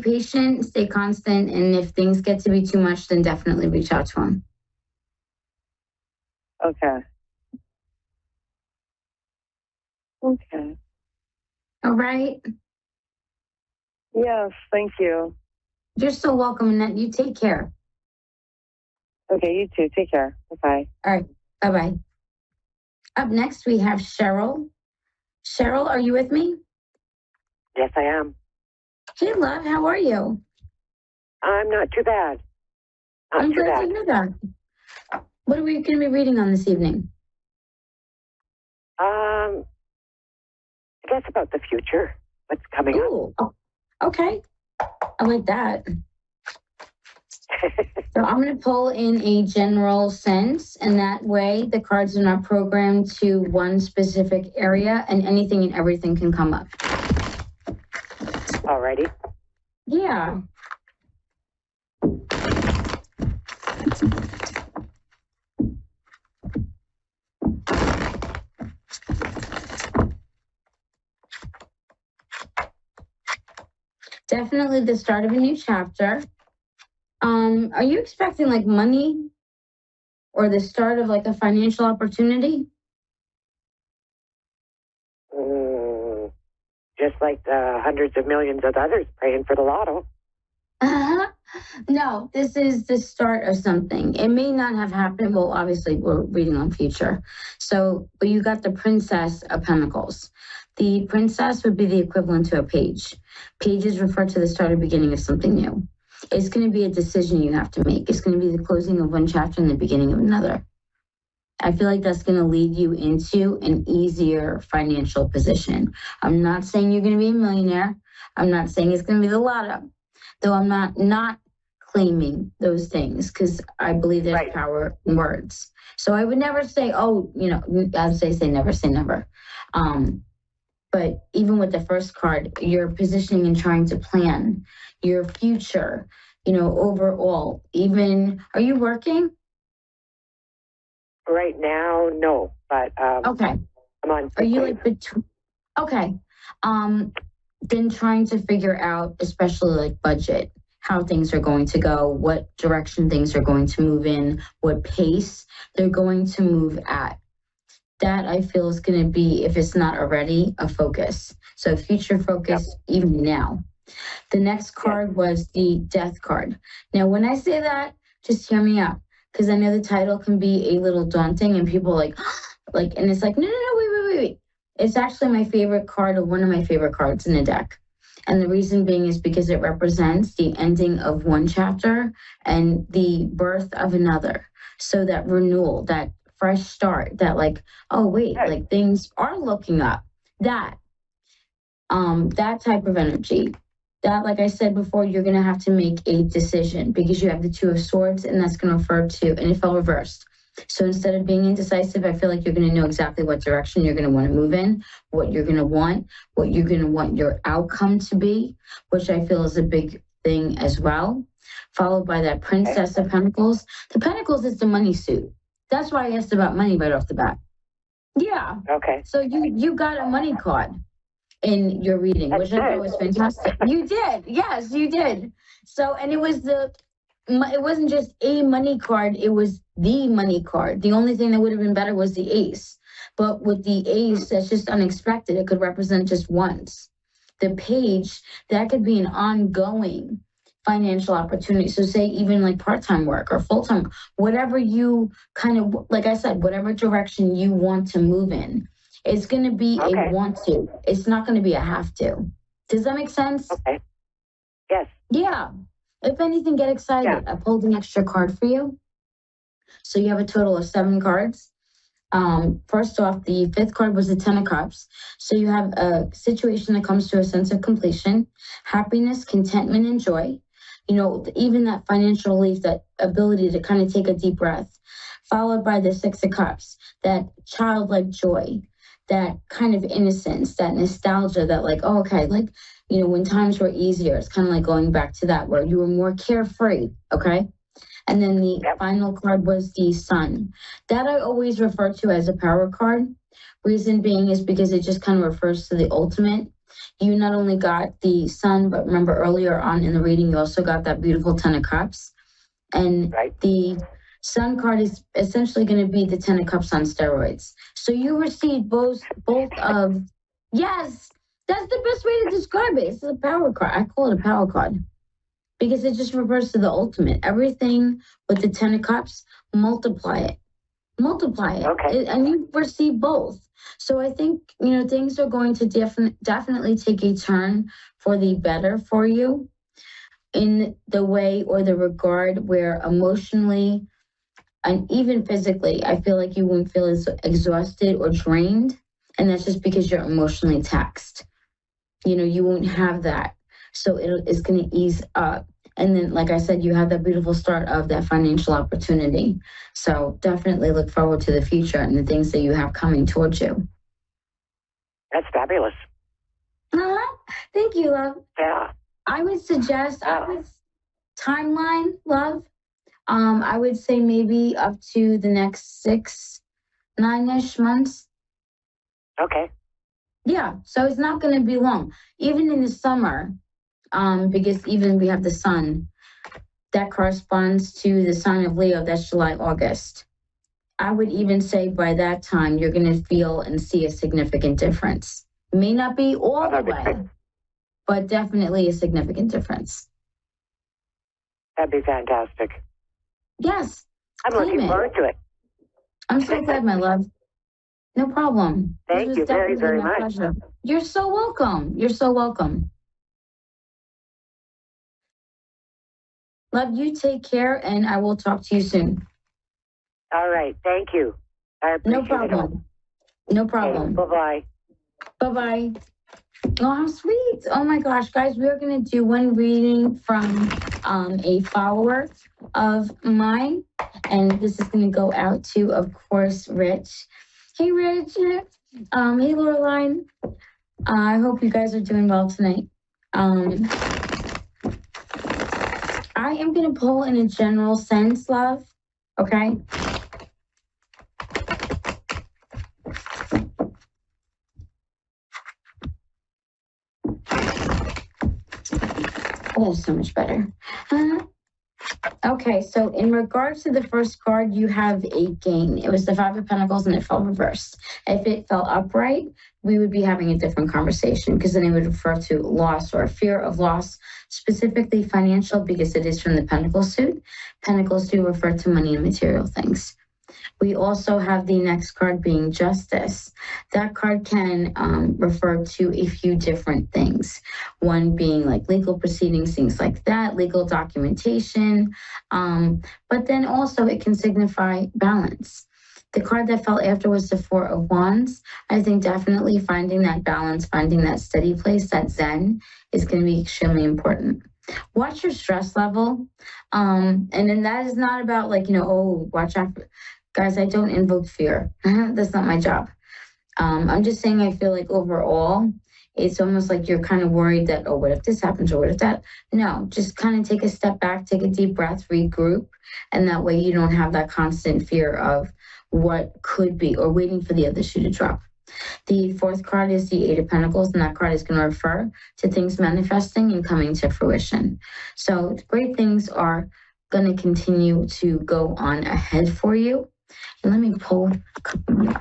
patient, stay constant, and if things get to be too much, then definitely reach out to him. Okay. Okay. All right? Yes, thank you. You're so welcome, Annette. You take care. Okay, you too. Take care. Bye-bye. All right. Bye-bye. Up next, we have Cheryl. Cheryl, are you with me? Yes, I am. Hey, love. How are you? I'm not too bad. I'm glad to hear that. What are we going to be reading on this evening? I guess about the future. What's coming up? Ooh, okay. I like that. So I'm going to pull in a general sense, and that way the cards are not programmed to one specific area, and anything and everything can come up. Alrighty. Yeah. Definitely the start of a new chapter. Are you expecting like money or the start of like a financial opportunity? Just like the hundreds of millions of others praying for the lotto. No, this is the start of something. It may not have happened. Well, obviously, we're reading on future. So, but you got the Princess of Pentacles. The princess would be the equivalent to a page. Pages refer to the start or beginning of something new. It's going to be a decision you have to make. It's going to be the closing of one chapter and the beginning of another. I feel like that's going to lead you into an easier financial position. I'm not saying you're going to be a millionaire. I'm not saying it's going to be the lotto, though I'm not claiming those things because I believe there's power in words. So I would never say, oh, you know, as they say never say never. But even with the first card, you're positioning and trying to plan your future, you know, overall. Even, are you working? Right now, no, but okay. I'm on. Are you like okay? Then trying to figure out, especially like budget, how things are going to go, what direction things are going to move in, what pace they're going to move at. That I feel is going to be, if it's not already, a focus. So future focus, even now. The next card was the Death card. Now, when I say that, just hear me out, because I know the title can be a little daunting, and people like, and it's like, no, wait. It's actually my favorite card, or one of my favorite cards in the deck. And the reason being is because it represents the ending of one chapter and the birth of another. So that renewal, that fresh start, that like, oh wait, like things are looking up. That type of energy. That, like I said before, you're going to have to make a decision because you have the Two of Swords, and that's going to refer to, and it fell reversed. So instead of being indecisive, I feel like you're going to know exactly what direction you're going to want to move in, what you're going to want, what you're going to want your outcome to be, which I feel is a big thing as well. Followed by that Princess of Pentacles. The Pentacles is the money suit. That's why I asked about money right off the bat. Yeah. Okay. So you got a money card in your reading, which I thought was fantastic. You did. Yes, you did. So, and it wasn't just a money card, it was the money card. The only thing that would have been better was the ace. But with the ace, that's just unexpected. It could represent just once. The page, that could be an ongoing financial opportunity. So say even like part-time work or full-time, whatever you kind of, like I said, whatever direction you want to move in, it's going to be a want to. It's not going to be a have to. Does that make sense? Okay. Yes. Yeah. If anything, get excited. I pulled an extra card for you. So you have a total of 7 cards. First off, the 5th card was the 10 of Cups. So you have a situation that comes to a sense of completion, happiness, contentment, and joy. You know, even that financial relief, that ability to kind of take a deep breath, followed by the 6 of Cups, that childlike joy, that kind of innocence, that nostalgia, that like, oh, okay, like, you know, when times were easier, it's kind of like going back to that where you were more carefree, okay? And then the final card was the Sun. That I always refer to as a power card. Reason being is because it just kind of refers to the ultimate. You not only got the sun, but remember earlier on in the reading, you also got that beautiful Ten of Cups. And Right. the sun card is essentially going to be the Ten of Cups on steroids. So you received both of, yes, that's the best way to describe it. It's a power card. I call it a power card because it just refers to the ultimate. Everything with the Ten of Cups, multiply it. Okay. And you receive both. So I think, things are going to definitely take a turn for the better for you in the way or the regard where emotionally and even physically, I feel like you won't feel as exhausted or drained. And that's just because you're emotionally taxed. You won't have that. So it's going to ease up. And then, like I said, you have that beautiful start of that financial opportunity. So definitely look forward to the future and the things that you have coming towards you. That's fabulous. Thank you, love. Yeah. I would suggest, timeline, love. I would say maybe up to the next 9-ish months. Okay. Yeah, so it's not going to be long. Even in the summer, because even we have the sun, that corresponds to the sign of Leo, that's July, August. I would even say by that time, you're going to feel and see a significant difference. It may not be all the way, but definitely a significant difference. That'd be fantastic. Yes. I'm looking forward to it. I'm so glad, my love. No problem. Thank you very, very much. Pleasure. You're so welcome. You're so welcome. Love, you take care, and I will talk to you soon. All right. Thank you. I appreciate No problem. No problem. Okay, bye-bye. Bye-bye. Oh, how sweet. Oh my gosh, guys, we're going to do one reading from a follower of mine. And this is going to go out to, of course, Rich. Hey, Rich. Hey, Laureline. I hope you guys are doing well tonight. I am going to pull in a general sense, love. Okay? Oh, so much better. Okay, so in regards to the first card, you have a gain. It was the Five of Pentacles and it fell reversed. If it fell upright, we would be having a different conversation because then it would refer to loss or fear of loss, specifically financial, because it is from the Pentacle suit. Pentacles do refer to money and material things. We also have the next card being Justice. That card can refer to a few different things. One being like legal proceedings, things like that, legal documentation. But then also it can signify balance. The card that fell after was the Four of Wands. I think definitely finding that balance, finding that steady place, that zen is going to be extremely important. Watch your stress level. And then that is not about like, watch out. Guys, I don't invoke fear. That's not my job. I'm just saying I feel like overall, it's almost like you're kind of worried that, what if this happens or what if that? No, just kind of take a step back, take a deep breath, regroup. And that way you don't have that constant fear of what could be or waiting for the other shoe to drop. The fourth card is the Eight of Pentacles, and that card is going to refer to things manifesting and coming to fruition. So great things are going to continue to go on ahead for you. And let me pull a couple more.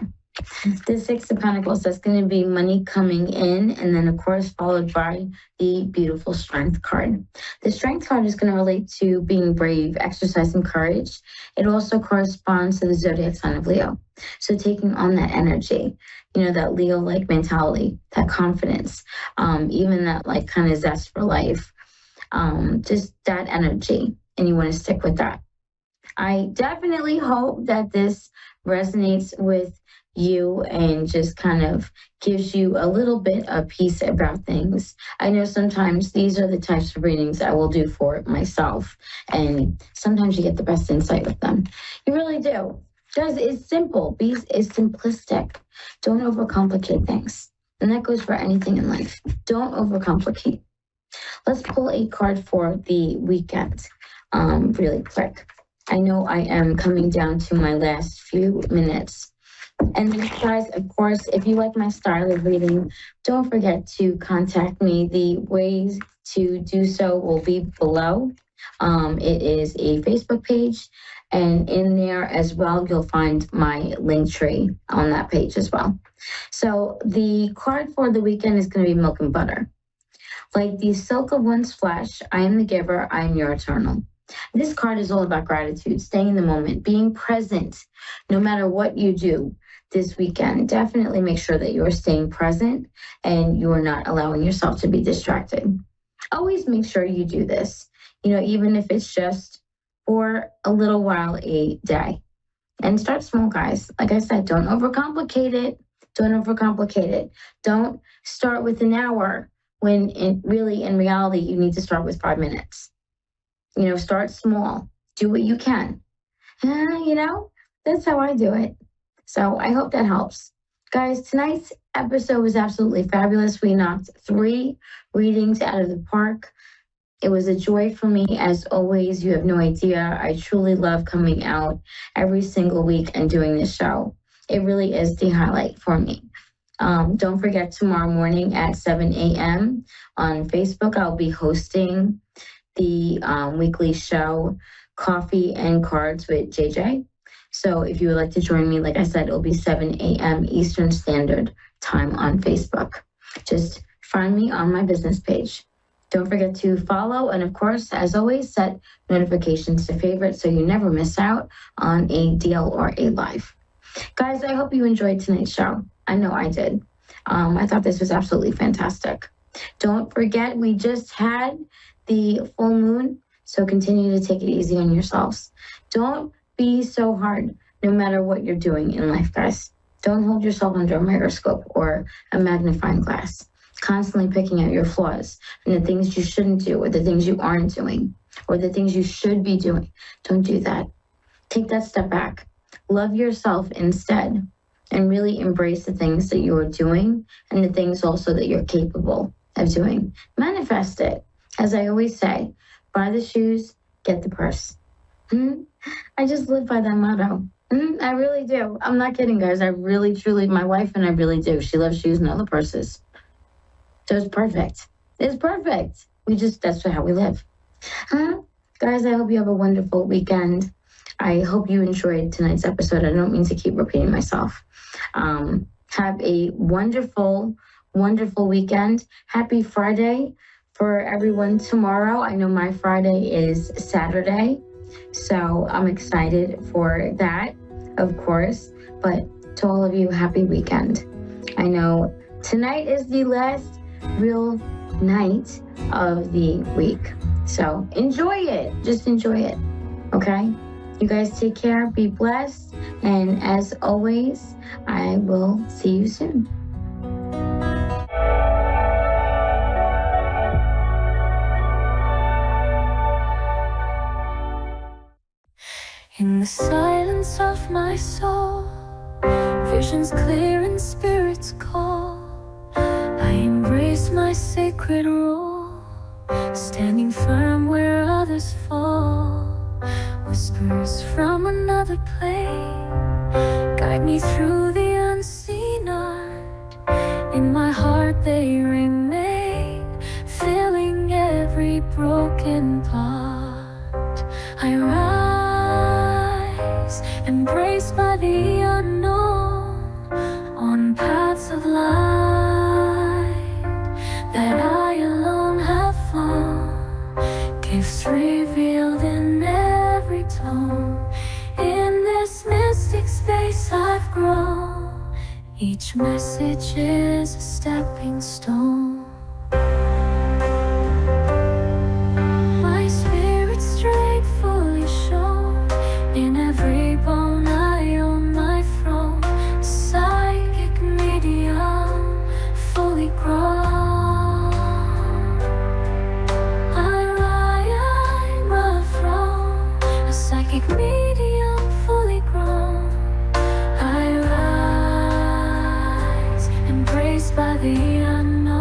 The Six of Pentacles, that's going to be money coming in, and then of course followed by the beautiful Strength card. The Strength card is going to relate to being brave, exercising courage. It also corresponds to the zodiac sign of Leo. So taking on that energy, that Leo-like mentality, that confidence, even that like kind of zest for life, just that energy, and you want to stick with that. I definitely hope that this resonates with you and just kind of gives you a little bit of peace about things. I know sometimes these are the types of readings I will do for myself, and sometimes you get the best insight with them. You really do. Guys, it's simple. It's simplistic. Don't overcomplicate things. And that goes for anything in life. Don't overcomplicate. Let's pull a card for the weekend really quick. I know I am coming down to my last few minutes. And guys, of course, if you like my style of reading, don't forget to contact me. The ways to do so will be below. It is a Facebook page, and in there as well, you'll find my link tree on that page as well. So the card for the weekend is going to be milk and butter. Like the silk of one's flesh, I am the giver, I am your eternal. This card is all about gratitude, staying in the moment, being present, no matter what you do this weekend. Definitely make sure that you're staying present and you are not allowing yourself to be distracted. Always make sure you do this, even if it's just for a little while a day. And start small, guys. Like I said, don't overcomplicate it. Don't overcomplicate it. Don't start with an hour when in reality, you need to start with 5 minutes. Start small. Do what you can. That's how I do it. So I hope that helps. Guys, tonight's episode was absolutely fabulous. We knocked 3 readings out of the park. It was a joy for me, as always. You have no idea. I truly love coming out every single week and doing this show. It really is the highlight for me. Don't forget, tomorrow morning at 7 a.m. on Facebook, I'll be hosting the weekly show, Coffee and Cards with JJ. So if you would like to join me, like I said, it'll be 7 a.m. Eastern Standard Time on Facebook. Just find me on my business page. Don't forget to follow, and of course, as always, set notifications to favorite so you never miss out on a deal or a live. Guys, I hope you enjoyed tonight's show. I know I did. I thought this was absolutely fantastic. Don't forget, we just had the full moon, so continue to take it easy on yourselves. Don't be so hard no matter what you're doing in life, guys. Don't hold yourself under a microscope or a magnifying glass, constantly picking out your flaws and the things you shouldn't do or the things you aren't doing or the things you should be doing. Don't do that. Take that step back. Love yourself instead and really embrace the things that you are doing and the things also that you're capable of doing. Manifest it. As I always say, buy the shoes, get the purse. I just live by that motto. I really do. I'm not kidding, guys. I really, truly, my wife and I really do. She loves shoes and other purses. So it's perfect. It's perfect. That's how we live. Guys, I hope you have a wonderful weekend. I hope you enjoyed tonight's episode. I don't mean to keep repeating myself. Have a wonderful, wonderful weekend. Happy Friday for everyone tomorrow. I know my Friday is Saturday, so I'm excited for that, of course. But to all of you, happy weekend. I know tonight is the last real night of the week. So enjoy it. Just enjoy it. Okay? You guys take care. Be blessed. And as always, I will see you soon. In the silence of my soul, visions clear and spirits call. I embrace my sacred role, standing firm where others fall. Whispers from another plane guide me through the unseen art. In my heart they remain, filling every broken part. I rise, embraced by the unknown, on paths of light that I alone have flown. Gifts revealed in every tone. In this mystic space I've grown. Each message is a stepping stone. My spirit straight fully shown. In every bone I own my throne. Psychic medium fully grown. I'm a throne, a psychic medium fully grown. I rise, embraced by the unknown.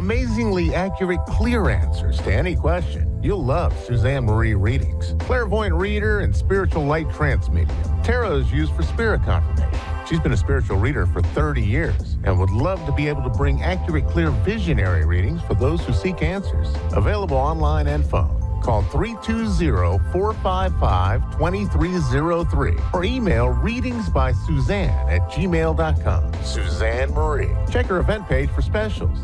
amazingly accurate, clear answers to any question. You'll love Suzanne Marie readings. Clairvoyant reader and spiritual light trance medium. Tarot is used for spirit confirmation. She's been a spiritual reader for 30 years and would love to be able to bring accurate, clear, visionary readings for those who seek answers. Available online and phone. Call 320-455-2303 or email readingsbysuzanne@gmail.com. Suzanne Marie. Check her event page for specials.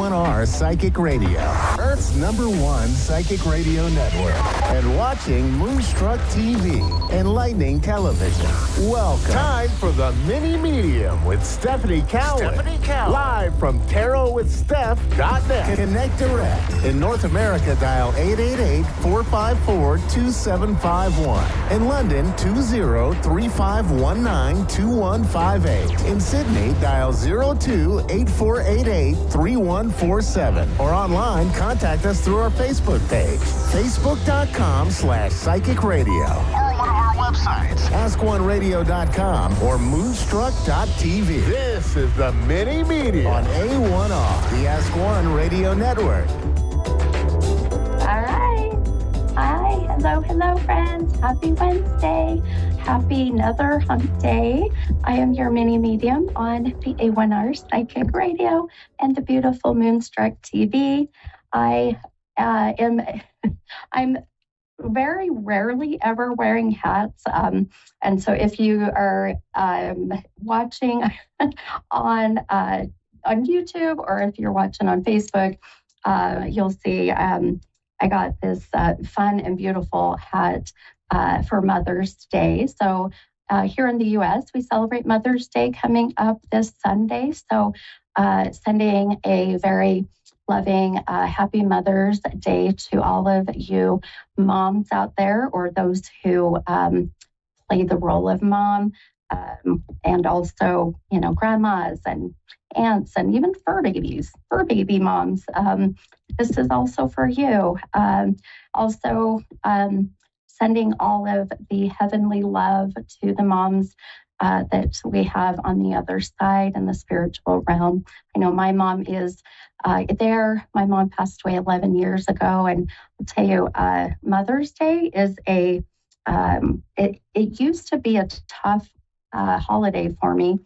A1R Psychic Radio, Earth's #1 psychic radio network, and watching Moonstruck TV, enlightening television. Welcome. Time for the Mini Medium with Stephanie Cowan. Live from TarotWithSteph.net. Connect direct. In North America, dial 888-454-2751. In London, 20-3519-2158. In Sydney, dial 02-8488-3147. Or online, contact us through our Facebook page, facebook.com/psychic radio. Or one of our websites, askoneradio.com or moonstruck.tv. This is the Mini Medium On A1R, the Ask One Radio Network. All right. Hi. Hello, friends. Happy Wednesday. Happy another hump day. I am your mini medium on the A1R Psychic Radio and the beautiful Moonstruck TV. I'm very rarely ever wearing hats. And so if you are watching on YouTube, or if you're watching on Facebook, you'll see I got this fun and beautiful hat for Mother's Day. So here in the U.S., we celebrate Mother's Day coming up this Sunday. So sending a very loving happy Mother's Day to all of you moms out there, or those who play the role of mom, and also, grandmas and aunts and even fur baby moms. This is also for you. Also, sending all of the heavenly love to the moms that we have on the other side in the spiritual realm. I know my mom is there. My mom passed away 11 years ago, and I'll tell you, Mother's Day is it used to be a tough holiday for me.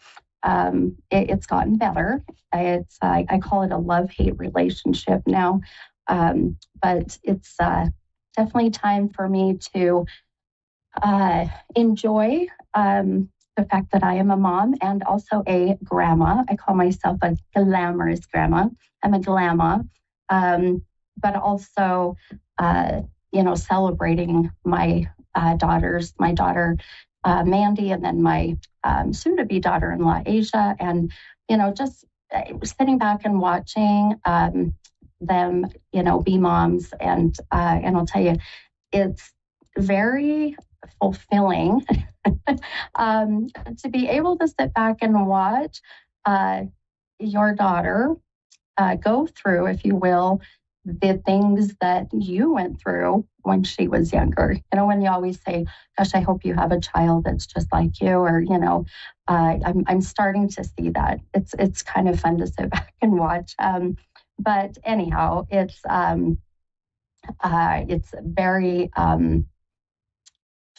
It's gotten better. I call it a love-hate relationship now, but it's definitely time for me to enjoy the fact that I am a mom and also a grandma. I call myself a glamorous grandma. I'm a glamma, but also, celebrating my daughters, my daughter, Mandy, and then my soon-to-be daughter-in-law, Asia, and, just sitting back and watching them, be moms. And I'll tell you, it's very fulfilling to be able to sit back and watch your daughter go through, if you will, the things that you went through when she was younger. When you always say, gosh, I hope you have a child that's just like you, or, I'm starting to see that. It's kind of fun to sit back and watch. But anyhow, it's very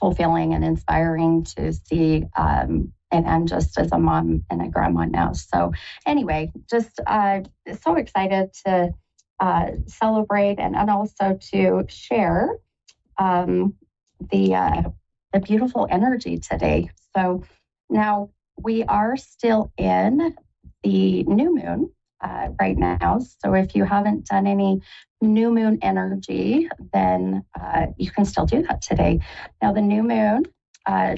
fulfilling and inspiring to see, and just as a mom and a grandma now. So anyway, just so excited to celebrate and also to share the beautiful energy today. So now we are still in the new moon right now. So if you haven't done any new moon energy, then you can still do that today. Now the new moon,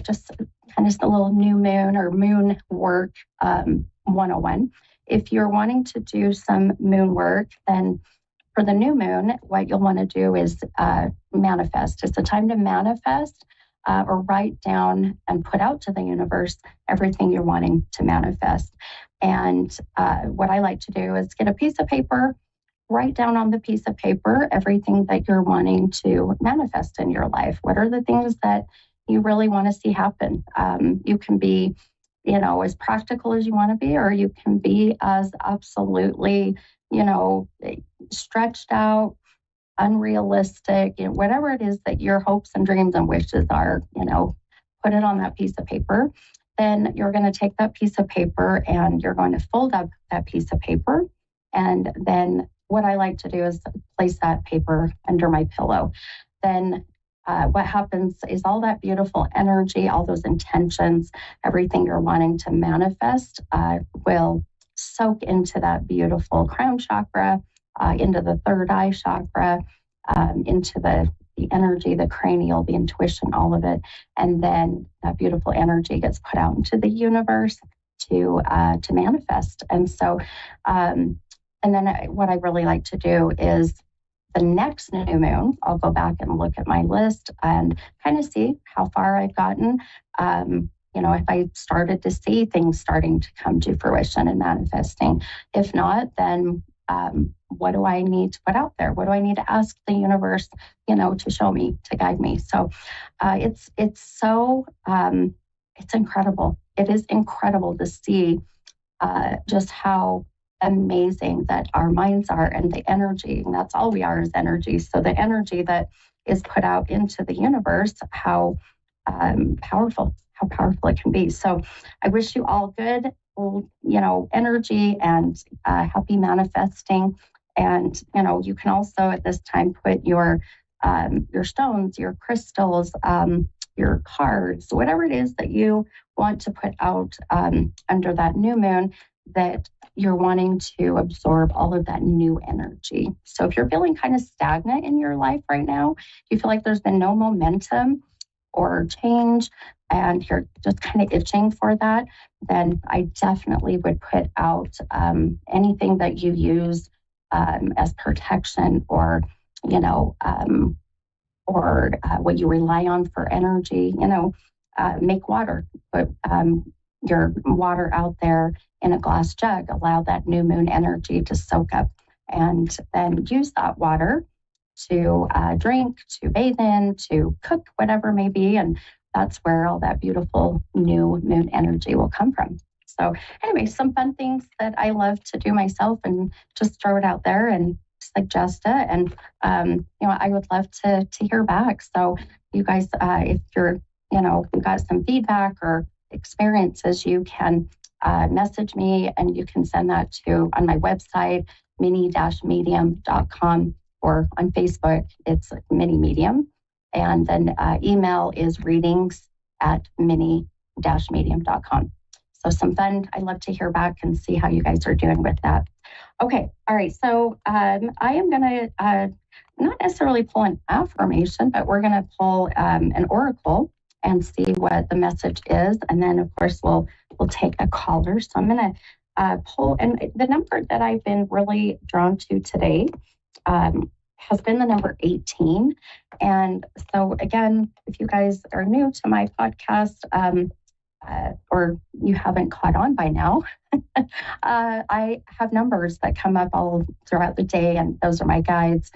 just kind of a little new moon or moon work 101. If you're wanting to do some moon work, then for the new moon, what you'll want to do is manifest. It's a time to manifest or write down and put out to the universe everything you're wanting to manifest. And what I like to do is get a piece of paper, write down on the piece of paper everything that you're wanting to manifest in your life. What are the things that you really want to see happen? You can be, as practical as you want to be, or you can be as absolutely, stretched out, unrealistic, whatever it is that your hopes and dreams and wishes are, put it on that piece of paper. Then you're going to take that piece of paper and you're going to fold up that piece of paper. And then what I like to do is place that paper under my pillow. Then what happens is all that beautiful energy, all those intentions, everything you're wanting to manifest will soak into that beautiful crown chakra, into the third eye chakra, into the energy, the cranial, the intuition, all of it. And then that beautiful energy gets put out into the universe to manifest. And so, and then what I really like to do is the next new moon, I'll go back and look at my list and kind of see how far I've gotten. If I started to see things starting to come to fruition and manifesting. If not, then what do I need to put out there? What do I need to ask the universe, to show me, to guide me? So it's incredible. It is incredible to see just how amazing that our minds are, and the energy, and that's all we are, is energy. So the energy that is put out into the universe, how powerful it can be. So I wish you all good, energy and happy manifesting. And you can also at this time put your stones, your crystals, your cards, whatever it is that you want to put out under that new moon, that you're wanting to absorb all of that new energy. So if you're feeling kind of stagnant in your life right now, you feel like there's been no momentum or change, and you're just kind of itching for that, then I definitely would put out anything that you use as protection, or what you rely on for energy. Make water, put your water out there in a glass jug, allow that new moon energy to soak up, and then use that water to drink, to bathe in, to cook, whatever may be. And that's where all that beautiful new moon energy will come from. So anyway, some fun things that I love to do myself, and just throw it out there and suggest it. And, I would love to hear back. So you guys, if you're, you've got some feedback or experiences, you can message me, and you can send that to on my website, mini-medium.com, or on Facebook, it's Mini Medium. And then email is readings@mini-medium.com. So some fun. I love to hear back and see how you guys are doing with that. Okay. All right. So I am going to not necessarily pull an affirmation, but we're going to pull an oracle and see what the message is. And then, of course, we'll take a caller. So I'm going to pull, and the number that I've been really drawn to today has been the number 18. And so again, if you guys are new to my podcast, or you haven't caught on by now, I have numbers that come up all throughout the day, and those are my guides,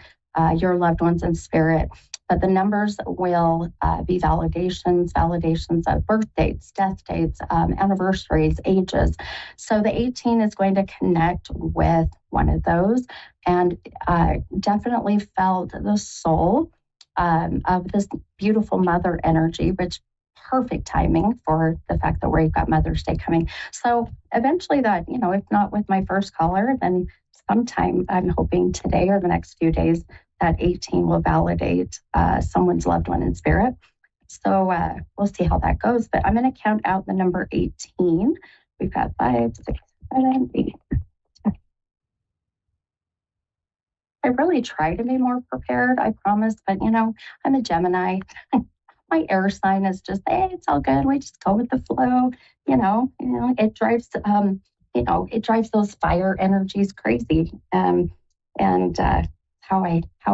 your loved ones in spirit. But the numbers will be validations of birth dates, death dates, anniversaries, ages. So the 18 is going to connect with one of those, and definitely felt the soul of this beautiful mother energy, which perfect timing for the fact that we've got Mother's Day coming. So eventually that, if not with my first caller, then sometime I'm hoping today or the next few days, that 18 will validate someone's loved one in spirit. So we'll see how that goes. But I'm going to count out the number 18. We've got 5, 6, 7, 8. I really try to be more prepared, I promise. But, I'm a Gemini. My air sign is just, hey, it's all good. We just go with the flow. It drives, it drives those fire energies crazy. And how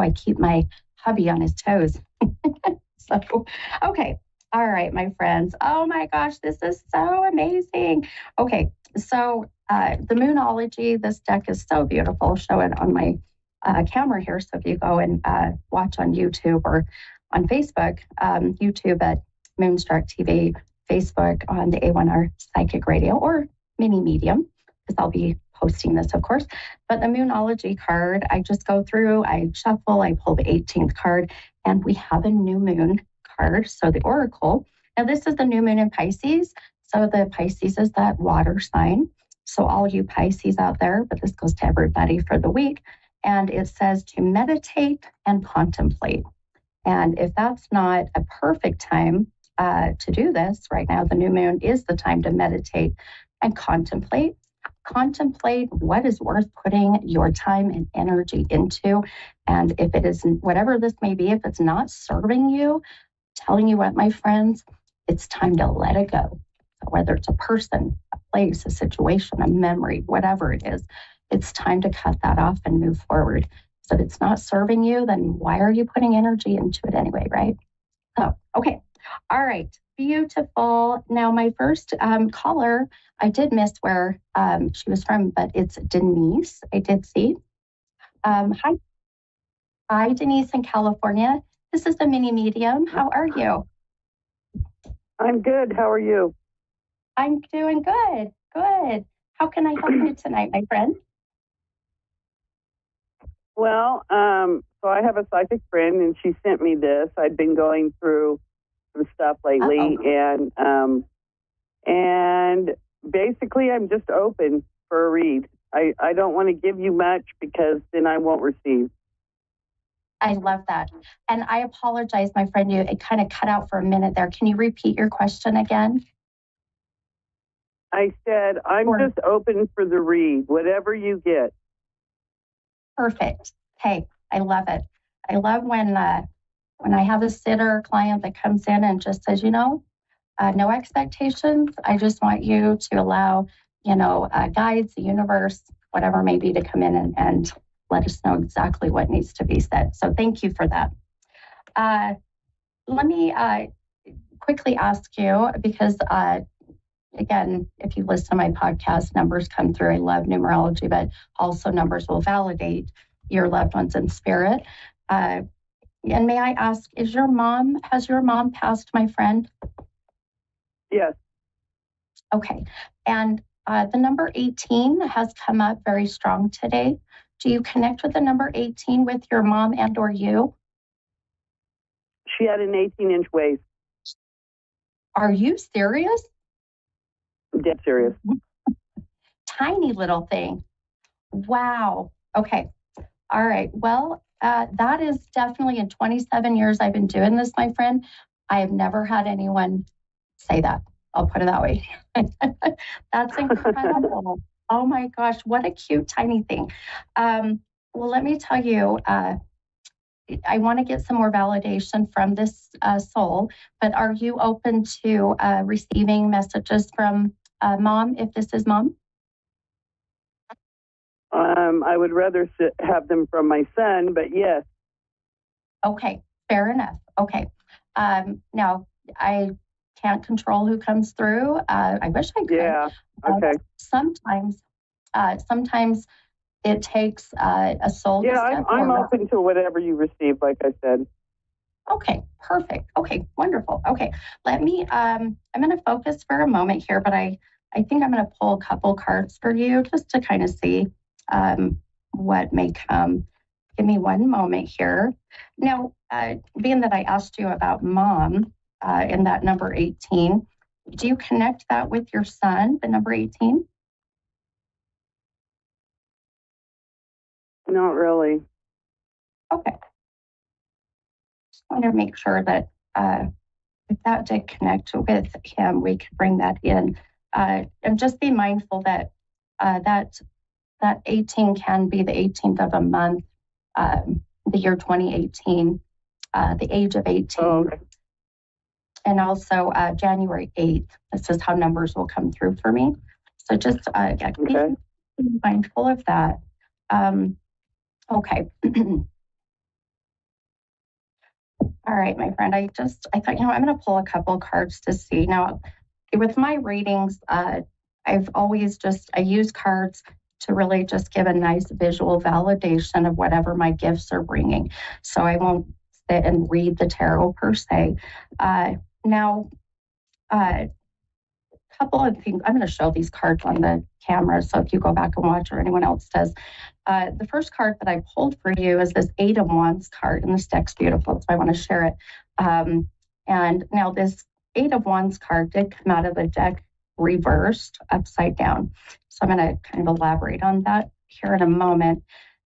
I keep my hubby on his toes. So, okay. All right, my friends. Oh my gosh, this is so amazing. Okay. So the Moonology, this deck is so beautiful. I'll show it on my camera here. So if you go and watch on YouTube or on Facebook, YouTube at Moonstruck TV, Facebook on the A1R Psychic Radio, or Mini Medium, because I'll be posting this, of course. But the Moonology card, I just go through, I shuffle, I pull the 18th card, and we have a new moon card. So the Oracle. Now, this is the new moon in Pisces. So the Pisces is that water sign. So all you Pisces out there, but this goes to everybody for the week. And it says to meditate and contemplate. And if that's not a perfect time to do this right now, the new moon is the time to meditate and contemplate. contemplate what is worth putting your time and energy into. And if it is, whatever this may be, if it's not serving you, telling you what, my friends, it's time to let it go. So whether it's a person, a place, a situation, a memory, whatever it is, it's time to cut that off and move forward. So if it's not serving you, then why are you putting energy into it anyway, right? So, okay. All right. Beautiful. Now, my first caller, I did miss where she was from, but it's Denise. I did see. Hi. Hi, Denise in California. This is the mini medium. How are you? I'm good. How are you? I'm doing good. Good. How can I help you tonight, my friend? Well, so I have a psychic friend, and she sent me this. I've been going through some stuff lately, and basically, I'm just open for a read. I don't want to give you much because then I won't receive. I love that. And I apologize, my friend, it kind of cut out for a minute there. Can you repeat your question again? I said, I'm just open for the read, whatever you get. Perfect. Hey, I love it. I love when I have a sitter client that comes in and just says, no expectations. I just want you to allow, guides, the universe, whatever may be, to come in and let us know exactly what needs to be said. So thank you for that. Let me quickly ask you, because again, if you listen to my podcast, numbers come through. I love numerology, but also numbers will validate your loved ones in spirit. And may I ask, has your mom passed, my friend? Yes. Okay. And the number 18 has come up very strong today. Do you connect with the number 18 with your mom and or you? She had an 18-inch waist. Are you serious? Dead serious. Tiny little thing. Wow. Okay. All right. Well, that is definitely, in 27 years I've been doing this, my friend, I have never had anyone say that. I'll put it that way. That's incredible. Oh my gosh, what a cute tiny thing. Well, let me tell you, I want to get some more validation from this soul, but are you open to receiving messages from mom, if this is mom? I would rather have them from my son, but yes. Okay, fair enough. Okay. Now, I can't control who comes through. I wish I could. Yeah, okay. Sometimes it takes a soul. Yeah, I'm open to whatever you receive, like I said. Okay, perfect. Okay, wonderful. Okay, let me, I'm going to focus for a moment here, but I think I'm going to pull a couple cards for you just to kind of see what may come. Give me one moment here. Now, being that I asked you about mom in that number 18, do you connect that with your son, the number 18? Not really. Okay. Just want to make sure that if that did connect with him, we could bring that in. And just be mindful that that 18 can be the 18th of a month, the year 2018, the age of 18. Oh, okay. And also January 8th. This is how numbers will come through for me. So just be mindful of that. Okay. All right, my friend, I thought, I'm going to pull a couple cards to see. Now, with my readings, I've always I use cards to really just give a nice visual validation of whatever my gifts are bringing. So I won't sit and read the tarot per se. Now, a couple of things. I'm going to show these cards on the camera, so if you go back and watch or anyone else does. The first card that I pulled for you is this 8 of Wands card, and this deck's beautiful, so I want to share it. And now this 8 of Wands card did come out of the deck reversed, upside down. So I'm going to kind of elaborate on that here in a moment.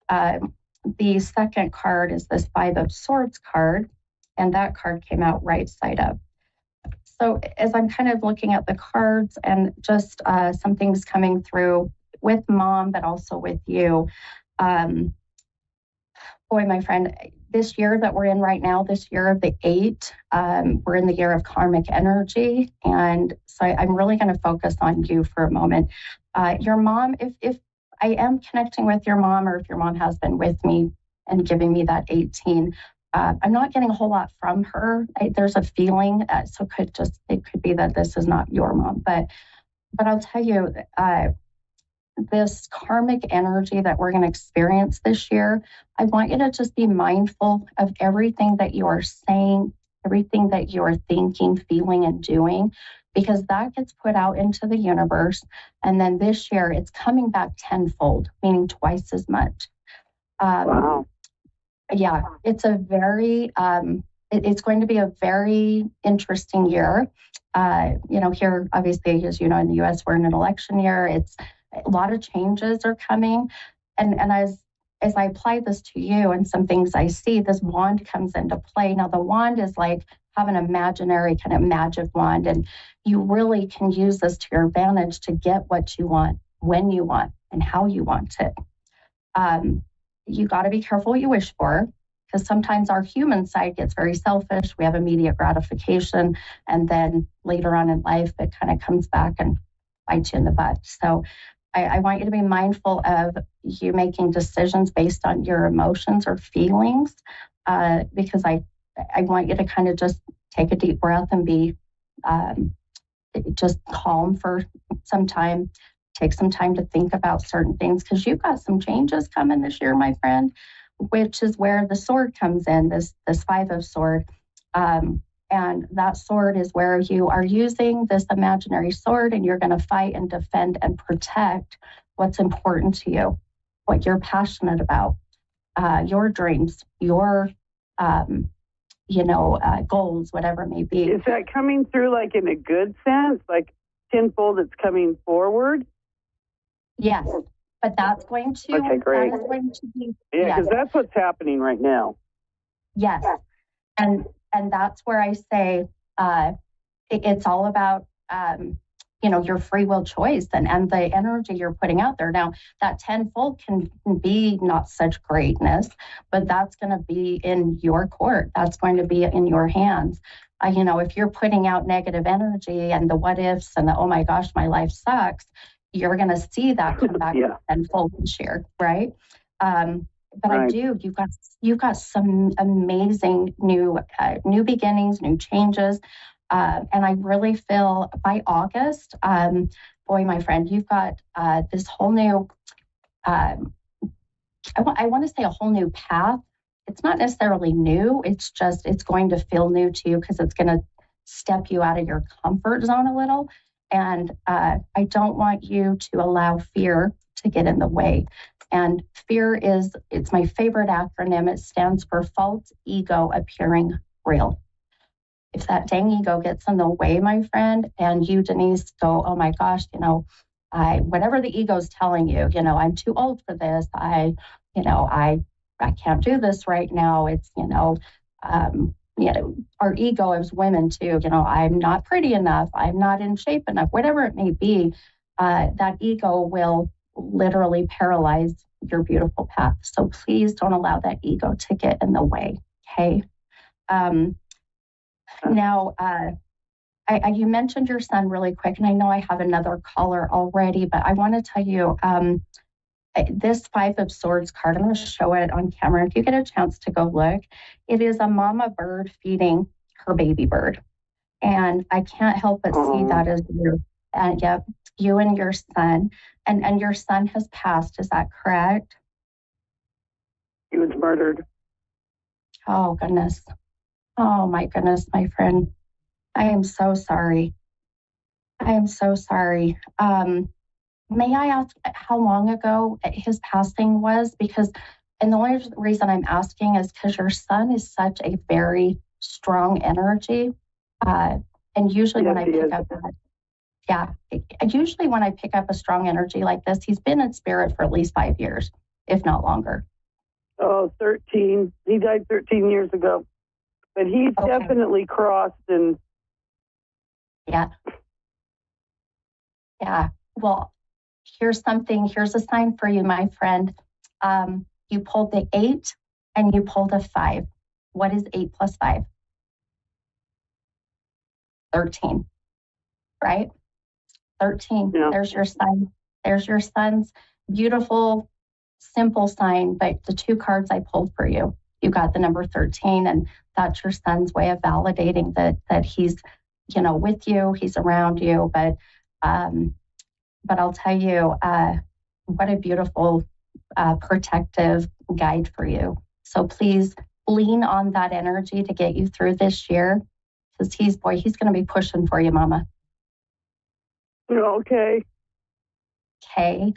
The second card is this 5 of Swords card, and that card came out right side up. So as I'm kind of looking at the cards and just some things coming through with mom, but also with you. Boy, my friend, this year that we're in right now, this year of the 8, we're in the year of karmic energy. And so I'm really going to focus on you for a moment. Your mom, if I am connecting with your mom, or if your mom has been with me and giving me that 18, I'm not getting a whole lot from her. There's a feeling, so it could be that this is not your mom, but I'll tell you, this karmic energy that we're going to experience this year, I want you to just be mindful of everything that you are saying, everything that you are thinking, feeling, and doing, because that gets put out into the universe. And then this year, it's coming back tenfold, meaning twice as much. Wow. Yeah, it's a very, it's going to be a very interesting year. Here, obviously, as you know, in the US, we're in an election year. It's a lot of changes are coming. And as I apply this to you and some things I see, this wand comes into play. Now, the wand is like have an imaginary kind of magic wand, and you really can use this to your advantage to get what you want, when you want, and how you want it. You got to be careful what you wish for, because sometimes our human side gets very selfish. We have immediate gratification, and then later on in life, it kind of comes back and bites you in the butt. So I want you to be mindful of you making decisions based on your emotions or feelings, because I want you to kind of just take a deep breath and be just calm for some time. Take some time to think about certain things, because you've got some changes coming this year, my friend, which is where the sword comes in, this 5 of sword. And that sword is where you are using this imaginary sword, and you're going to fight and defend and protect what's important to you, what you're passionate about, your dreams, your, goals, whatever it may be. Is that coming through like in a good sense, like tenfold it's coming forward? Yes, but that's going to, okay, great. That is going to be, yeah, because that's what's happening right now. Yes, and that's where I say it's all about your free will choice and the energy you're putting out there. Now, that tenfold can be not such greatness, but that's going to be in your court. That's going to be in your hands. If you're putting out negative energy and the what ifs and the oh my gosh, my life sucks, you're going to see that come back tenfold this year, right? But right. You've got some amazing new beginnings, new changes. And I really feel by August, boy, my friend, you've got this whole new, I want to say a whole new path. It's not necessarily new. It's going to feel new to you, because it's going to step you out of your comfort zone a little. And I don't want you to allow fear to get in the way. And fear it's my favorite acronym. It stands for false ego appearing real. If that dang ego gets in the way, my friend, and you, Denise, go, oh my gosh, whatever the ego's telling you, I'm too old for this. I can't do this right now. It's, our ego as women too, I'm not pretty enough. I'm not in shape enough, whatever it may be, that ego will literally paralyze your beautiful path. So please don't allow that ego to get in the way. Okay. Now, you mentioned your son really quick, and I know I have another caller already, but I want to tell you, this 5 of Swords card, I'm going to show it on camera. If you get a chance to go look, it is a mama bird feeding her baby bird. And I can't help but see that as you. And yep, you and your son. And your son has passed, is that correct? He was murdered. Oh, goodness. Oh, my goodness, my friend. I am so sorry. I am so sorry. May I ask how long ago his passing was? And the only reason I'm asking is because your son is such a very strong energy. And usually when I pick up usually when I pick up a strong energy like this, he's been in spirit for at least 5 years, if not longer. Oh, 13. He died 13 years ago. But he's definitely crossed and... Yeah. Well, here's a sign for you, my friend. You pulled the 8 and you pulled a 5. What is 8 plus 5? 13, right? 13. Yeah. There's your sign. There's your son's beautiful, simple sign. But the 2 cards I pulled for you, you got the number 13, and that's your son's way of validating that he's, with you, he's around you. But I'll tell you, what a beautiful protective guide for you. So please lean on that energy to get you through this year, because he's going to be pushing for you, Mama. Okay. Okay.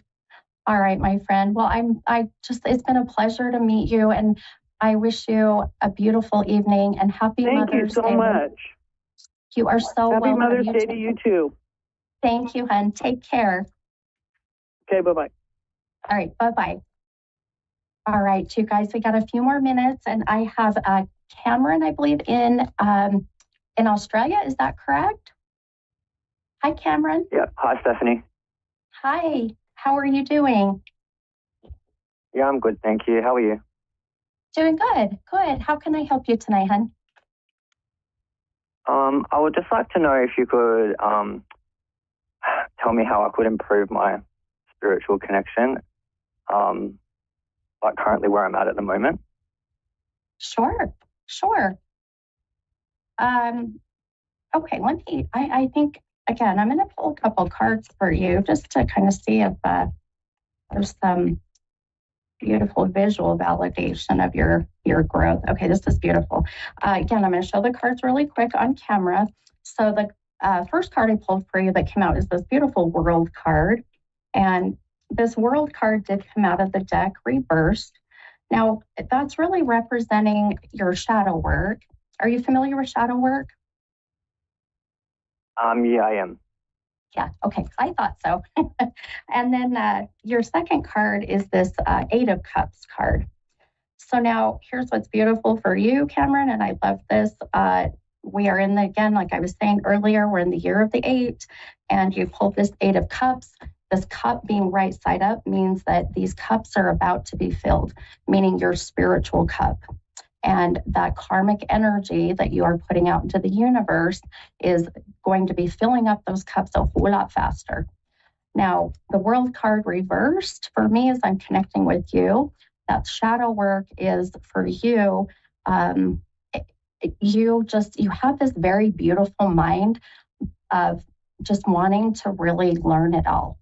All right, my friend. Well, it's been a pleasure to meet you, and I wish you a beautiful evening and happy Thank Mother's Day. Thank you so much. You are so Happy welcome. Mother's Day to you too. Thank you, hon. Take care. Okay, bye-bye. All right, bye-bye. All right, you guys, we got a few more minutes, and I have Cameron, I believe, in Australia. Is that correct? Hi, Cameron. Yeah. Hi, Stephanie. Hi. How are you doing? Yeah, I'm good, thank you. How are you? Doing good. Good. How can I help you tonight, hon? I would just like to know if you could tell me how I could improve my spiritual connection, like currently where I'm at the moment. Sure. Okay, I think, again, I'm going to pull a couple cards for you just to kind of see if there's some beautiful visual validation of your growth. Okay, this is beautiful. Again, I'm going to show the cards really quick on camera. So the first card I pulled for you that came out is this beautiful world card. And this world card did come out of the deck reversed. Now, that's really representing your shadow work. Are you familiar with shadow work? Yeah, I am. Yeah, okay, I thought so. And then your second card is this 8 of Cups card. So now here's what's beautiful for you, Cameron, and I love this. We are again, like I was saying earlier, we're in the year of the 8, and you pulled this 8 of Cups. This cup being right side up means that these cups are about to be filled, meaning your spiritual cup. And that karmic energy that you are putting out into the universe is going to be filling up those cups a whole lot faster. Now, the world card reversed for me as I'm connecting with you, that shadow work is for you. You have this very beautiful mind of just wanting to really learn it all.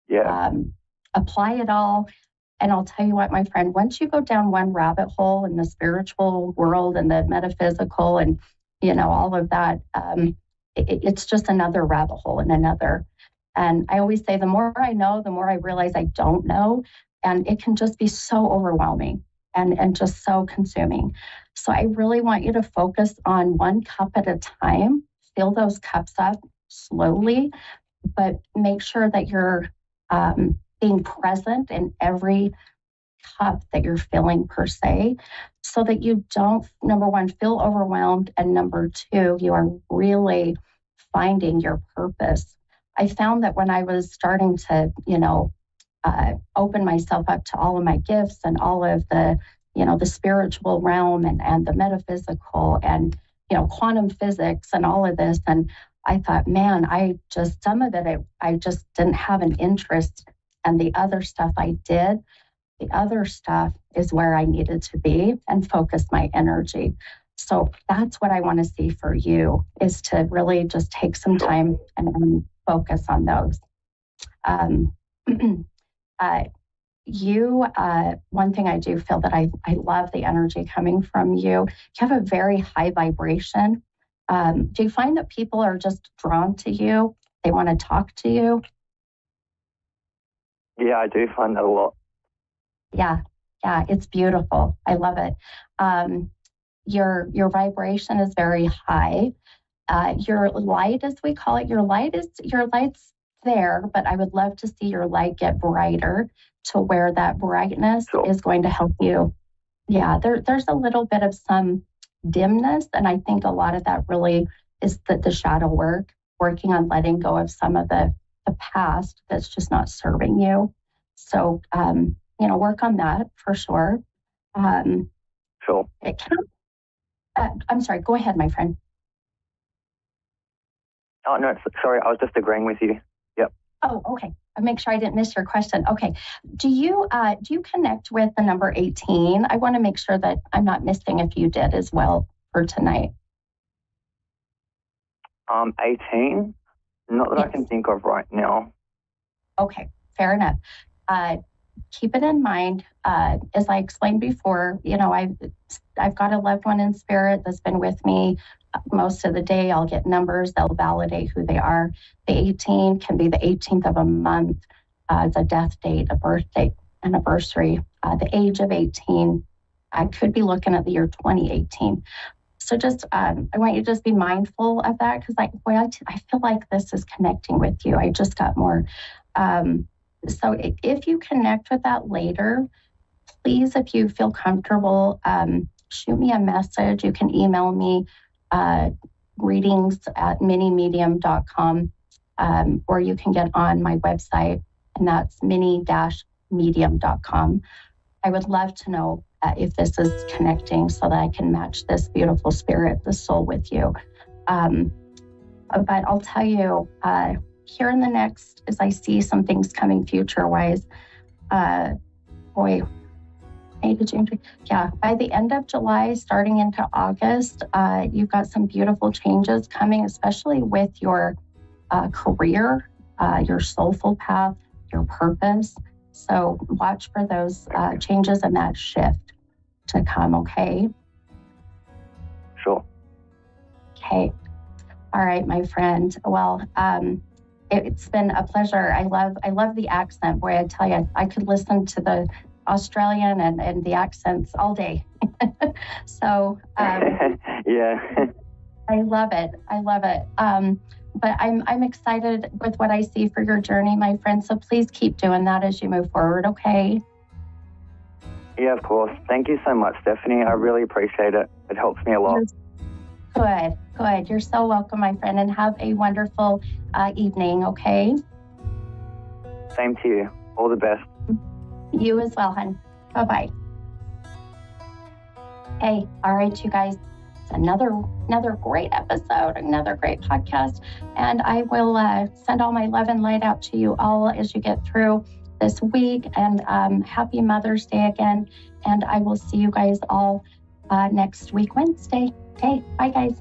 Yeah. Apply it all. And I'll tell you what, my friend, once you go down one rabbit hole in the spiritual world and the metaphysical and, all of that, it's just another rabbit hole and another. And I always say, the more I know, the more I realize I don't know. And it can just be so overwhelming and just so consuming. So I really want you to focus on one cup at a time, fill those cups up slowly, but make sure that you're being present in every cup that you're filling per se, so that you don't, number one, feel overwhelmed, and number two, you are really finding your purpose. I found that when I was starting to, open myself up to all of my gifts and all of the, the spiritual realm and the metaphysical and, quantum physics and all of this, and I thought, man, some of it, I just didn't have an interest. And the other stuff I did, the other stuff is where I needed to be and focus my energy. So that's what I want to see for you, is to really just take some time and focus on those. One thing I do feel that I love the energy coming from you. You have a very high vibration. Do you find that people are just drawn to you? They want to talk to you? Yeah, I do find that a lot. Yeah, it's beautiful. I love it. Your vibration is very high. Your light, as we call it, your light's there, but I would love to see your light get brighter to where that brightness is going to help you. Yeah, there's a little bit of some dimness, and I think a lot of that really is the shadow work, working on letting go of some of the the past that's just not serving you. So, work on that for sure. Sure. It can, I'm sorry, go ahead, my friend. Oh, no, sorry, I was just agreeing with you. Yep. Oh, okay. I'll make sure I didn't miss your question. Okay. Do you connect with the number 18? I want to make sure that I'm not missing if you did as well for tonight. 18? Not that I can think of right now. Okay, fair enough. Keep it in mind. As I explained before, I've got a loved one in spirit that's been with me most of the day. I'll get numbers, they'll validate who they are. The 18 can be the 18th of a month. It's a death date, a birth date, anniversary. The age of 18, I could be looking at the year 2018. So just, I want you to just be mindful of that, because I feel like this is connecting with you. I just got more. So if you connect with that later, please, if you feel comfortable, shoot me a message. You can email me, readings@minimedium.com, or you can get on my website, and that's mini-medium.com. I would love to know if this is connecting so that I can match this beautiful spirit, the soul with you. But I'll tell you, here in the next, as I see some things coming future-wise, May to June, by the end of July, starting into August, you've got some beautiful changes coming, especially with your career, your soulful path, your purpose. So watch for those changes and that shift to come, okay? Sure. Okay. All right, my friend. Well, it's been a pleasure. I love the accent. Boy, I tell you, I could listen to the Australian and the accents all day. So yeah. I love it. But I'm excited with what I see for your journey, my friend. So please keep doing that as you move forward, okay? Yeah, of course. Thank you so much, Stephanie. I really appreciate it. It helps me a lot. Good. You're so welcome, my friend, and have a wonderful evening, okay? Same to you. All the best. You as well, hon. Bye-bye. Hey, all right, you guys. Another great episode, another great podcast. And I will send all my love and light out to you all as you get through this week. And happy Mother's Day again. And I will see you guys all next week, Wednesday. Okay, bye, guys.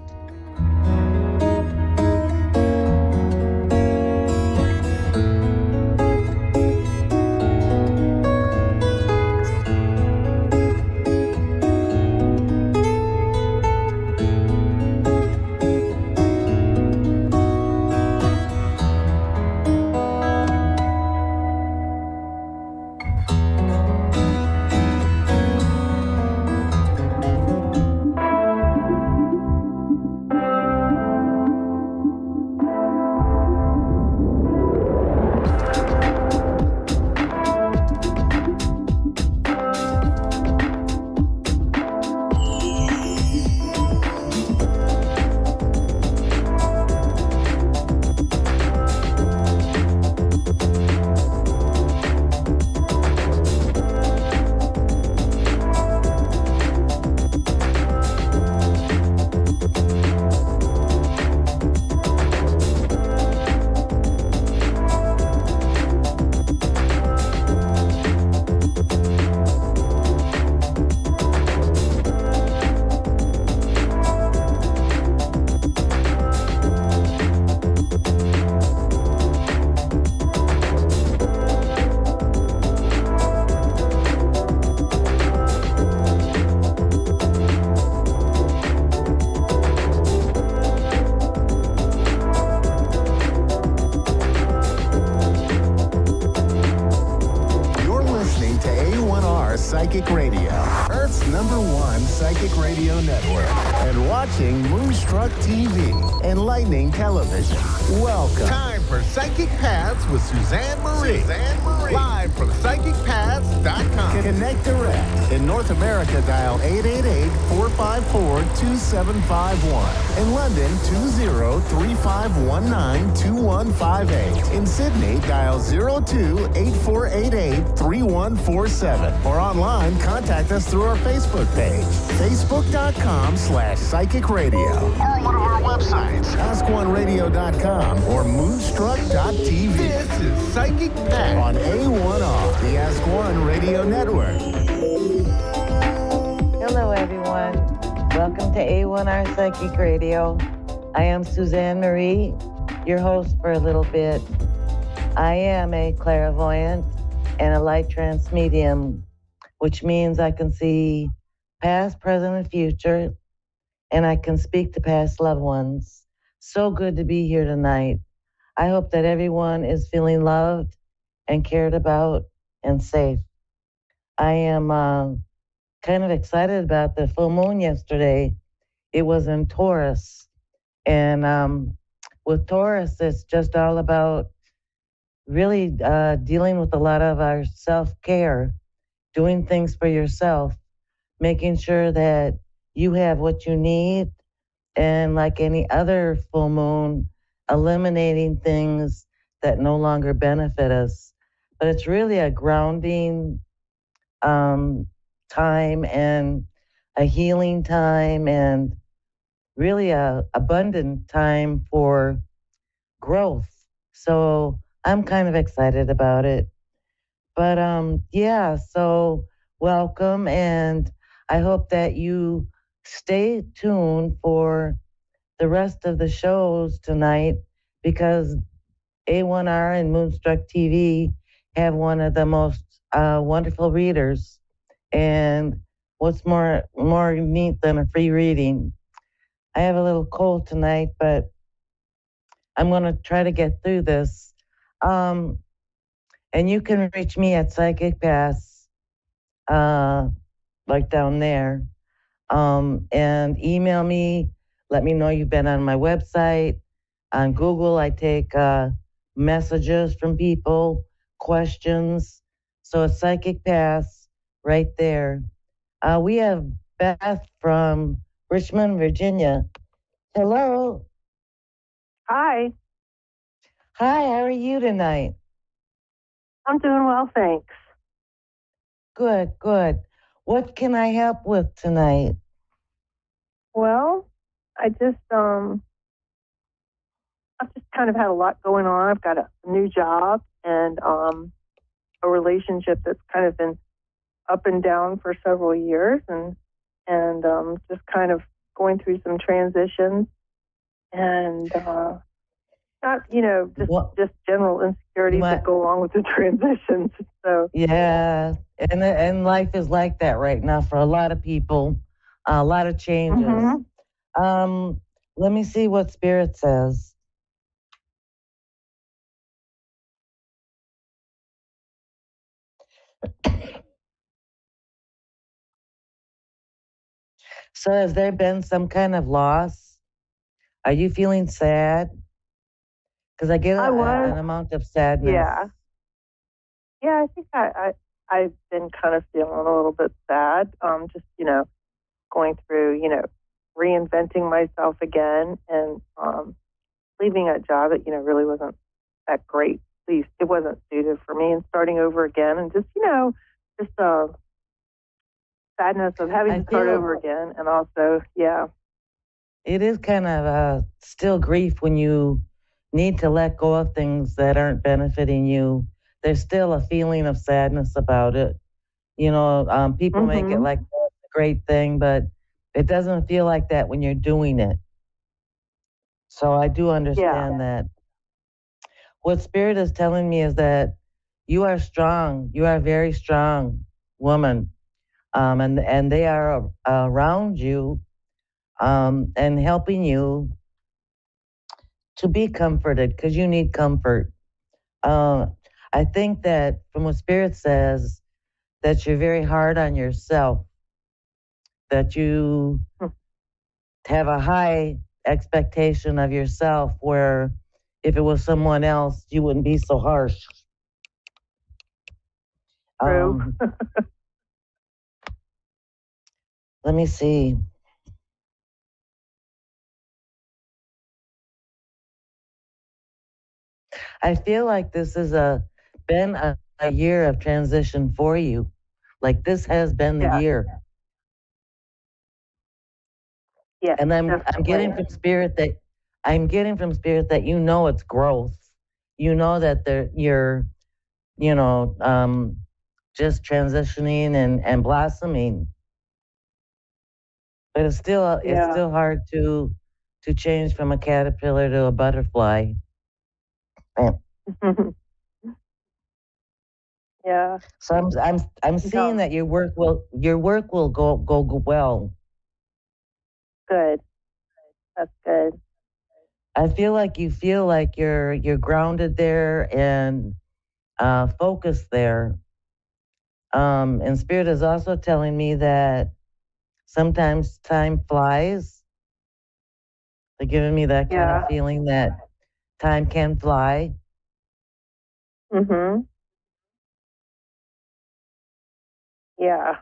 Psychic Radio, Earth's #1 psychic radio network, and watching Moonstruck TV, enlightening television. Welcome. Time for Psychic Paths with Suzanne Marie. Live from PsychicPaths.com. Connect direct. In North America, dial 888-454-2751. In London, 20-3519-2158. In Sydney, dial 02-8488-3147. Or online, contact us through our Facebook page, facebook.com/Psychic Radio. Or one of our websites, AskOneRadio.com or Moonstruck.tv. This is Psychic Paths On A1R, the Ask One Radio Network. Hello, everyone. Welcome to A1R Psychic Radio. I am Suzanne Marie, your host for a little bit. I am a clairvoyant and a light trance medium, which means I can see past, present, and future, and I can speak to past loved ones. So good to be here tonight. I hope that everyone is feeling loved and cared about and safe. I am kind of excited about the full moon yesterday. It was in Taurus. And with Taurus, it's just all about really dealing with a lot of our self-care, doing things for yourself, making sure that you have what you need, and like any other full moon, eliminating things that no longer benefit us. But it's really a grounding time and a healing time and really a abundant time for growth. So I'm kind of excited about it. But yeah, so welcome, and I hope that you stay tuned for the rest of the shows tonight, because A1R and Moonstruck TV have one of the most wonderful readers. And what's more neat than a free reading? I have a little cold tonight, but I'm going to try to get through this. And you can reach me at Psychic Paths, like down there. And email me, let me know you've been on my website. On Google, I take messages from people, questions. So it's Psychic Paths right there. We have Beth from Richmond, Virginia. Hello. Hi. Hi, how are you tonight? I'm doing well, thanks. Good, good. What can I help with tonight? Well, I've just kind of had a lot going on. I've got a new job and a relationship that's kind of been up and down for several years, and just kind of going through some transitions and not, just general insecurities that go along with the transitions. So yeah, and life is like that right now for a lot of people. A lot of changes. Mm-hmm. Let me see what Spirit says. So has there been some kind of loss? Are you feeling sad? Because I get an amount of sadness. Yeah, I think I've been kind of feeling a little bit sad. Just, going through, reinventing myself again and leaving a job that, really wasn't that great. At least it wasn't suited for me, and starting over again, and just, sadness of having to start over again. And also, it is kind of still grief when you need to let go of things that aren't benefiting you. There's still a feeling of sadness about it. People make it like a great thing, but it doesn't feel like that when you're doing it. So I do understand that. What Spirit is telling me is that you are strong. You are a very strong woman. And they are around you and helping you to be comforted, because you need comfort. I think that from what Spirit says, that you're very hard on yourself, that you have a high expectation of yourself where if it was someone else, you wouldn't be so harsh. True. Let me see. I feel like this has been a year of transition for you. Like this has been the year. Yeah. And I'm getting definitely. from spirit that you know it's growth. You know that you're, you know, just transitioning and blossoming. But it's still hard to change from a caterpillar to a butterfly. Yeah. So I'm seeing that your work will go well. Good. That's good. I feel like you feel like you're grounded there and focused there. And spirit is also telling me that sometimes time flies. They're giving me that kind of feeling that time can fly. Mhm. Yeah.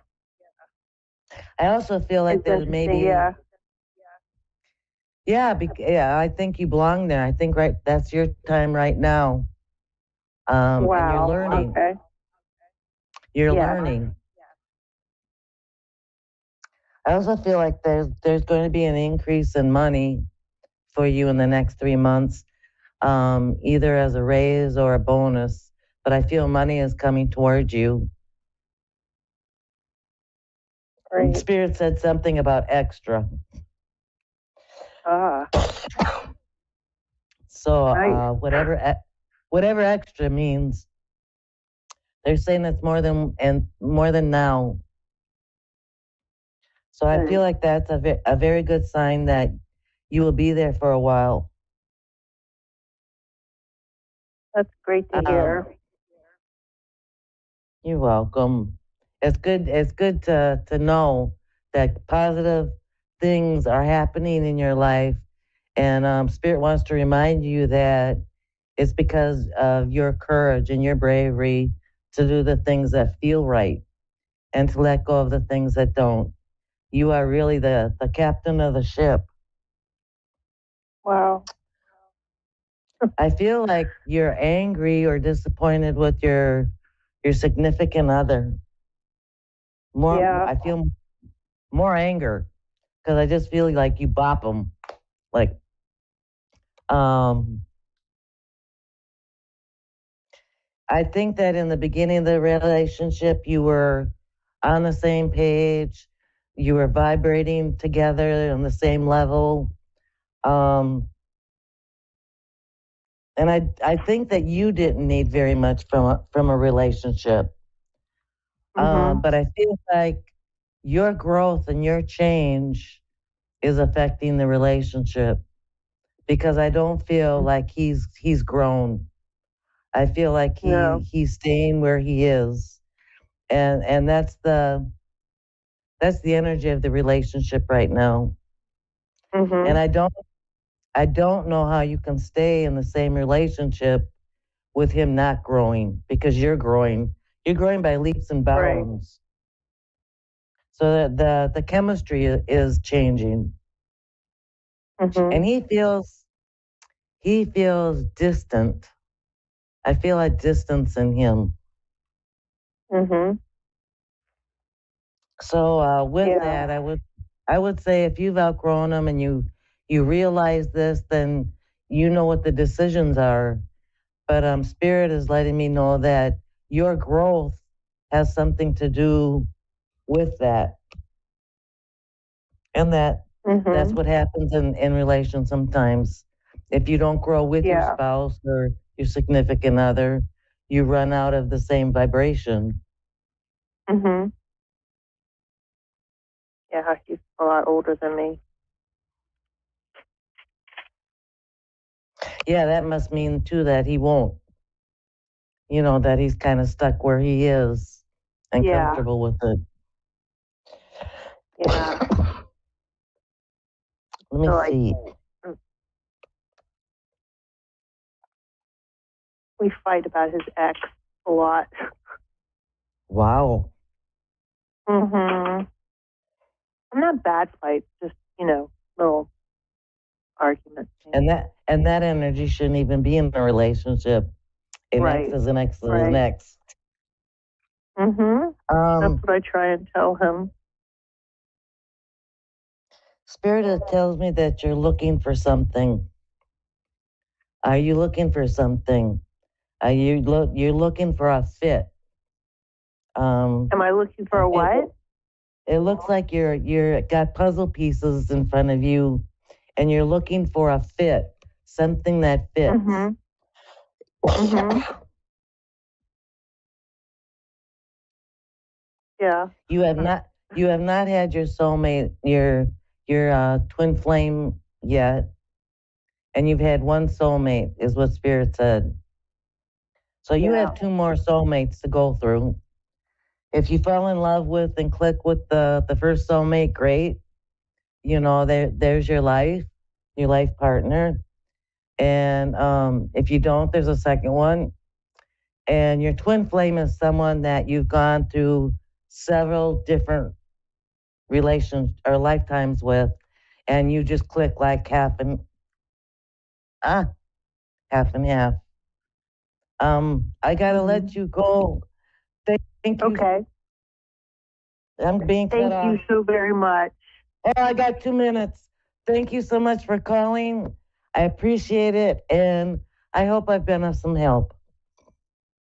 I also feel like there's maybe yeah, I think you belong there. I think that's your time right now. And you're learning. Okay. You're learning. I also feel like there's going to be an increase in money for you in the next 3 months, either as a raise or a bonus. But I feel money is coming towards you. Great. Spirit said something about extra. So whatever extra means, they're saying it's more than now. So I feel like that's a very good sign that you will be there for a while. That's great to hear. You're welcome. It's good to know that positive things are happening in your life. And Spirit wants to remind you that it's because of your courage and your bravery to do the things that feel right and to let go of the things that don't. You are really the captain of the ship. Wow. I feel like you're angry or disappointed with your significant other. I feel more anger because I just feel like you bop them. Like, I think that in the beginning of the relationship, you were on the same page, you were vibrating together on the same level. And I think that you didn't need very much from a relationship. But I feel like your growth and your change is affecting the relationship because I don't feel like he's grown. I feel like he's staying where he is. And that's the energy of the relationship right now. And I don't know how you can stay in the same relationship with him not growing because you're growing. You're growing by leaps and bounds. So the chemistry is changing. And he feels distant. I feel a distance in him. So with that, I would say if you've outgrown him and you realize this, then you know what the decisions are. But Spirit is letting me know that your growth has something to do with that. And that's what happens in relations sometimes. If you don't grow with your spouse or your significant other, you run out of the same vibration. Yeah, he's a lot older than me. Yeah, that must mean too that he won't. You know, that he's kind of stuck where he is and comfortable with it. Yeah. Let me see. we fight about his ex a lot. Wow. Mm-hmm. Not bad fights, just, little arguments. And that energy shouldn't even be in a relationship. An Right. ex is an ex is Right. an ex. Mm-hmm. That's what I try and tell him. Spirit tells me that you're looking for something. Are you looking for something? Are you're looking for a fit? Am I looking for a what? It looks like you're got puzzle pieces in front of you, and you're looking for a fit, something that fits. Mm-hmm. Mm-hmm. Yeah. You have not had your soulmate, your twin flame yet, and you've had one soulmate, is what Spirit said. So you have 2 more soulmates to go through. If you fell in love with and click with the first soulmate, great. There's your life partner. And if you don't, there's a second one. And your twin flame is someone that you've gone through several different relations or lifetimes with, and you just click like half and half. I gotta let you go. Thank you. Okay. I'm being cut off. Thank you so very much. Oh, I got 2 minutes. Thank you so much for calling. I appreciate it, and I hope I've been of some help.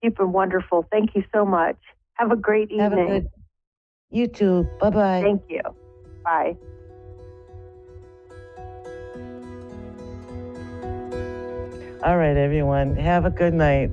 You've been wonderful. Thank you so much. Have a great evening. Have a good. You too. Bye-bye. Thank you. Bye. All right, everyone. Have a good night.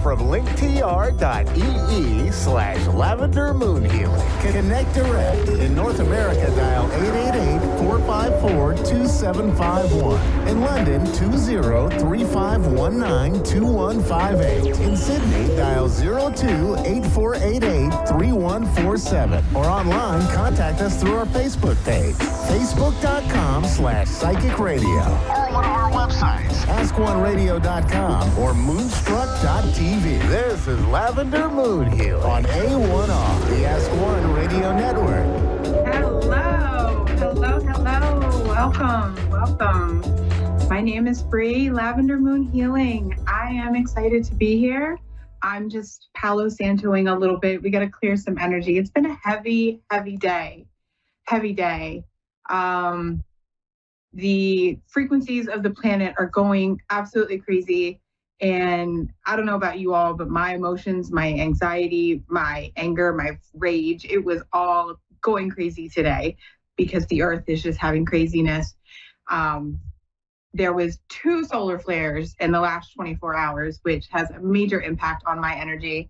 from linktr.ee/Lavender Moon Healing. Connect direct. In North America, dial 888-454-2751. In London, 20-3519-2158. In Sydney, dial 02-8488-3147. Or online, contact us through our Facebook page, facebook.com/Psychic Radio. Or one of our websites, askoneradio.com or moonstruck.tv. This is Lavender Moon Healing on A1R, the Ask One Radio Network. Hello. Welcome. My name is Bree, Lavender Moon Healing. I am excited to be here. I'm just Palo Santoing a little bit. We got to clear some energy. It's been a heavy day. The frequencies of the planet are going absolutely crazy. And I don't know about you all, but my emotions, my anxiety, my anger, my rage, it was all going crazy today because the earth is just having craziness. There was 2 solar flares in the last 24 hours, which has a major impact on my energy.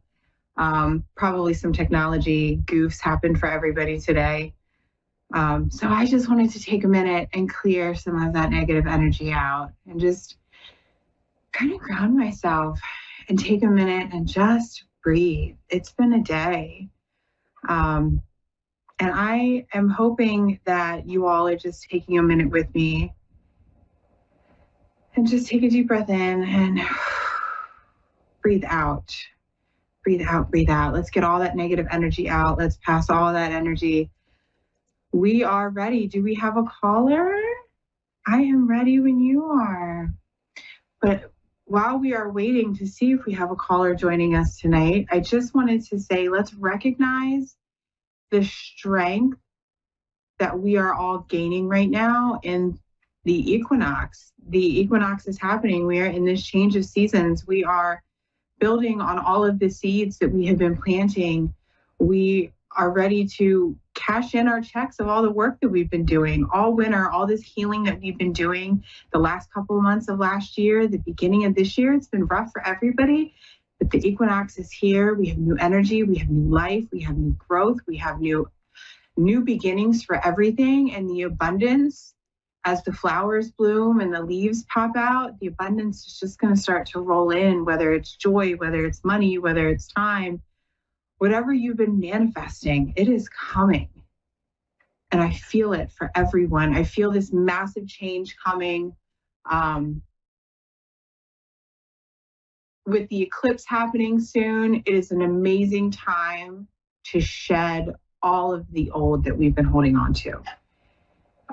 Probably some technology goofs happened for everybody today. So I just wanted to take a minute and clear some of that negative energy out and just kind of ground myself and take a minute and just breathe. It's been a day. And I am hoping that you all are just taking a minute with me and just take a deep breath in and breathe out. Breathe out. Let's get all that negative energy out. Let's pass all that energy. We are ready. Do we have a caller? I am ready when you are. But while we are waiting to see if we have a caller joining us tonight, I just wanted to say, let's recognize the strength that we are all gaining right now in the equinox. The equinox is happening. We are in this change of seasons. We are building on all of the seeds that we have been planting. We are ready to cash in our checks of all the work that we've been doing all winter, all this healing that we've been doing the last couple of months of last year, the beginning of this year. It's been rough for everybody, but the equinox is here. We have new energy, we have new life, we have new growth, we have new beginnings for everything. And the abundance, as the flowers bloom and the leaves pop out, the abundance is just going to start to roll in, whether it's joy, whether it's money, whether it's time. Whatever you've been manifesting, it is coming. And I feel it for everyone. I feel this massive change coming. With the eclipse happening soon, it is an amazing time to shed all of the old that we've been holding on to.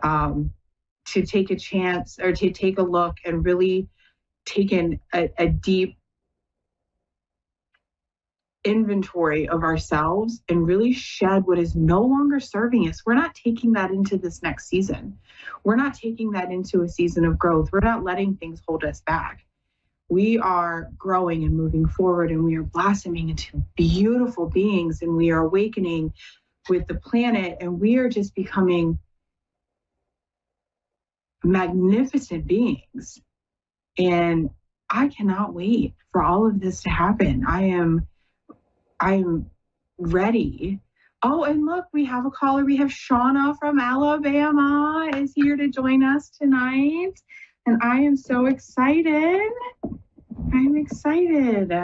To take a chance or to take a look and really take in a deep inventory of ourselves and really shed what is no longer serving us. We're not taking that into this next season. We're not taking that into a season of growth. We're not letting things hold us back. We are growing and moving forward, and we are blossoming into beautiful beings, and we are awakening with the planet, and we are just becoming magnificent beings. And I cannot wait for all of this to happen. I'm ready. Oh, and look, we have a caller. We have Shauna from Alabama is here to join us tonight. And I am so excited. I'm excited.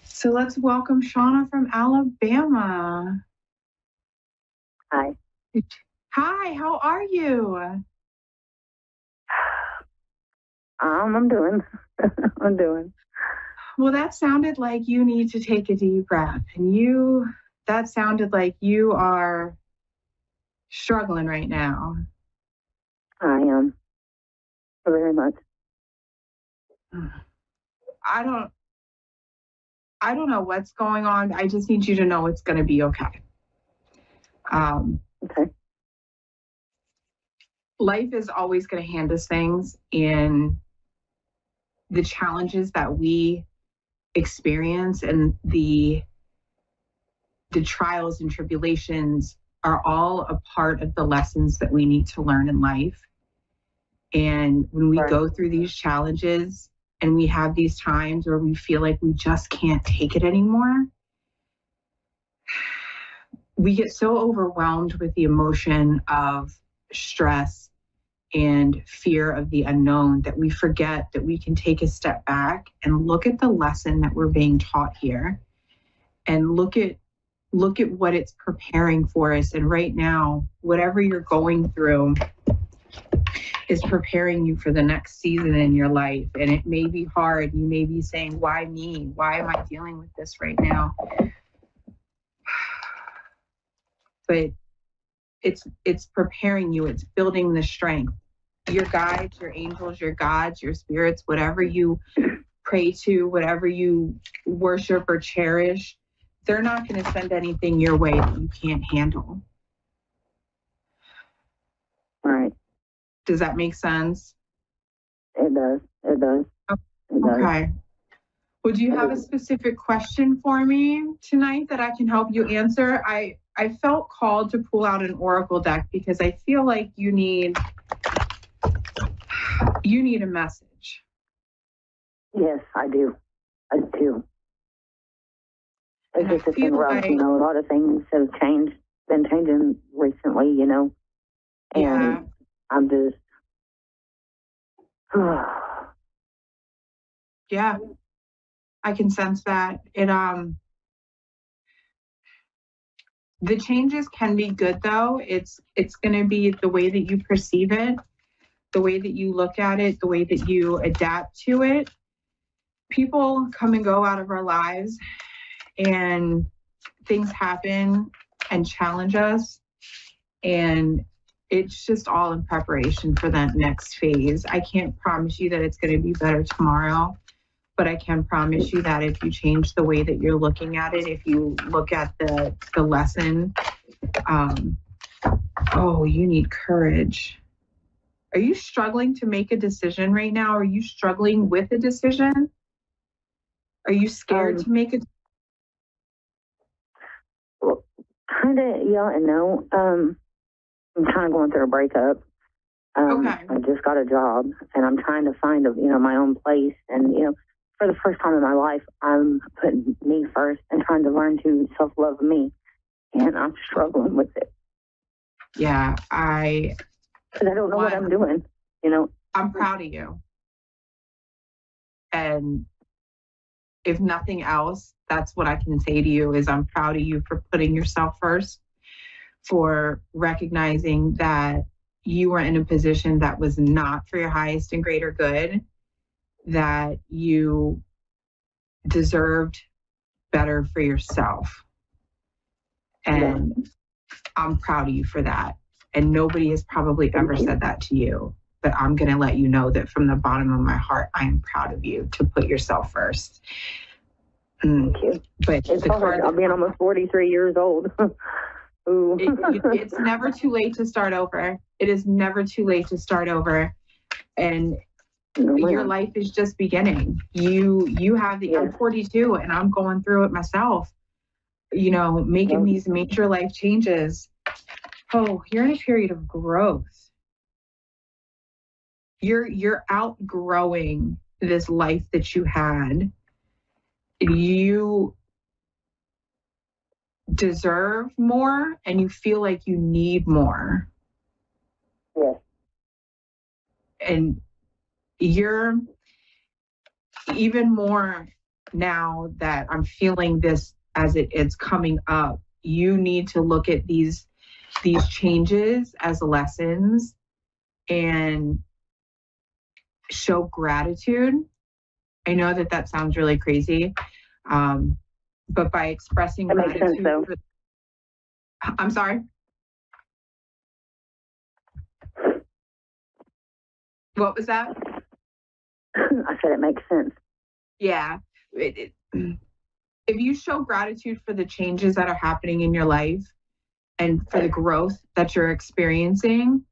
So let's welcome Shauna from Alabama. Hi. Hi, how are you? I'm doing. I'm doing. Well, that sounded like you need to take a deep breath. And that sounded like you are struggling right now. I am. Very much. I don't know what's going on. I just need you to know it's going to be okay. Okay. Life is always going to hand us things, and the challenges that we experience and the trials and tribulations are all a part of the lessons that we need to learn in life. And when we go through these challenges, and we have these times where we feel like we just can't take it anymore, we get so overwhelmed with the emotion of stress and fear of the unknown that we forget that we can take a step back and look at the lesson that we're being taught here, and look at what it's preparing for us. And right now, whatever you're going through is preparing you for the next season in your life. And it may be hard. You may be saying, why me? Why am I dealing with this right now? But it's preparing you. It's building the strength. Your guides, your angels, your gods, your spirits, whatever you pray to, whatever you worship or cherish, they're not going to send anything your way that you can't handle. Right. Does that make sense? It does. It does. It does. Okay. Would you have a specific question for me tonight that I can help you answer? I felt called to pull out an oracle deck because I feel like you need a message. Yes, I do. I do. It's just a thing where, a lot of things have been changing recently, And yeah. I'm just, yeah, I can sense that. The changes can be good though. It's going to be the way that you perceive it, the way that you look at it, the way that you adapt to it. People come and go out of our lives, and things happen and challenge us, and it's just all in preparation for that next phase. I can't promise you that it's going to be better tomorrow, but I can promise you that if you change the way that you're looking at it, if you look at the lesson, you need courage. Are you struggling to make a decision right now? Are you struggling with a decision? Are you scared to make a decision? Well, kind of, yeah and no. I'm kind of going through a breakup. Okay. I just got a job, and I'm trying to find my own place. And, for the first time in my life, I'm putting me first and trying to learn to self-love me. And I'm struggling with it. Yeah, Because I don't know what I'm doing, I'm proud of you. And if nothing else, that's what I can say to you is I'm proud of you for putting yourself first, for recognizing that you were in a position that was not for your highest and greater good, that you deserved better for yourself. And I'm proud of you for that. And nobody has probably ever said that to you, but I'm going to let you know that from the bottom of my heart, I am proud of you to put yourself first. Thank you. But it's hard. I'm being almost 43 years old. Ooh. It's never too late to start over. It is never too late to start over. And your life is just beginning. You have I'm 42 and I'm going through it myself, making these major life changes. Oh, you're in a period of growth. You're outgrowing this life that you had. You deserve more and you feel like you need more. Yes. And you're even more now that I'm feeling this as it's coming up. You need to look at these changes as lessons and show gratitude. I know that sounds really crazy, but by expressing that gratitude, makes sense, though. I'm sorry. What was that? I said it makes sense. Yeah. If you show gratitude for the changes that are happening in your life and for the growth that you're experiencing,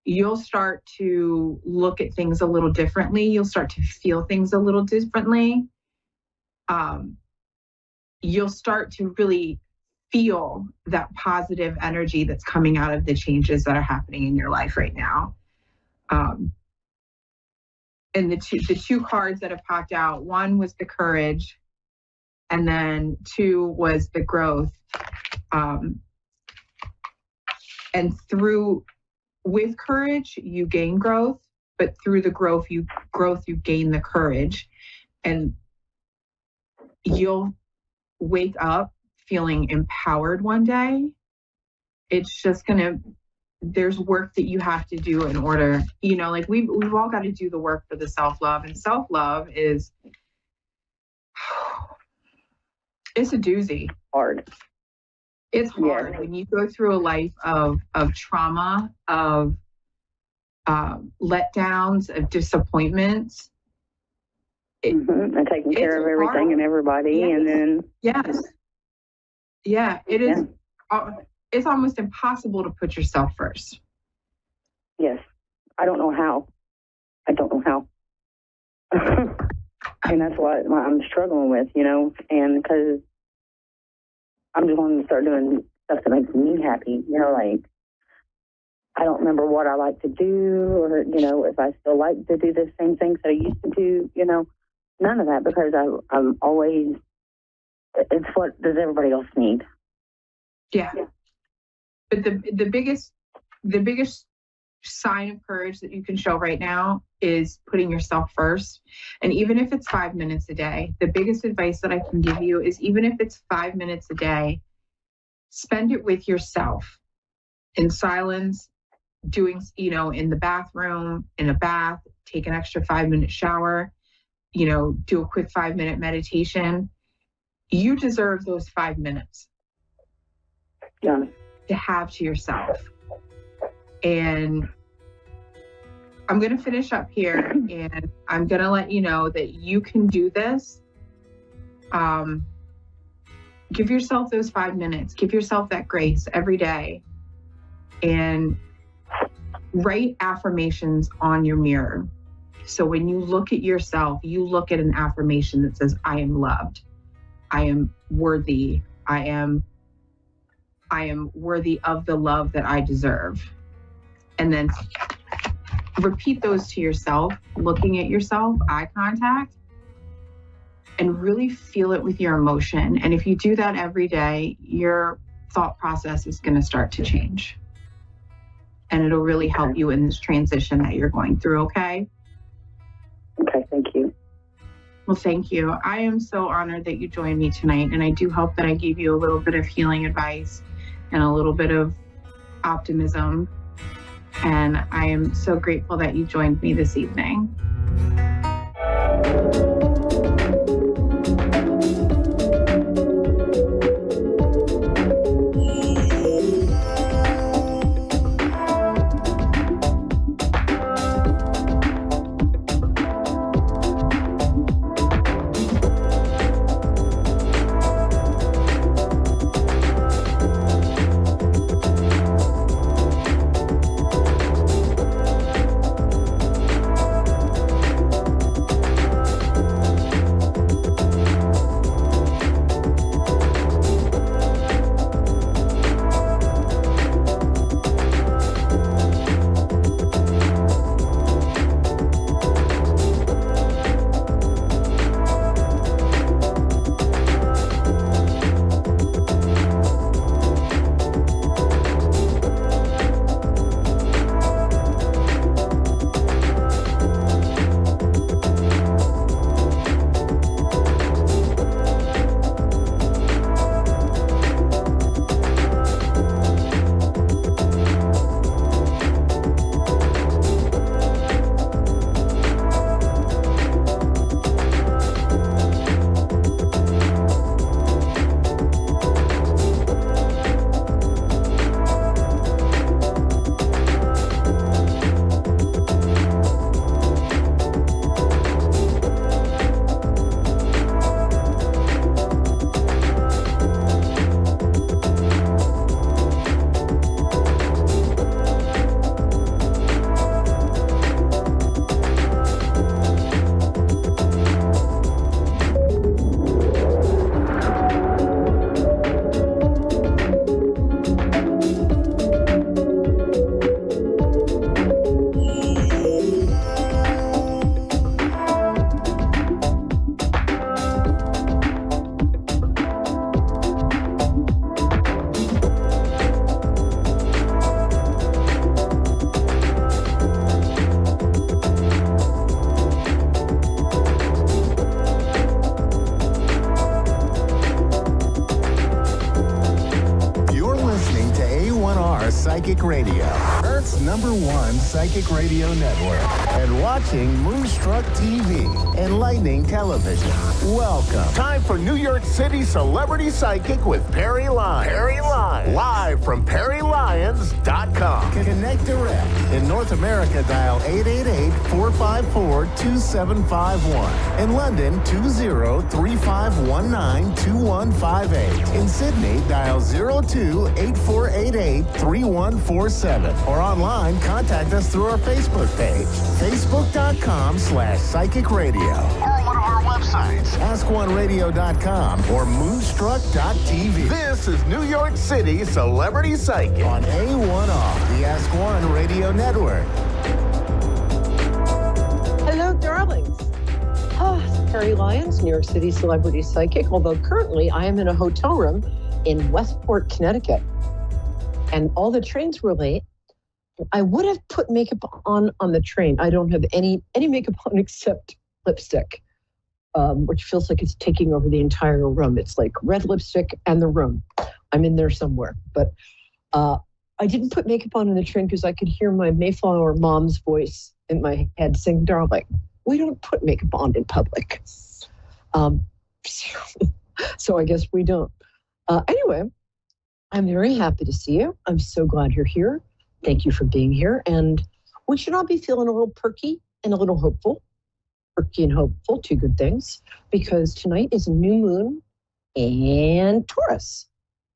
you'll start to look at things a little differently. You'll start to feel things a little differently. You'll start to really feel that positive energy that's coming out of the changes that are happening in your life right now. and the two cards that have popped out, one was the courage, and then 2 was the growth. And with courage, you gain growth, but through the growth, you gain the courage, and you'll wake up feeling empowered one day. It's just there's work that you have to do in order, like we've all got to do the work for the self-love, and self-love is, it's a doozy. Hard. It's hard when you go through a life of trauma, of letdowns, of disappointments. And taking care of everything hard. And everybody. Yes. And then. Yes. Yeah, it is. It's almost impossible to put yourself first. Yes. I don't know how. And that's what I'm struggling with, and because I'm just wanting to start doing stuff that makes me happy, like I don't remember what I like to do, or, if I still like to do the same things that I used to do, none of that, because I'm always, it's what does everybody else need? Yeah. But the biggest sign of courage that you can show right now is putting yourself first. And even if it's 5 minutes a day, the biggest advice that I can give you is, even if it's 5 minutes a day, spend it with yourself in silence, doing, in the bathroom, in a bath, take an extra 5-minute shower, do a quick 5-minute meditation. You deserve those 5 minutes to have to yourself. And I'm going to finish up here, and I'm going to let you know that you can do this. Give yourself those 5 minutes. Give yourself that grace every day, and write affirmations on your mirror. So when you look at yourself, you look at an affirmation that says, I am loved. I am worthy. I am worthy of the love that I deserve. And then repeat those to yourself, looking at yourself, eye contact, and really feel it with your emotion. And if you do that every day, your thought process is going to start to change. And it'll really help you in this transition that you're going through, okay? Okay, thank you. Well, thank you. I am so honored that you joined me tonight, and I do hope that I gave you a little bit of healing advice and a little bit of optimism. And I am so grateful that you joined me this evening. Radio, Earth's #1 psychic radio network, and watching Moonstruck TV, enlightening television. Welcome. Time for New York City Celebrity Psychic with Perry Lyons. Perry Lyons. Live from PerryLyons.com. Connect direct. In North America, dial 888-454-2751. In London, 20-3519-2158. In Sydney, dial 02-8488-3147. Or online, contact us through our Facebook page, facebook.com/psychic radio. Or one of our websites, AskOneRadio.com or Moonstruck.tv. This is New York City Celebrity Psychic on A1R, the Ask One Radio Network. Hello, darlings. Perry Lyons, New York City Celebrity Psychic, although currently I am in a hotel room in Westport, Connecticut. And all the trains were late. I would have put makeup on the train. I don't have any makeup on except lipstick, which feels like it's taking over the entire room. It's like red lipstick and the room. I'm in there somewhere. But I didn't put makeup on in the train because I could hear my Mayflower mom's voice in my head saying, darling, we don't put makeup on in public. So I guess we don't. Anyway, I'm very happy to see you. I'm so glad you're here. Thank you for being here. And we should all be feeling a little perky and a little hopeful. Perky and hopeful, two good things, because tonight is a new moon and Taurus.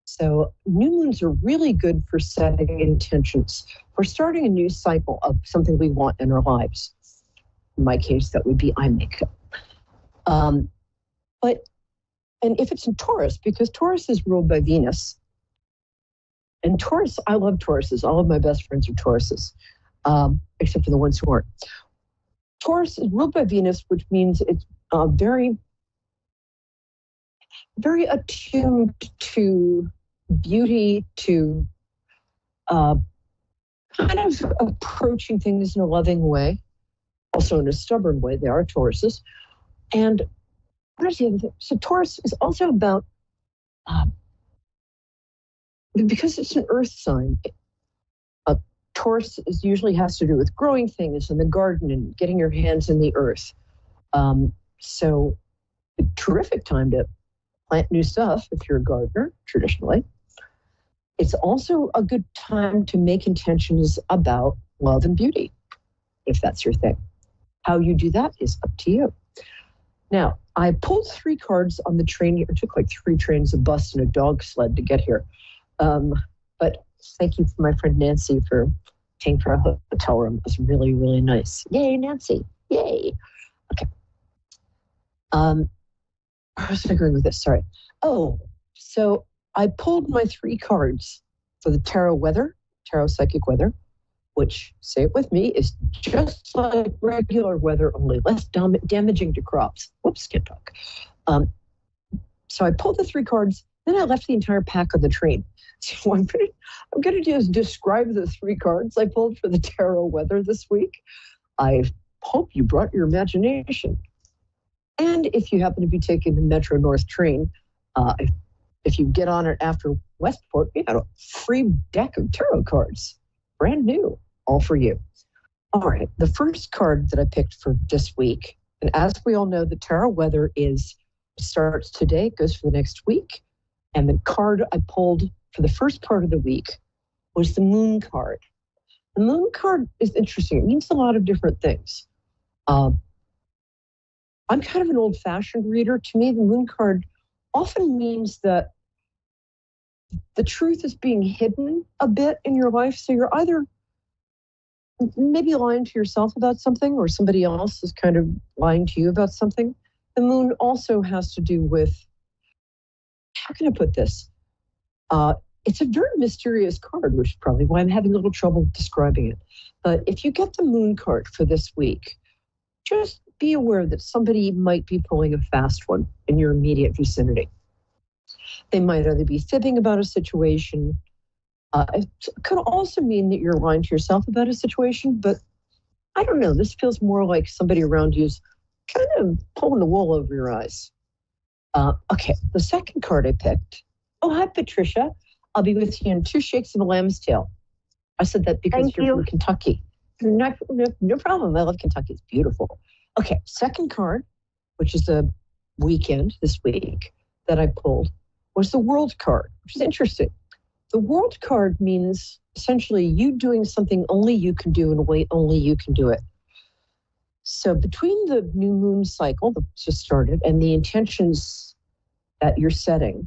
So new moons are really good for setting intentions, for starting a new cycle of something we want in our lives. In my case, that would be eye makeup. And if it's in Taurus, because Taurus is ruled by Venus, and Taurus, I love Tauruses. All of my best friends are Tauruses, except for the ones who aren't. Taurus is ruled by Venus, which means it's very, very attuned to beauty, to kind of approaching things in a loving way, also in a stubborn way. They are Tauruses. And so Taurus is also about, because it's an earth sign, Taurus usually has to do with growing things in the garden and getting your hands in the earth. So a terrific time to plant new stuff if you're a gardener, traditionally. It's also a good time to make intentions about love and beauty, if that's your thing. How you do that is up to you. Now, I pulled 3 cards on the train. It took like 3 trains, a bus, and a dog sled to get here. But thank you for my friend Nancy for paying for a hotel room. It was really, really nice. Yay, Nancy. Yay. Okay. Where was I going with this? Sorry. Oh, so I pulled my 3 cards for the tarot psychic weather, which, say it with me, is just like regular weather, only less damaging to crops. Whoops, can't talk. So I pulled the 3 cards, then I left the entire pack on the train. So what I'm going to do is describe the 3 cards I pulled for the tarot weather this week. I hope you brought your imagination. And if you happen to be taking the Metro North train, if you get on it after Westport, you got a free deck of tarot cards. Brand new, all for you. All right, the first card that I picked for this week, and as we all know, the tarot weather starts today, goes for the next week. And the card I pulled for the first part of the week was the moon card. The moon card is interesting. It means a lot of different things. I'm kind of an old-fashioned reader. To me, the moon card often means that the truth is being hidden a bit in your life. So you're either maybe lying to yourself about something, or somebody else is kind of lying to you about something. The moon also has to do with, how can I put this? It's a very mysterious card, which is probably why I'm having a little trouble describing it. But if you get the moon card for this week, just be aware that somebody might be pulling a fast one in your immediate vicinity. They might either be fibbing about a situation. It could also mean that you're lying to yourself about a situation, but I don't know. This feels more like somebody around you's kind of pulling the wool over your eyes. Okay, the second card I picked. Oh, hi, Patricia. I'll be with you in 2 shakes of a lamb's tail. I said that because Thank you're you. from Kentucky. No problem. I love Kentucky. It's beautiful. Okay, second card, which is the weekend this week that I pulled, was the World card, which is interesting. The World card means essentially you doing something only you can do in a way only you can do it. So between the new moon cycle that just started and the intentions that you're setting,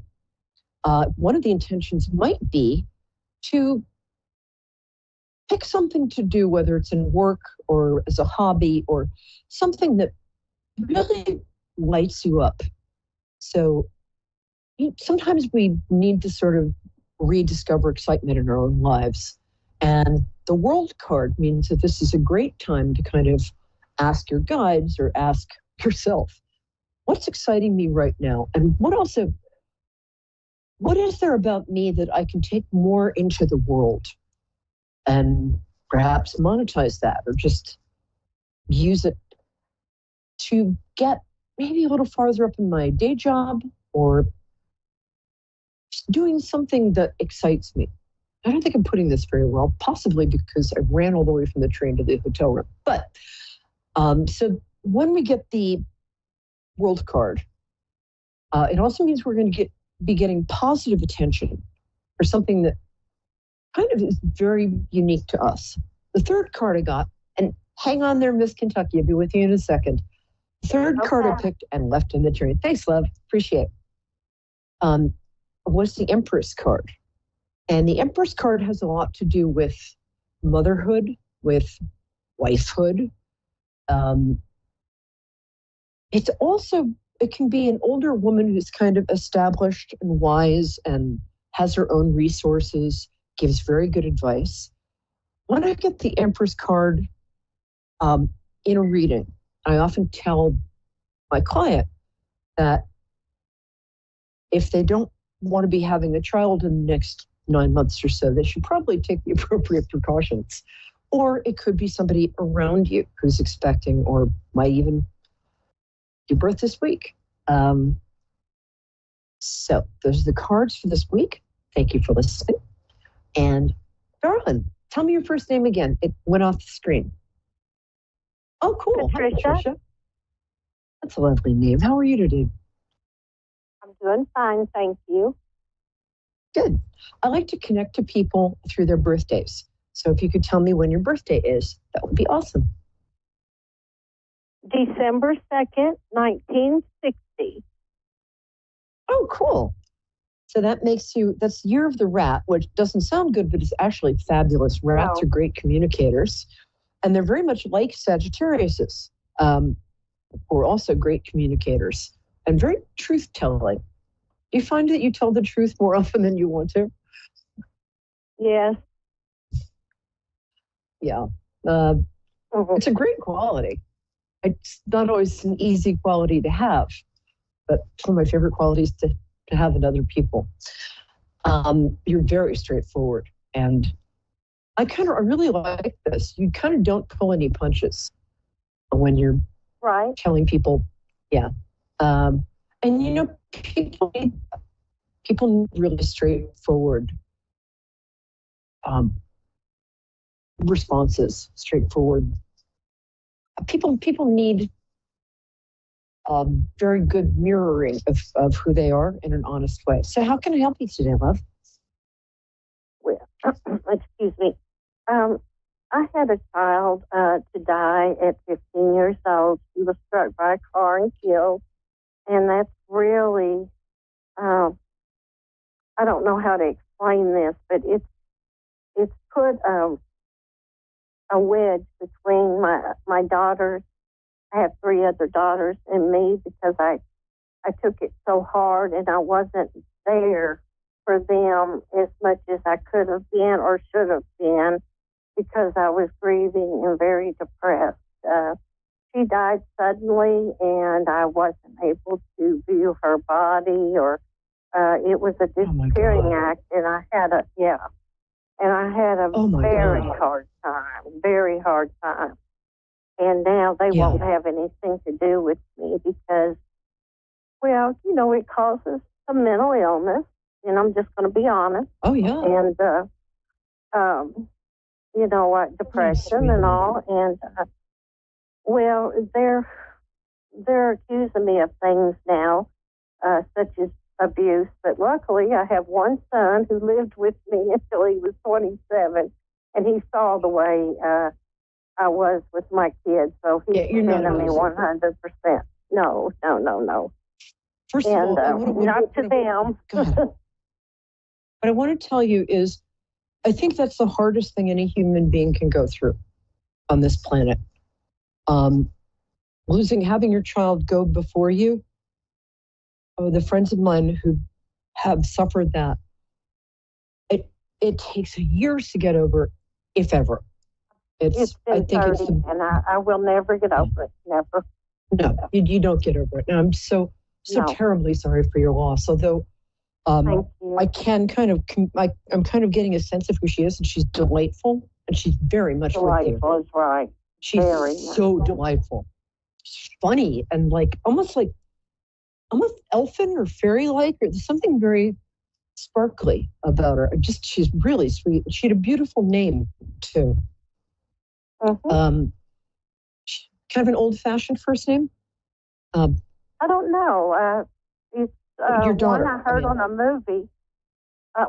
one of the intentions might be to pick something to do, whether it's in work or as a hobby or something that really lights you up. So sometimes we need to sort of rediscover excitement in our own lives. And the World card means that this is a great time to kind of ask your guides or ask yourself, what's exciting me right now? And what is there about me that I can take more into the world and perhaps monetize that or just use it to get maybe a little farther up in my day job or just doing something that excites me. I don't think I'm putting this very well, possibly because I ran all the way from the train to the hotel room. But so when we get the World card, it also means we're going to be getting positive attention for something that kind of is very unique to us. The third card I got, and hang on there, Miss Kentucky, I'll be with you in a second. The third card I picked and left in the train. Thanks, love. Appreciate it. Was the Empress card. And the Empress card has a lot to do with motherhood, with wifehood. It can be an older woman who's kind of established and wise and has her own resources, gives very good advice. When I get the Empress card in a reading, I often tell my client that if they don't want to be having a child in the next 9 months or so, they should probably take the appropriate precautions. Or it could be somebody around you who's expecting or might even give birth this week. So those are the cards for this week. Thank you for listening. And darling, tell me your first name again. It went off the screen. Oh, cool. Patricia. Hi, Patricia. That's a lovely name. How are you today? I'm doing fine, thank you. Good. I like to connect to people through their birthdays. So if you could tell me when your birthday is, that would be awesome. December 2nd, 1960. Oh, cool. So that makes you, that's Year of the Rat, which doesn't sound good, but it's actually fabulous. Rats are great communicators. And they're very much like Sagittariuses, who are also great communicators and very truth-telling. Do you find that you tell the truth more often than you want to? Yes. Yeah. It's a great quality. It's not always an easy quality to have, but it's one of my favorite qualities to have in other people. You're very straightforward. And I really like this. You kind of don't pull any punches when you're telling people, yeah. And people need really straightforward responses, straightforward. People need very good mirroring of who they are in an honest way. So how can I help you today, love? Well, excuse me. I had a child to die at 15 years old. She was struck by a car and killed. And that's really, I don't know how to explain this, but it's put a wedge between my daughters. I have 3 other daughters and me because I took it so hard and I wasn't there for them as much as I could have been or should have been because I was grieving and very depressed. She died suddenly and I wasn't able to view her body or it was a disappearing act and I had a very hard time. And now they won't have anything to do with me because, well, it causes some mental illness, and I'm just going to be honest. Oh, yeah. And depression and all. And well, they're accusing me of things now, such as abuse. But luckily, I have one son who lived with me until he was 27, and he saw the way I was with my kids. So he's defending me 100%. No. First of all, not to them. What I want to tell you is, I think that's the hardest thing any human being can go through on this planet. Having your child go before you. The friends of mine who have suffered that, it takes years to get over, if ever. It's been 30, and I will never get over it. Never. No, you don't get over it. And I'm so terribly sorry for your loss. Although I can I'm kind of getting a sense of who she is, and she's delightful, and she's very much like you. Delightful is right. She's so delightful. She's funny and almost elfin or fairy-like, or there's something very sparkly about her. She's really sweet. She had a beautiful name too. Mm-hmm. Kind of an old-fashioned first name. I don't know. It's your daughter. One I heard on a movie.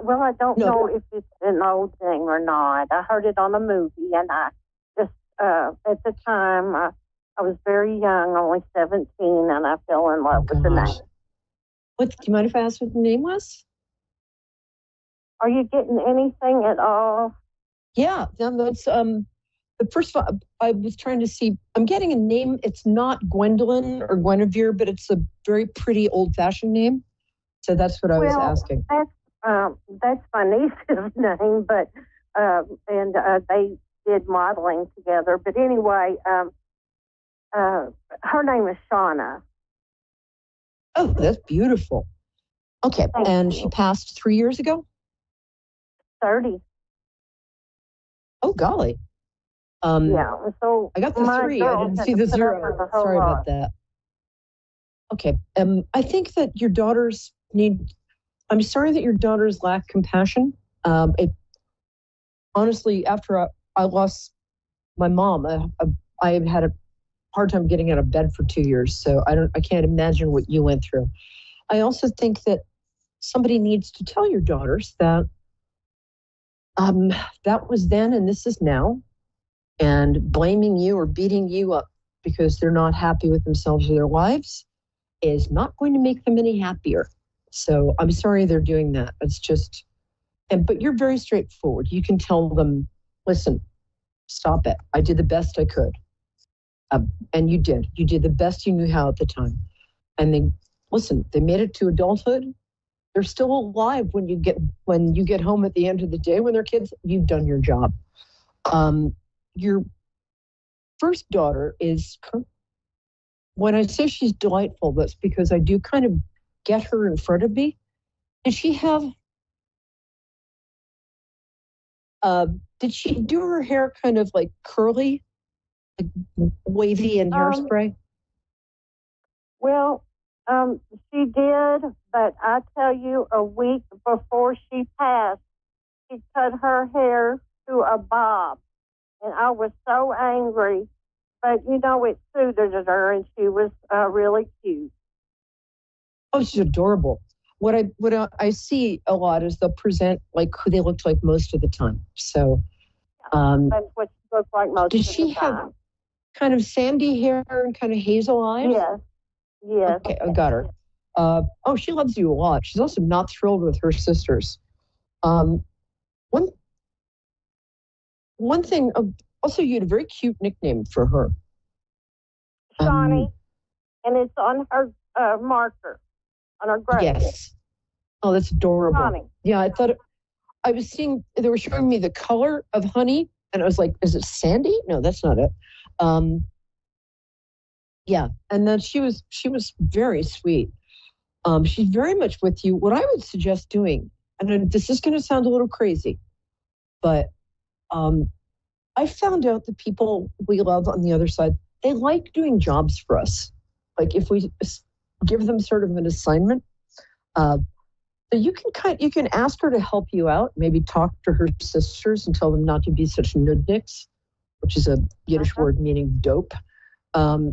Well, I don't know if it's an old thing or not. I heard it on a movie, and I just at the time I was very young, only 17, and I fell in love with the name. Do you mind if I ask what the name was? Are you getting anything at all? Yeah, that's first of all, I was trying to see. I'm getting a name. It's not Gwendolyn or Guinevere, but it's a very pretty old-fashioned name. So that's what I was asking. That's my niece's name, but and they did modeling together. But anyway, her name is Shauna. Oh, that's beautiful. Okay, and she passed 3 years ago? 30. Oh, golly. Yeah, so I got the 3. I didn't see the 0. Sorry about that. Okay, I think that your daughters I'm sorry that your daughters lack compassion. Honestly, after I lost my mom, I had a hard time getting out of bed for 2 years, so I can't imagine what you went through. I also think that somebody needs to tell your daughters that that was then and this is now, and blaming you or beating you up because they're not happy with themselves or their lives is not going to make them any happier. So I'm sorry they're doing that. It's just, but you're very straightforward. You can tell them, listen, stop it. I did the best I could. And you did. You did the best you knew how at the time. And they made it to adulthood. They're still alive when you get home at the end of the day when they're kids. You've done your job. Your first daughter is, when I say she's delightful, that's because I do kind of get her in front of me. Did she do her hair kind of like curly, like wavy and hairspray? Well, she did, but I tell you, a week before she passed, she cut her hair to a bob. And I was so angry, but it suited her, and she was really cute. Oh, she's adorable. What I see a lot is they'll present like who they looked like most of the time. So that's what she looked like most of the time. Does she have kind of sandy hair and kind of hazel eyes? Yes. Okay, I got her. She loves you a lot. She's also not thrilled with her sisters. One thing, also you had a very cute nickname for her. Shawnee, and it's on her marker, on her grave. Yes. Oh, that's adorable. Shawnee. Yeah, I thought I was seeing, they were showing me the color of honey, and I was like, is it sandy? No, that's not it. Yeah, and then she was very sweet. She's very much with you. What I would suggest doing, and this is going to sound a little crazy, but I found out that people we love on the other side, they like doing jobs for us. Like if we give them sort of an assignment, So you can ask her to help you out. Maybe talk to her sisters and tell them not to be such nudniks, which is a Yiddish word meaning dope. After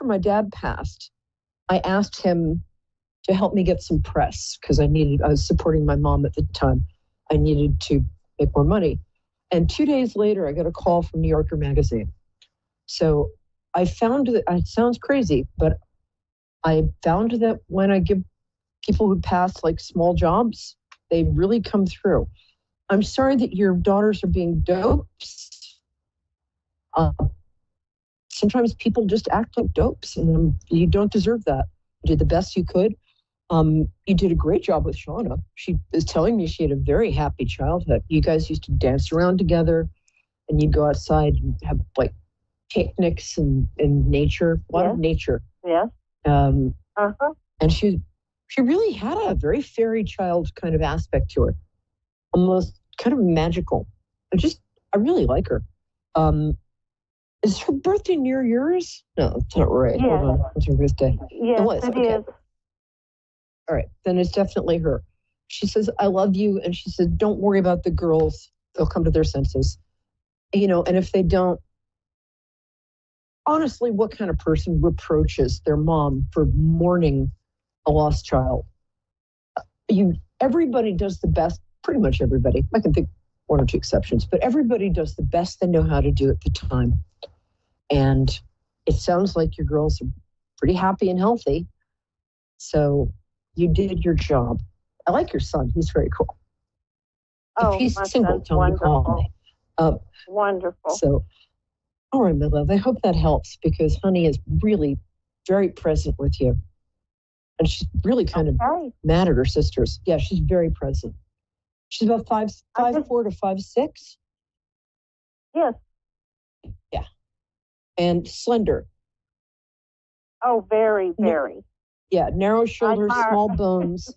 my dad passed, I asked him to help me get some press because I was supporting my mom at the time. I needed to make more money. And 2 days later, I got a call from New Yorker magazine. So I found that, it sounds crazy, but I found that when I give people who pass like small jobs, they really come through. I'm sorry that your daughters are being dopes. Sometimes people just act like dopes, and you don't deserve that. You did the best you could. You did a great job with Shauna. She is telling me she had a very happy childhood. You guys used to dance around together, and you'd go outside and have like picnics and nature, a lot of nature. Yes. And she really had a very fairy child kind of aspect to her, almost kind of magical. I really like her. Is her birthday near yours? No, it's not right. Yes. Hold on. It's her birthday. Yes, it was. it Okay. is. All right, then it's definitely her. She says, I love you. And she said, don't worry about the girls. They'll come to their senses. And if they don't, honestly, what kind of person reproaches their mom for mourning a lost child? Everybody does the best, pretty much everybody. I can think one or two exceptions, but everybody does the best they know how to do at the time. And it sounds like your girls are pretty happy and healthy. So you did your job. I like your son. He's very cool. If he's single, tell him to call me. Wonderful. So, all right, my love. I hope that helps because Honey is really very present with you. And she's really kind of mad at her sisters. Yeah, she's very present. She's about 5'4" to 5'6". Yes. Yeah. And slender. Oh, very, very. Yeah, narrow shoulders, small bones,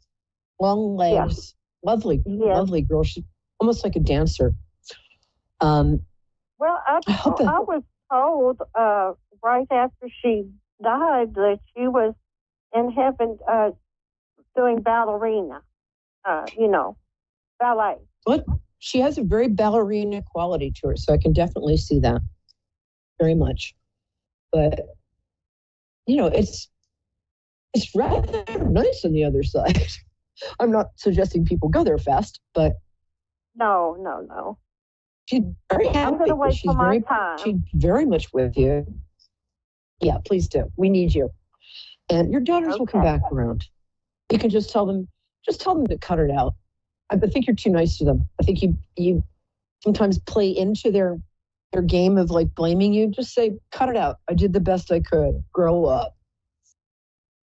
long legs. Yeah. Lovely girl. She's almost like a dancer. Well, I was told right after she died that she was in heaven doing ballerina, ballet. What? She has a very ballerina quality to her, so I can definitely see that very much. But, it's rather nice on the other side. I'm not suggesting people go there fast, but no. She's very happy. I'm going to wait for my time. She's very much with you. Yeah, please do. We need you. And your daughters will come back around. You can just tell them to cut it out. I think you're too nice to them. I think you sometimes play into their game of like blaming you. Just say, cut it out. I did the best I could. Grow up.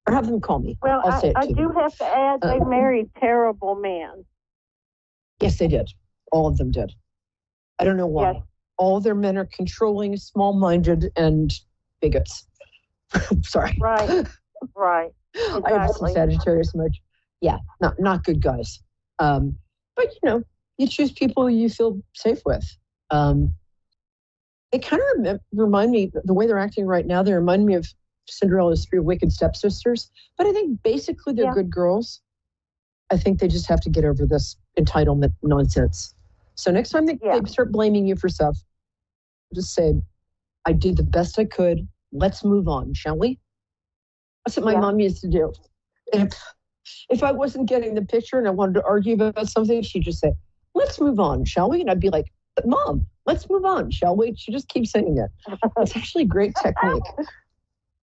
Or have them call me. Well, I'll say it I do have to add they married terrible men. Yes, they did. All of them did. I don't know why. Yes. All of their men are controlling, small-minded, and bigots. Sorry. Right. Exactly. I have some Sagittarius much. Yeah, not good guys. But you choose people you feel safe with. They kind of remind me, the way they're acting right now, they remind me of Cinderella's 3 wicked stepsisters. But I think basically they're good girls. I think they just have to get over this entitlement nonsense. So next time they start blaming you for stuff, just say, I did the best I could. Let's move on, shall we? That's what my mom used to do. If I wasn't getting the picture and I wanted to argue about something, she'd just say, let's move on, shall we? And I'd be like, Mom, let's move on, shall we? She just keeps saying it. It's actually a great technique.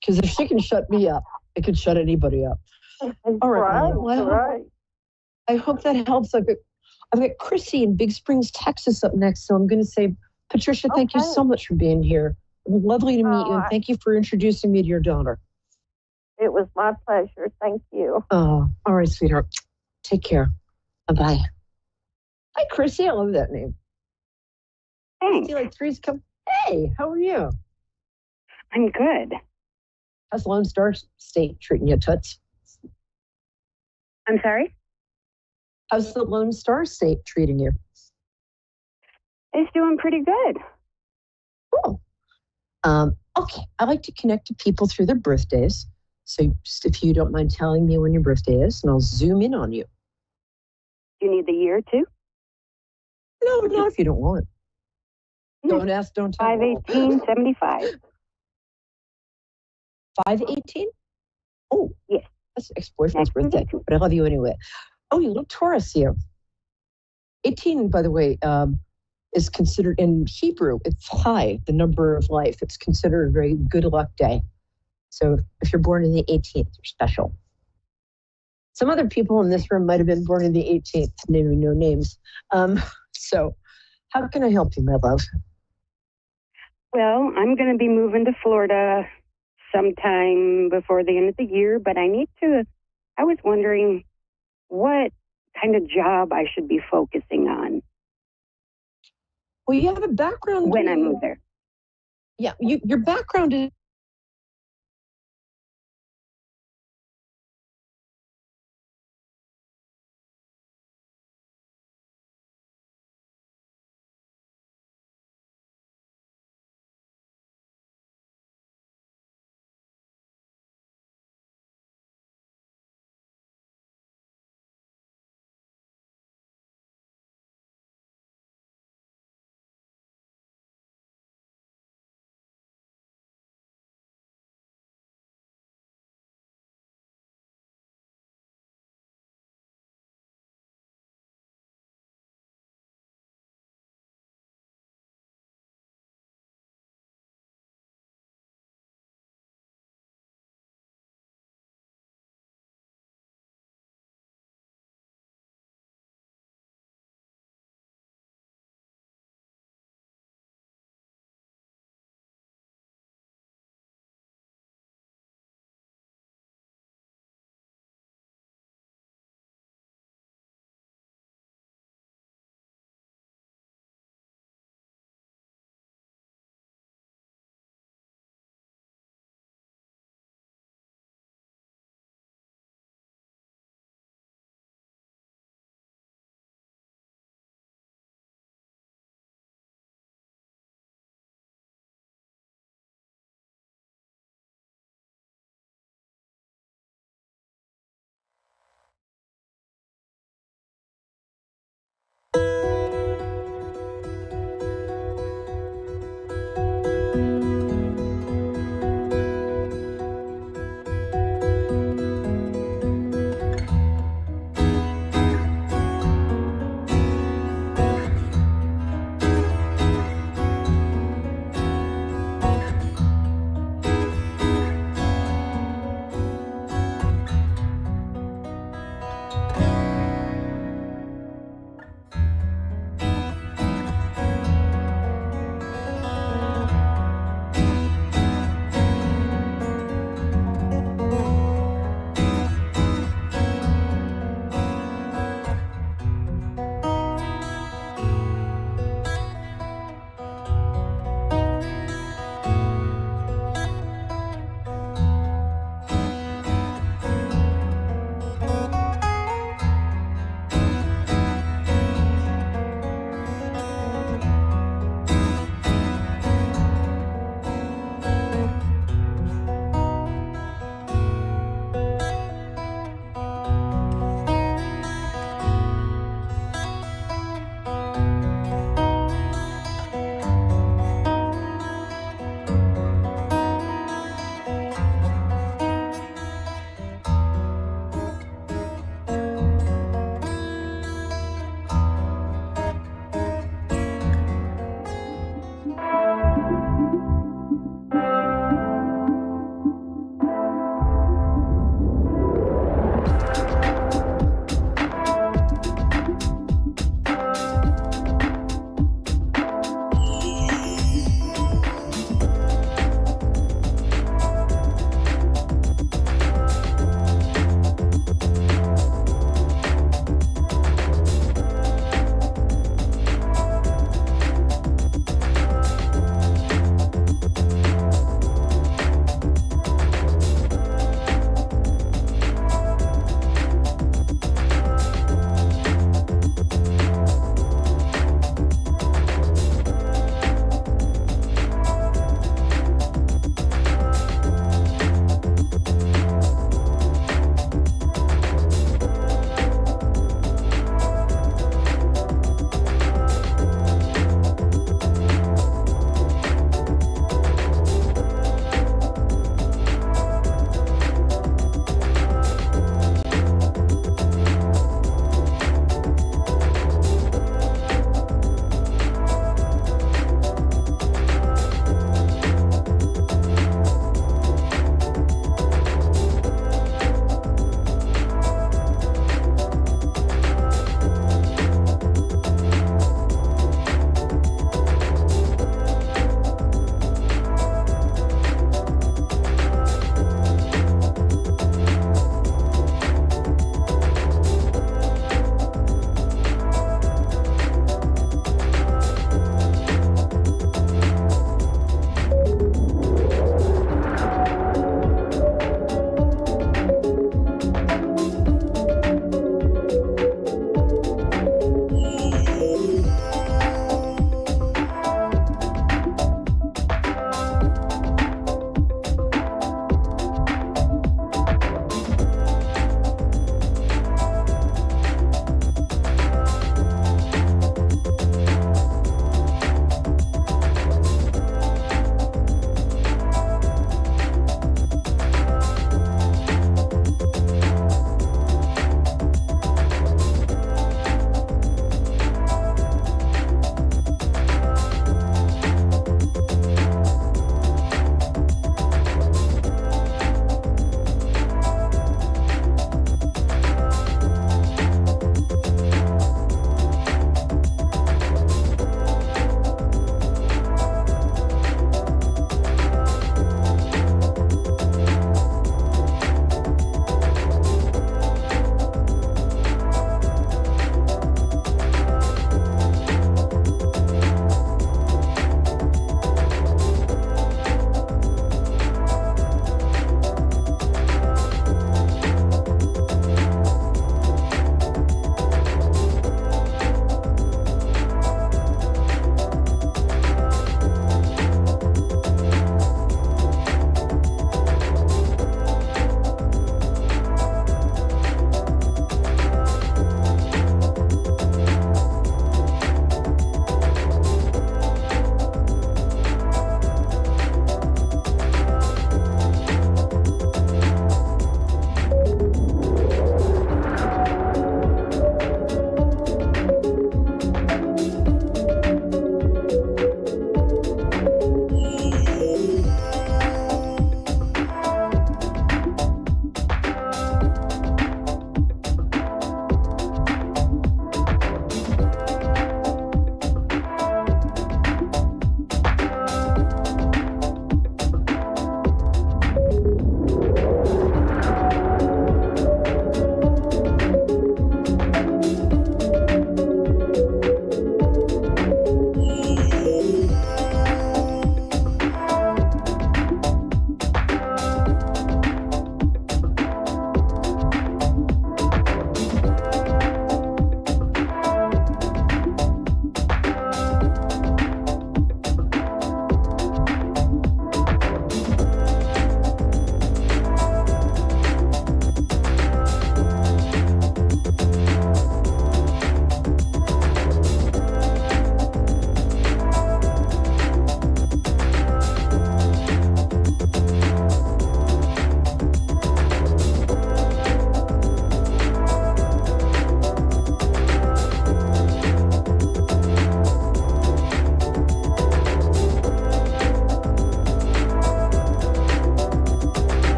Because if she can shut me up, it can shut anybody up. All right. Well, I hope that helps. I've got Chrissy in Big Springs, Texas up next. So I'm going to say, Patricia, thank you so much for being here. Lovely to meet you. And thank you for introducing me to your daughter. It was my pleasure. Thank you. Oh, all right, sweetheart. Take care. Bye-bye. Hi, Chrissy. I love that name. Thanks. See, like three's come. Hey, how are you? I'm good. How's Lone Star State treating you, Toots? I'm sorry? How's the Lone Star State treating you? It's doing pretty good. Cool. Okay, I like to connect to people through their birthdays. So if you don't mind telling me when your birthday is, and I'll zoom in on you. Do you need the year too? No, not if you don't want. Don't ask, don't tell. 5/18/75. 5/18? Oh, yes. That's ex-boyfriend's birthday, but I love you anyway. Oh, you look Taurus here. 18, by the way, is considered in Hebrew, it's high, the number of life. It's considered a very good luck day. So if you're born in the 18th, you're special. Some other people in this room might have been born in the 18th, naming no names. So how can I help you, my love? Well, I'm going to be moving to Florida sometime before the end of the year, but I was wondering what kind of job I should be focusing on. Well, you have a background. When I move there. Yeah, your background is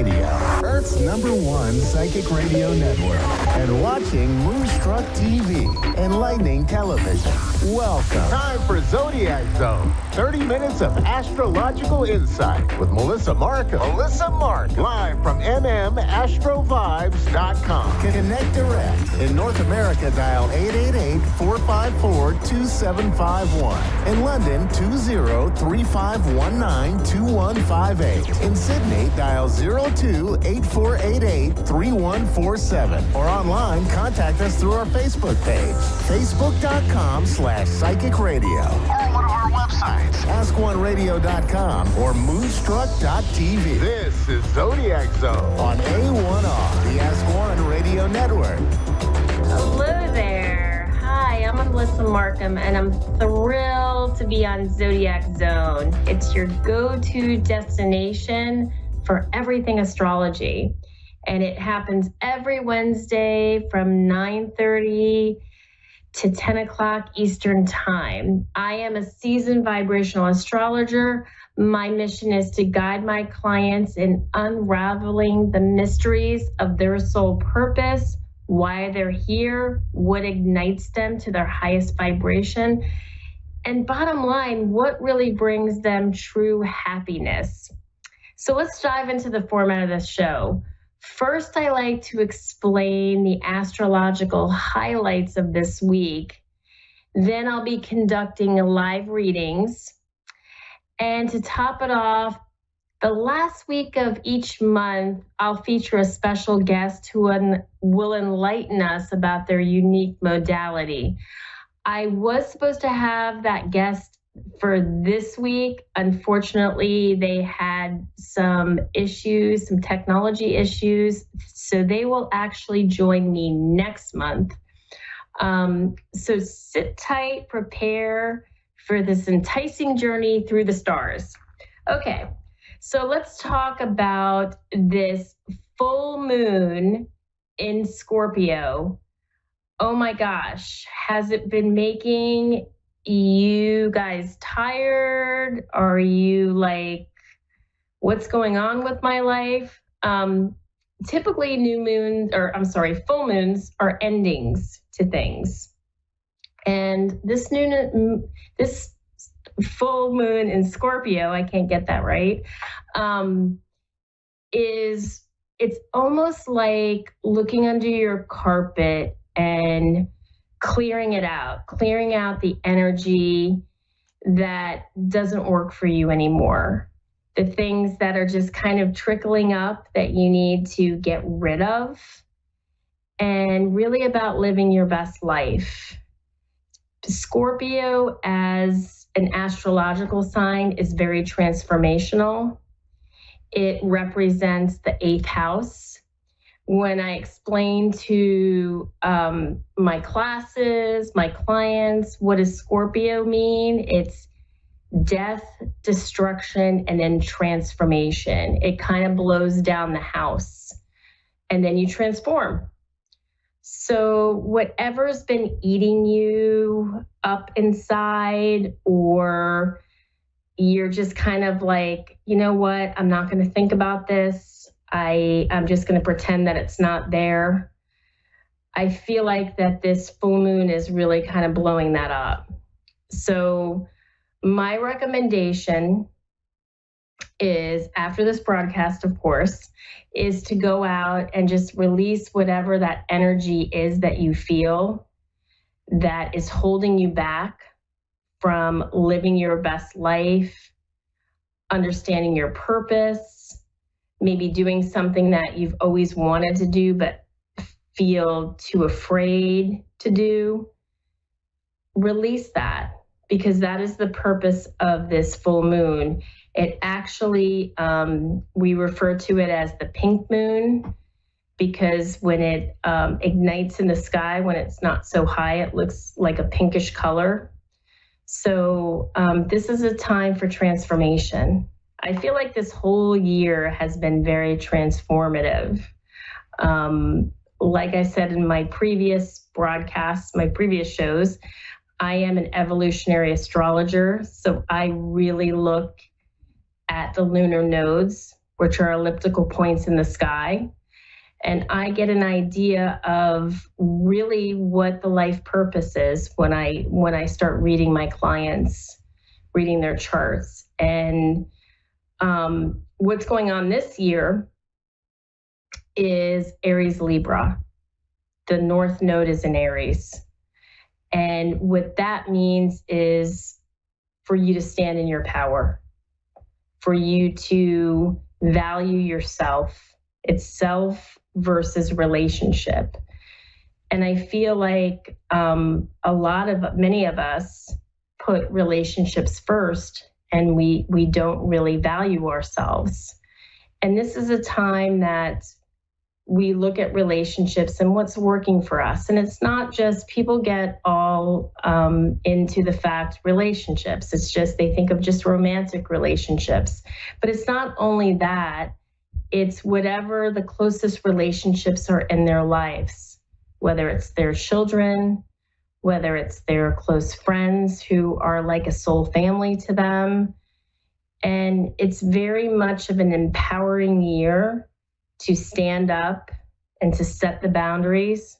Radio, Earth's #1 psychic radio network, and watching Moonstruck TV, enlightening television. Welcome. Time for Zodiac Zone. 30 minutes of astrological insight with Melissa Markham. Live from MMAstroVibes.com. Connect direct. In North America, dial 888-454-2751. In London, 20-3519-2158. In Sydney, dial 02-8488-3147. Or online, contact us through our Facebook page, facebook.com/psychic radio. Or one of our websites, AskOneRadio.com or Moonstruck.tv. This is Zodiac Zone on A1R, the Ask One Radio Network. Hello there. Hi, I'm Melissa Markham, and I'm thrilled to be on Zodiac Zone. It's your go-to destination for everything astrology. And it happens every Wednesday from 9:30 to 10 o'clock Eastern Time. I am a seasoned vibrational astrologer. My mission is to guide my clients in unraveling the mysteries of their soul purpose, why they're here, what ignites them to their highest vibration, and bottom line, what really brings them true happiness. So let's dive into the format of this show. First, I like to explain the astrological highlights of this week. Then I'll be conducting live readings. And to top it off, the last week of each month, I'll feature a special guest who will enlighten us about their unique modality. I was supposed to have that guest for this week. Unfortunately, they had some issues, some technology issues, so they will actually join me next month. So sit tight, prepare for this enticing journey through the stars. Okay, so let's talk about this full moon in Scorpio. Oh my gosh, has it been making you guys tired? Are you like, what's going on with my life? Typically full moons are endings to things. And this full moon in Scorpio, I can't get that right, it's almost like looking under your carpet and clearing out the energy that doesn't work for you anymore. The things that are just kind of trickling up that you need to get rid of, and really about living your best life. Scorpio as an astrological sign is very transformational. It represents the 8th house. When I explain to my classes, my clients, what does Scorpio mean? It's death, destruction, and then transformation. It kind of blows down the house, and then you transform. So whatever's been eating you up inside, or you're just kind of like, you know what, I'm not going to think about this. I'm just going to pretend that it's not there. I feel like that this full moon is really kind of blowing that up. So my recommendation is, after this broadcast, of course, is to go out and just release whatever that energy is that you feel that is holding you back from living your best life, understanding your purpose, maybe doing something that you've always wanted to do but feel too afraid to do. Release that, because that is the purpose of this full moon. It actually, we refer to it as the pink moon, because when it ignites in the sky, when it's not so high, it looks like a pinkish color. So this is a time for transformation. I feel like this whole year has been very transformative. Like I said in my previous broadcasts, my previous shows, I am an evolutionary astrologer. So I really look at the lunar nodes which are elliptical points in the sky. And I get an idea of really what the life purpose is when I start reading my clients, reading their charts. And what's going on this year is Aries Libra. The North Node is in Aries. And what that means is for you to stand in your power, for you to value yourself. It's self versus relationship. And I feel like many of us put relationships first, and we don't really value ourselves. And this is a time that we look at relationships and what's working for us. And it's not just people get all into the fact relationships. It's just they think of just romantic relationships. But it's not only that. It's whatever the closest relationships are in their lives, whether it's their children, whether it's their close friends who are like a soul family to them. And it's very much of an empowering year to stand up and to set the boundaries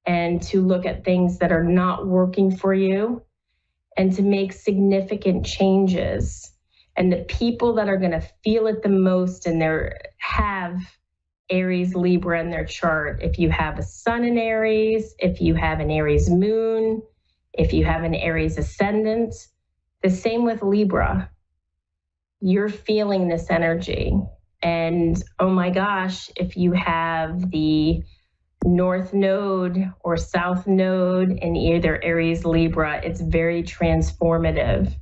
and to look at things that are not working for you and to make significant changes. And the people that are going to feel it the most and have Aries Libra in their chart, if you have a sun in Aries, if you have an Aries moon, if you have an Aries ascendant, the same with Libra. You're feeling this energy. And oh my gosh, if you have the North Node or South Node in either Aries Libra, it's very transformative.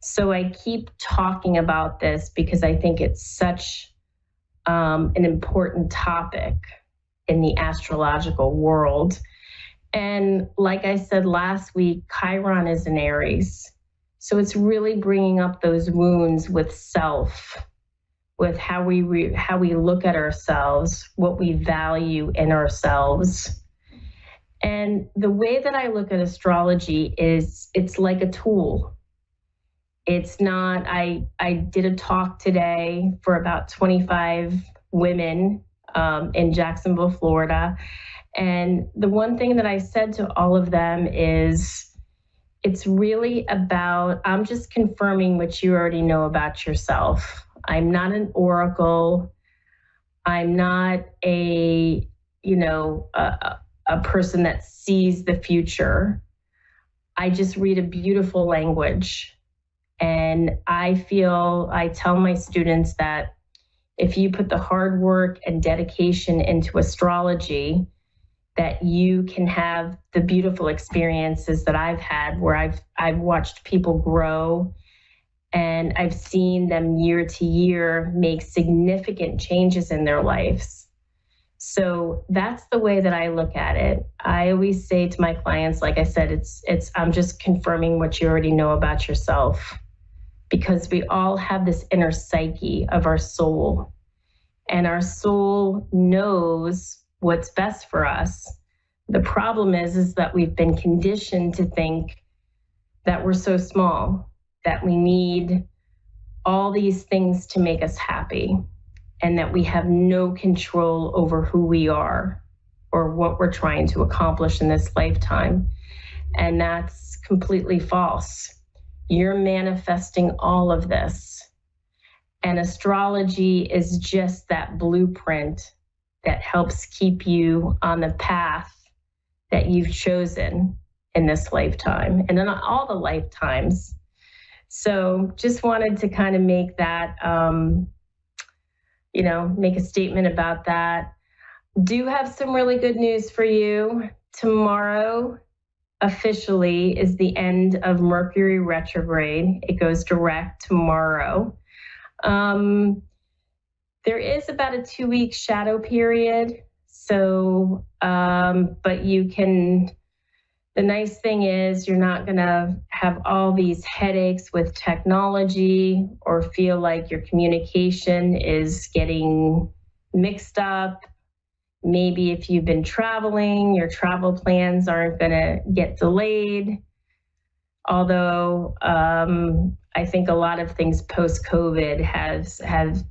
So I keep talking about this because I think it's such an important topic in the astrological world. And like I said last week, Chiron is in Aries. So it's really bringing up those wounds with self, with how we look at ourselves, what we value in ourselves. And the way that I look at astrology is it's like a tool. It's not, I did a talk today for about 25 women in Jacksonville, Florida. And the one thing that I said to all of them is, it's really about, I'm just confirming what you already know about yourself. I'm not an oracle. I'm not a person that sees the future. I just read a beautiful language. And I tell my students that if you put the hard work and dedication into astrology, that you can have the beautiful experiences that I've had where I've watched people grow and I've seen them year to year make significant changes in their lives. So that's the way that I look at it. I always say to my clients, like I said, I'm just confirming what you already know about yourself, because we all have this inner psyche of our soul, and our soul knows what's best for us. The problem is that we've been conditioned to think that we're so small, that we need all these things to make us happy, and that we have no control over who we are or what we're trying to accomplish in this lifetime. And that's completely false. You're manifesting all of this. And astrology is just that blueprint that helps keep you on the path that you've chosen in this lifetime and in all the lifetimes. So just wanted to kind of make that, make a statement about that. Do have some really good news for you. Tomorrow officially is the end of Mercury retrograde. It goes direct tomorrow. There is about a 2-week shadow period. So, but the nice thing is you're not gonna have all these headaches with technology or feel like your communication is getting mixed up. Maybe if you've been traveling, your travel plans aren't gonna get delayed. Although I think a lot of things post-COVID have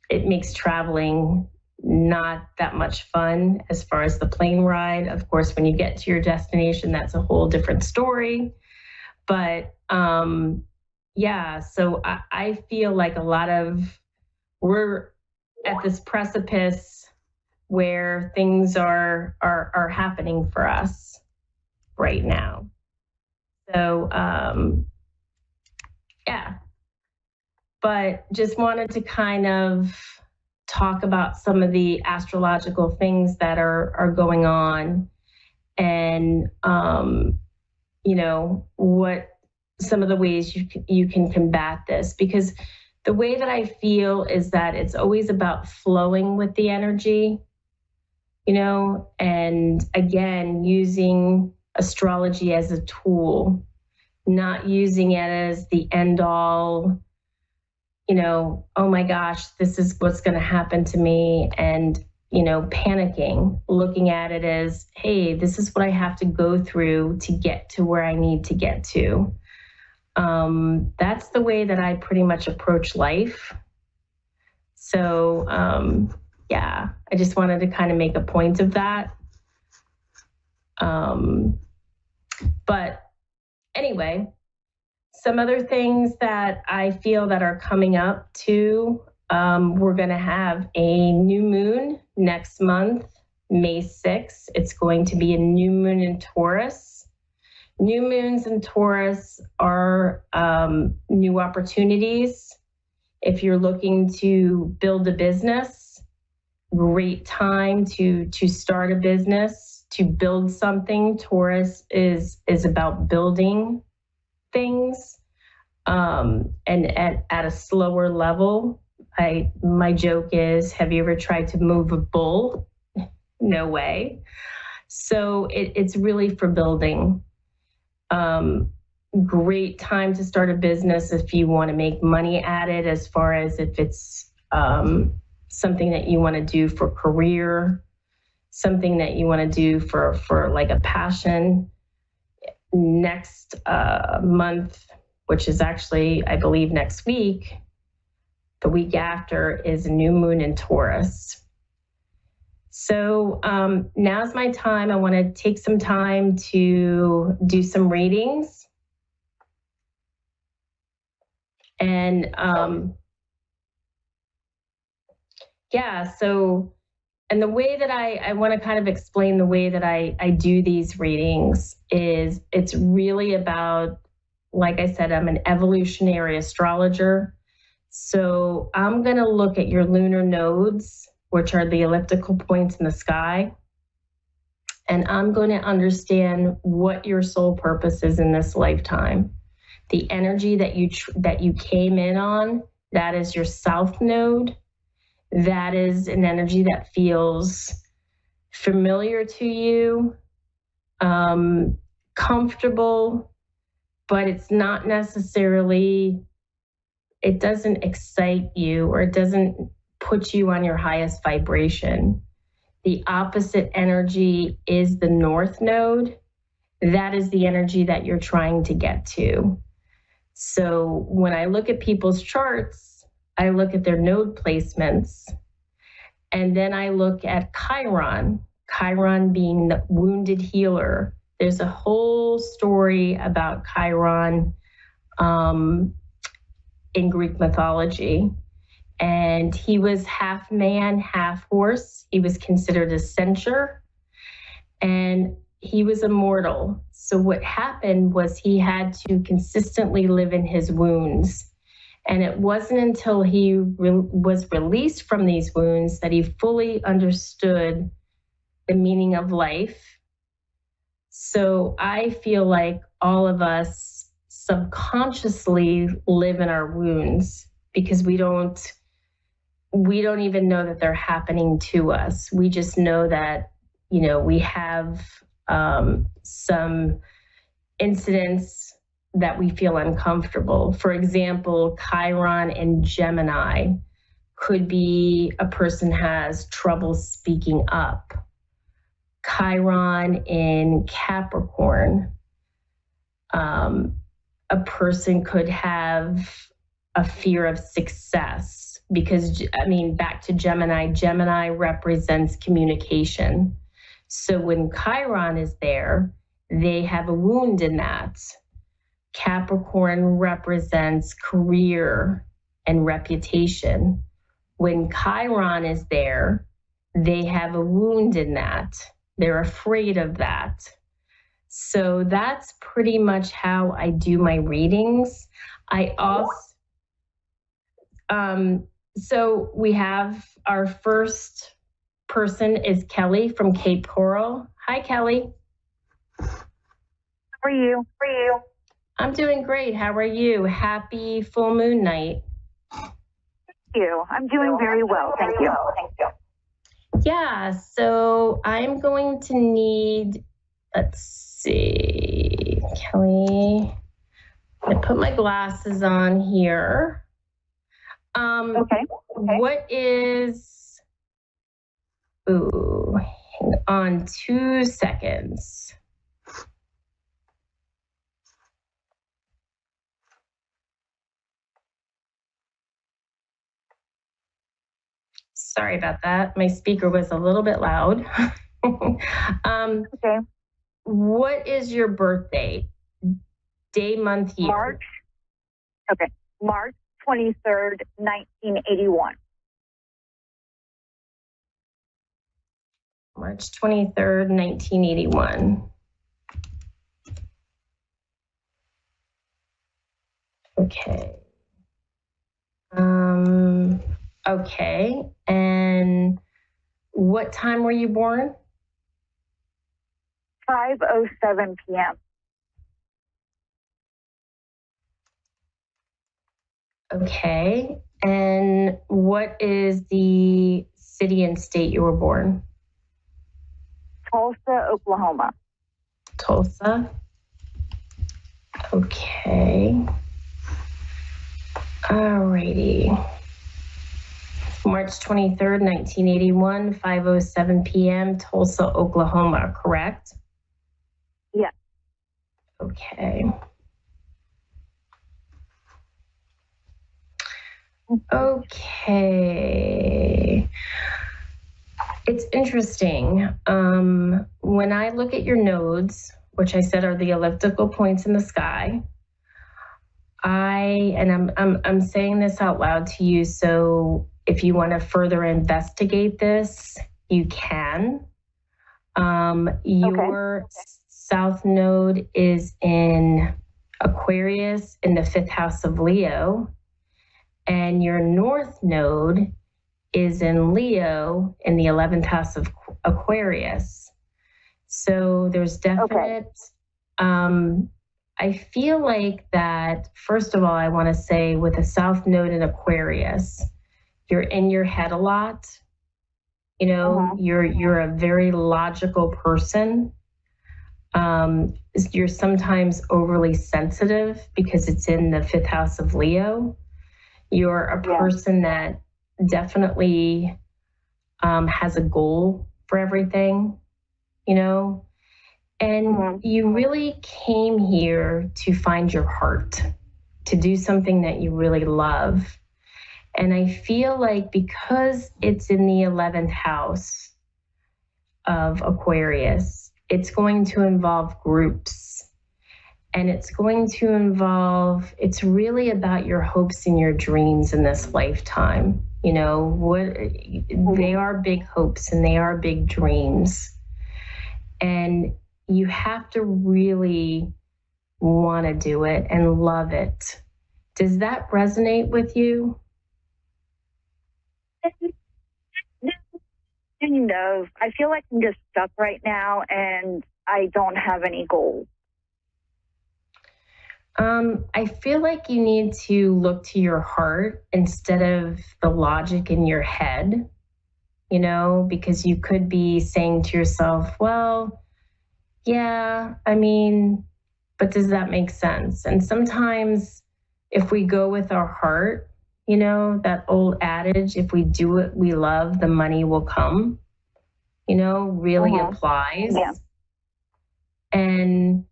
it makes traveling not that much fun as far as the plane ride. Of course, when you get to your destination, that's a whole different story. But yeah, so I feel like we're at this precipice where things are happening for us right now. So yeah, but just wanted to kind of talk about some of the astrological things that are going on, and you know, what some of the ways you can combat this, because the way that I feel is that it's always about flowing with the energy, you know, and again, using astrology as a tool, not using it as the end all, you know, oh my gosh, this is what's going to happen to me, and, you know, panicking, looking at it as, hey, this is what I have to go through to get to where I need to get to. That's the way that I pretty much approach life. So, yeah, I just wanted to kind of make a point of that. But anyway, some other things that I feel that are coming up too, we're going to have a new moon next month, May 6th. It's going to be a new moon in Taurus. New moons in Taurus are new opportunities. If you're looking to build a business, great time to start a business, to build something. Taurus is about building things, and at a slower level. My joke is, have you ever tried to move a bull? No way. So it's really for building. Great time to start a business if you want to make money at it, as far as if it's something that you want to do for career, something that you want to do for like a passion. Next month, which is actually, I believe, next week, the week after, is a new moon in Taurus. So now's my time. I want to take some time to do some readings. And yeah, so, and the way that I want to kind of explain the way that I do these readings is, it's really about, like I said, I'm an evolutionary astrologer. So I'm going to look at your lunar nodes, which are the elliptical points in the sky. And I'm going to understand what your soul purpose is in this lifetime. The energy that you came in on, that is your south node. That is an energy that feels familiar to you, comfortable, but it's not necessarily, it doesn't excite you, or it doesn't put you on your highest vibration. The opposite energy is the north node. That is the energy that you're trying to get to. So when I look at people's charts, I look at their node placements, and then I look at Chiron, Chiron being the wounded healer. There's a whole story about Chiron in Greek mythology. And he was half man, half horse. He was considered a centaur, and he was immortal. So what happened was he had to consistently live in his wounds. And it wasn't until he was released from these wounds that he fully understood the meaning of life. So I feel like all of us subconsciously live in our wounds, because we don't even know that they're happening to us. We just know that, you know, we have some incidents that we feel uncomfortable. For example, Chiron in Gemini could be a person has trouble speaking up. Chiron in Capricorn, a person could have a fear of success because, back to Gemini, Gemini represents communication. So when Chiron is there, they have a wound in that. Capricorn represents career and reputation. When Chiron is there, they have a wound in that. They're afraid of that. So that's pretty much how I do my readings. I also, so we have our first person is Kelly from Cape Coral. Hi, Kelly. How are you? I'm doing great. How are you? Happy full moon night. Thank you. I'm doing very well. Thank you. Yeah, so I'm going to need, let's see, Kelly. I'm going to put my glasses on here. Okay. What is, hang on 2 seconds. Sorry about that. My speaker was a little bit loud. Okay. What is your birthday? Day, month, year? March 23rd, 1981. March 23rd, 1981. Okay. Okay. And what time were you born? 5:07 p.m. Okay. And what is the city and state you were born? Tulsa, Oklahoma. Tulsa. Okay. Alrighty. March 23rd, 1981, 5:07 p.m., Tulsa, Oklahoma, correct? Yes. Okay. Okay. It's interesting. When I look at your nodes, which I said are the elliptical points in the sky, I'm saying this out loud to you, so if you want to further investigate this, you can. Your south node is in Aquarius in the 5th house of Leo, and your north node is in Leo in the 11th house of Aquarius. So there's definite, I feel like that, first of all, I want to say with a south node in Aquarius, you're in your head a lot. You know, you're a very logical person. You're sometimes overly sensitive because it's in the 5th house of Leo. You're a person that definitely has a goal for everything, you know, and you really came here to find your heart, to do something that you really love. And I feel like because it's in the 11th house of Aquarius, it's going to involve groups. And it's going to involve, it's really about your hopes and your dreams in this lifetime. You know, they are big hopes and they are big dreams. And you have to really want to do it and love it. Does that resonate with you? Kind of. I feel like I'm just stuck right now and I don't have any goals. I feel like you need to look to your heart instead of the logic in your head, you know, because you could be saying to yourself, well, yeah, I mean, but does that make sense? And sometimes if we go with our heart, you know, that old adage, if we do what we love, the money will come, you know, really applies. Yeah. And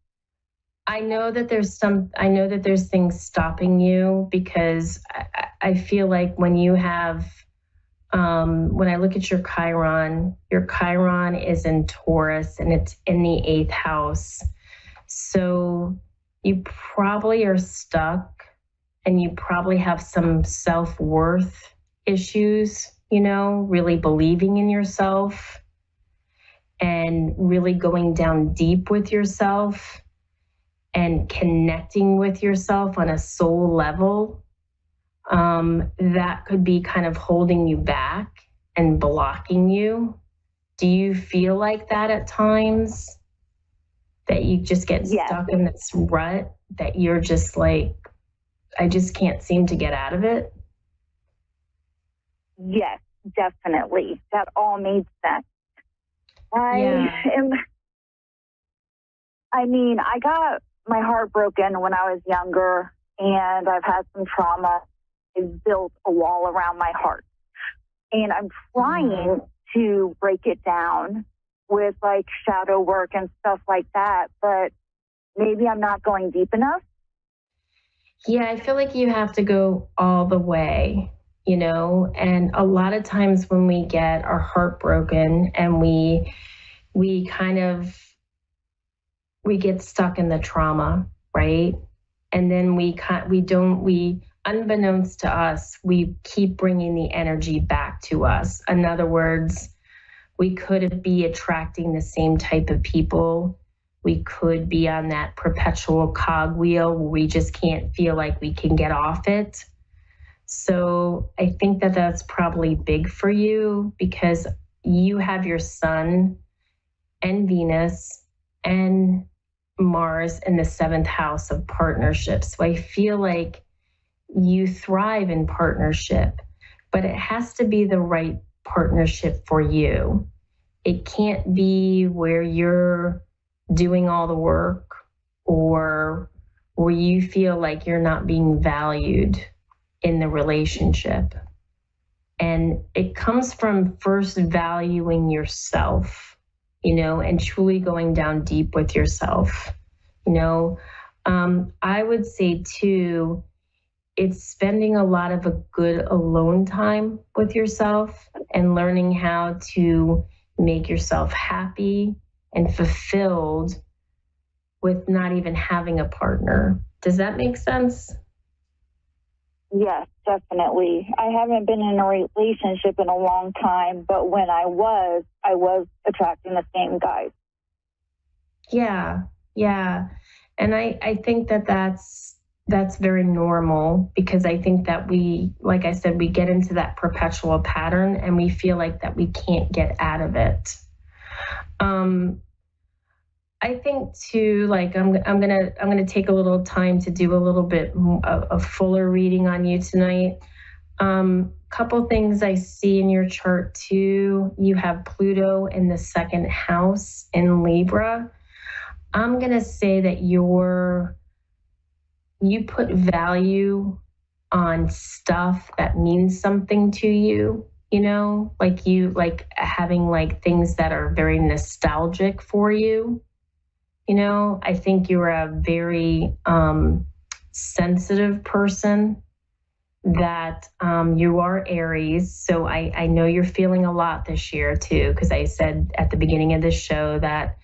I know that there's things stopping you because I feel like when you have, when I look at your Chiron is in Taurus and it's in the 8th house. So you probably are stuck and you probably have some self-worth issues, really believing in yourself and really going down deep with yourself and connecting with yourself on a soul level. That could be kind of holding you back and blocking you. Do you feel like that at times? That you just get stuck in this rut that you're just like, I just can't seem to get out of it? Yes, definitely. That all made sense. I got my heart broken when I was younger, and I've had some trauma. I've built a wall around my heart. And I'm trying to break it down with like shadow work and stuff like that, but maybe I'm not going deep enough. Yeah, I feel like you have to go all the way, and a lot of times when we get our heart broken and we get stuck in the trauma, right? And then we unbeknownst to us, we keep bringing the energy back to us. In other words, we could be attracting the same type of people. We could be on that perpetual cogwheel where we just can't feel like we can get off it. So I think that that's probably big for you because you have your Sun and Venus and Mars in the 7th house of partnerships. So I feel like you thrive in partnership, but it has to be the right partnership for you. It can't be where you're doing all the work or where you feel like you're not being valued in the relationship. And it comes from first valuing yourself, and truly going down deep with yourself. I would say too, it's spending a lot of a good alone time with yourself and learning how to make yourself happy and fulfilled with not even having a partner. Does that make sense? Yes, definitely. I haven't been in a relationship in a long time, but when I was attracting the same guys. Yeah. And I think that that's very normal because I think that we, like I said, we get into that perpetual pattern and we feel like that we can't get out of it. I think too, like I'm gonna take a little time to do a little bit of fuller reading on you tonight. Couple things I see in your chart too. You have Pluto in the 2nd house in Libra. I'm gonna say that you put value on stuff that means something to you. Like you like having like things that are very nostalgic for you. I think you're a very sensitive person, that you are Aries. So I know you're feeling a lot this year too, because I said at the beginning of this show that,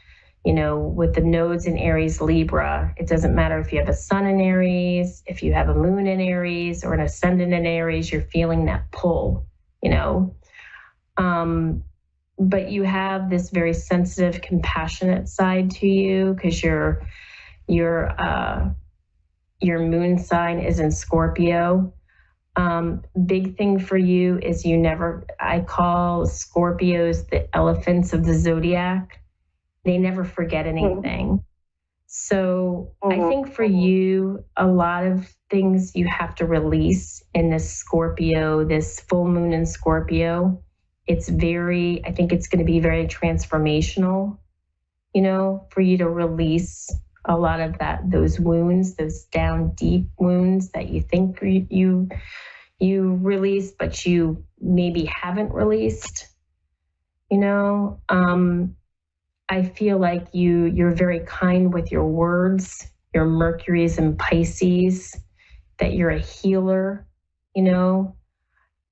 with the nodes in Aries, Libra, it doesn't matter if you have a sun in Aries, if you have a moon in Aries or an ascendant in Aries, you're feeling that pull, but you have this very sensitive, compassionate side to you because your moon sign is in Scorpio. Big thing for you is I call Scorpios the elephants of the zodiac. They never forget anything. So I think for you, a lot of things you have to release in this Scorpio, this full moon in Scorpio. I think it's going to be very transformational, for you to release a lot of those wounds, those down deep wounds that you think you released, but you maybe haven't released. I feel like you're very kind with your words. your Mercury's in Pisces, that you're a healer, you know,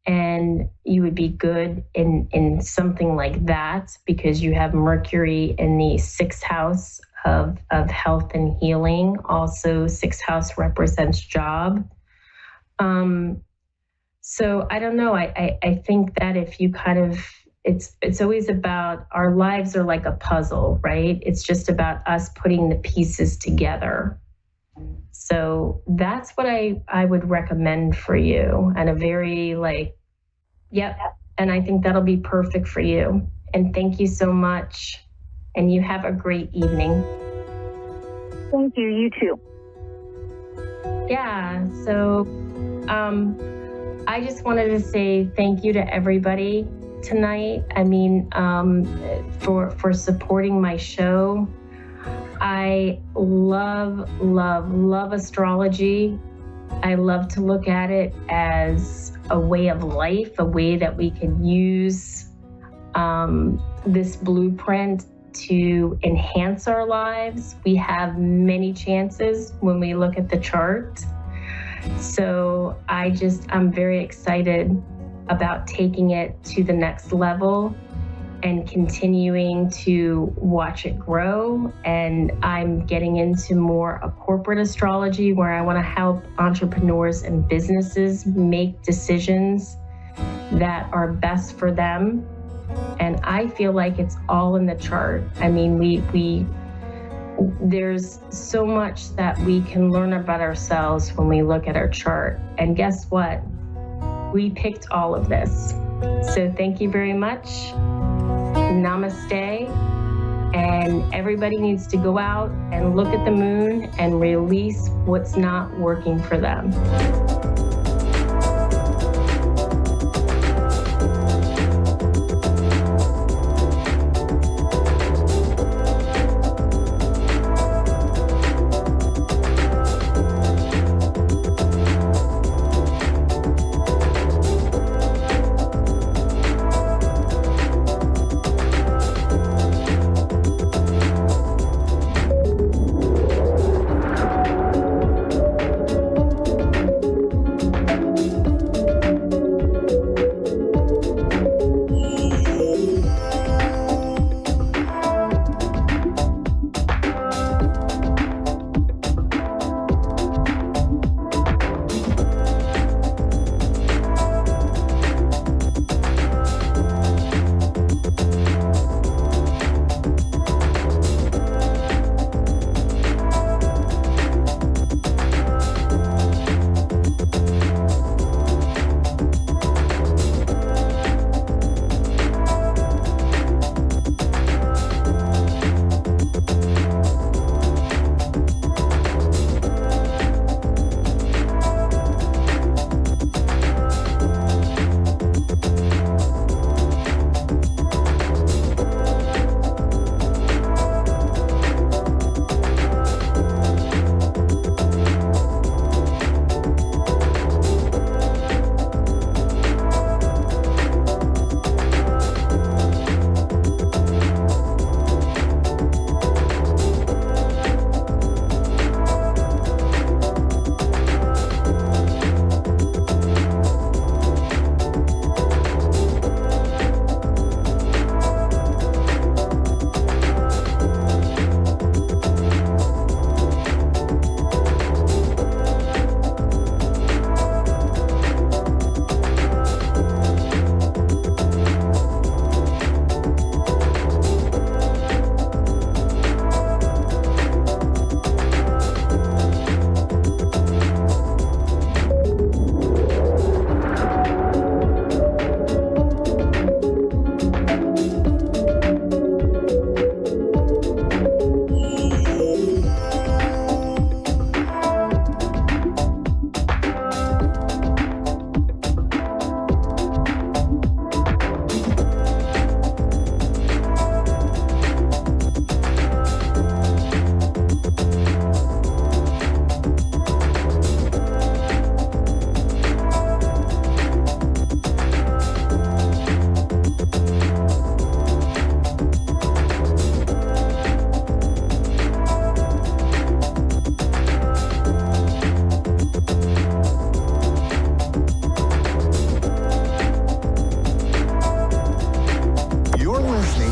and you would be good in something like that because you have Mercury in the 6th house of health and healing. Also, 6th house represents job. So I don't know. I think that if you kind of, it's always about, our lives are like a puzzle, right? It's just about us putting the pieces together. So that's what I would recommend for you, and a very yep. And I think that'll be perfect for you. And thank you so much. And you have a great evening. Thank you. You too. Yeah. So, I just wanted to say thank you to everybody tonight. I mean, for supporting my show. I love astrology. I love to look at it as a way of life, a way that we can use this blueprint to enhance our lives. We have many chances when we look at the chart. So I'm very excited about taking it to the next level and continuing to watch it grow. And I'm getting into more a corporate astrology where I want to help entrepreneurs and businesses make decisions that are best for them. And I feel like it's all in the chart. I mean, there's so much that we can learn about ourselves when we look at our chart. And guess what? We picked all of this. So thank you very much. Namaste. And everybody needs to go out and look at the moon and release what's not working for them.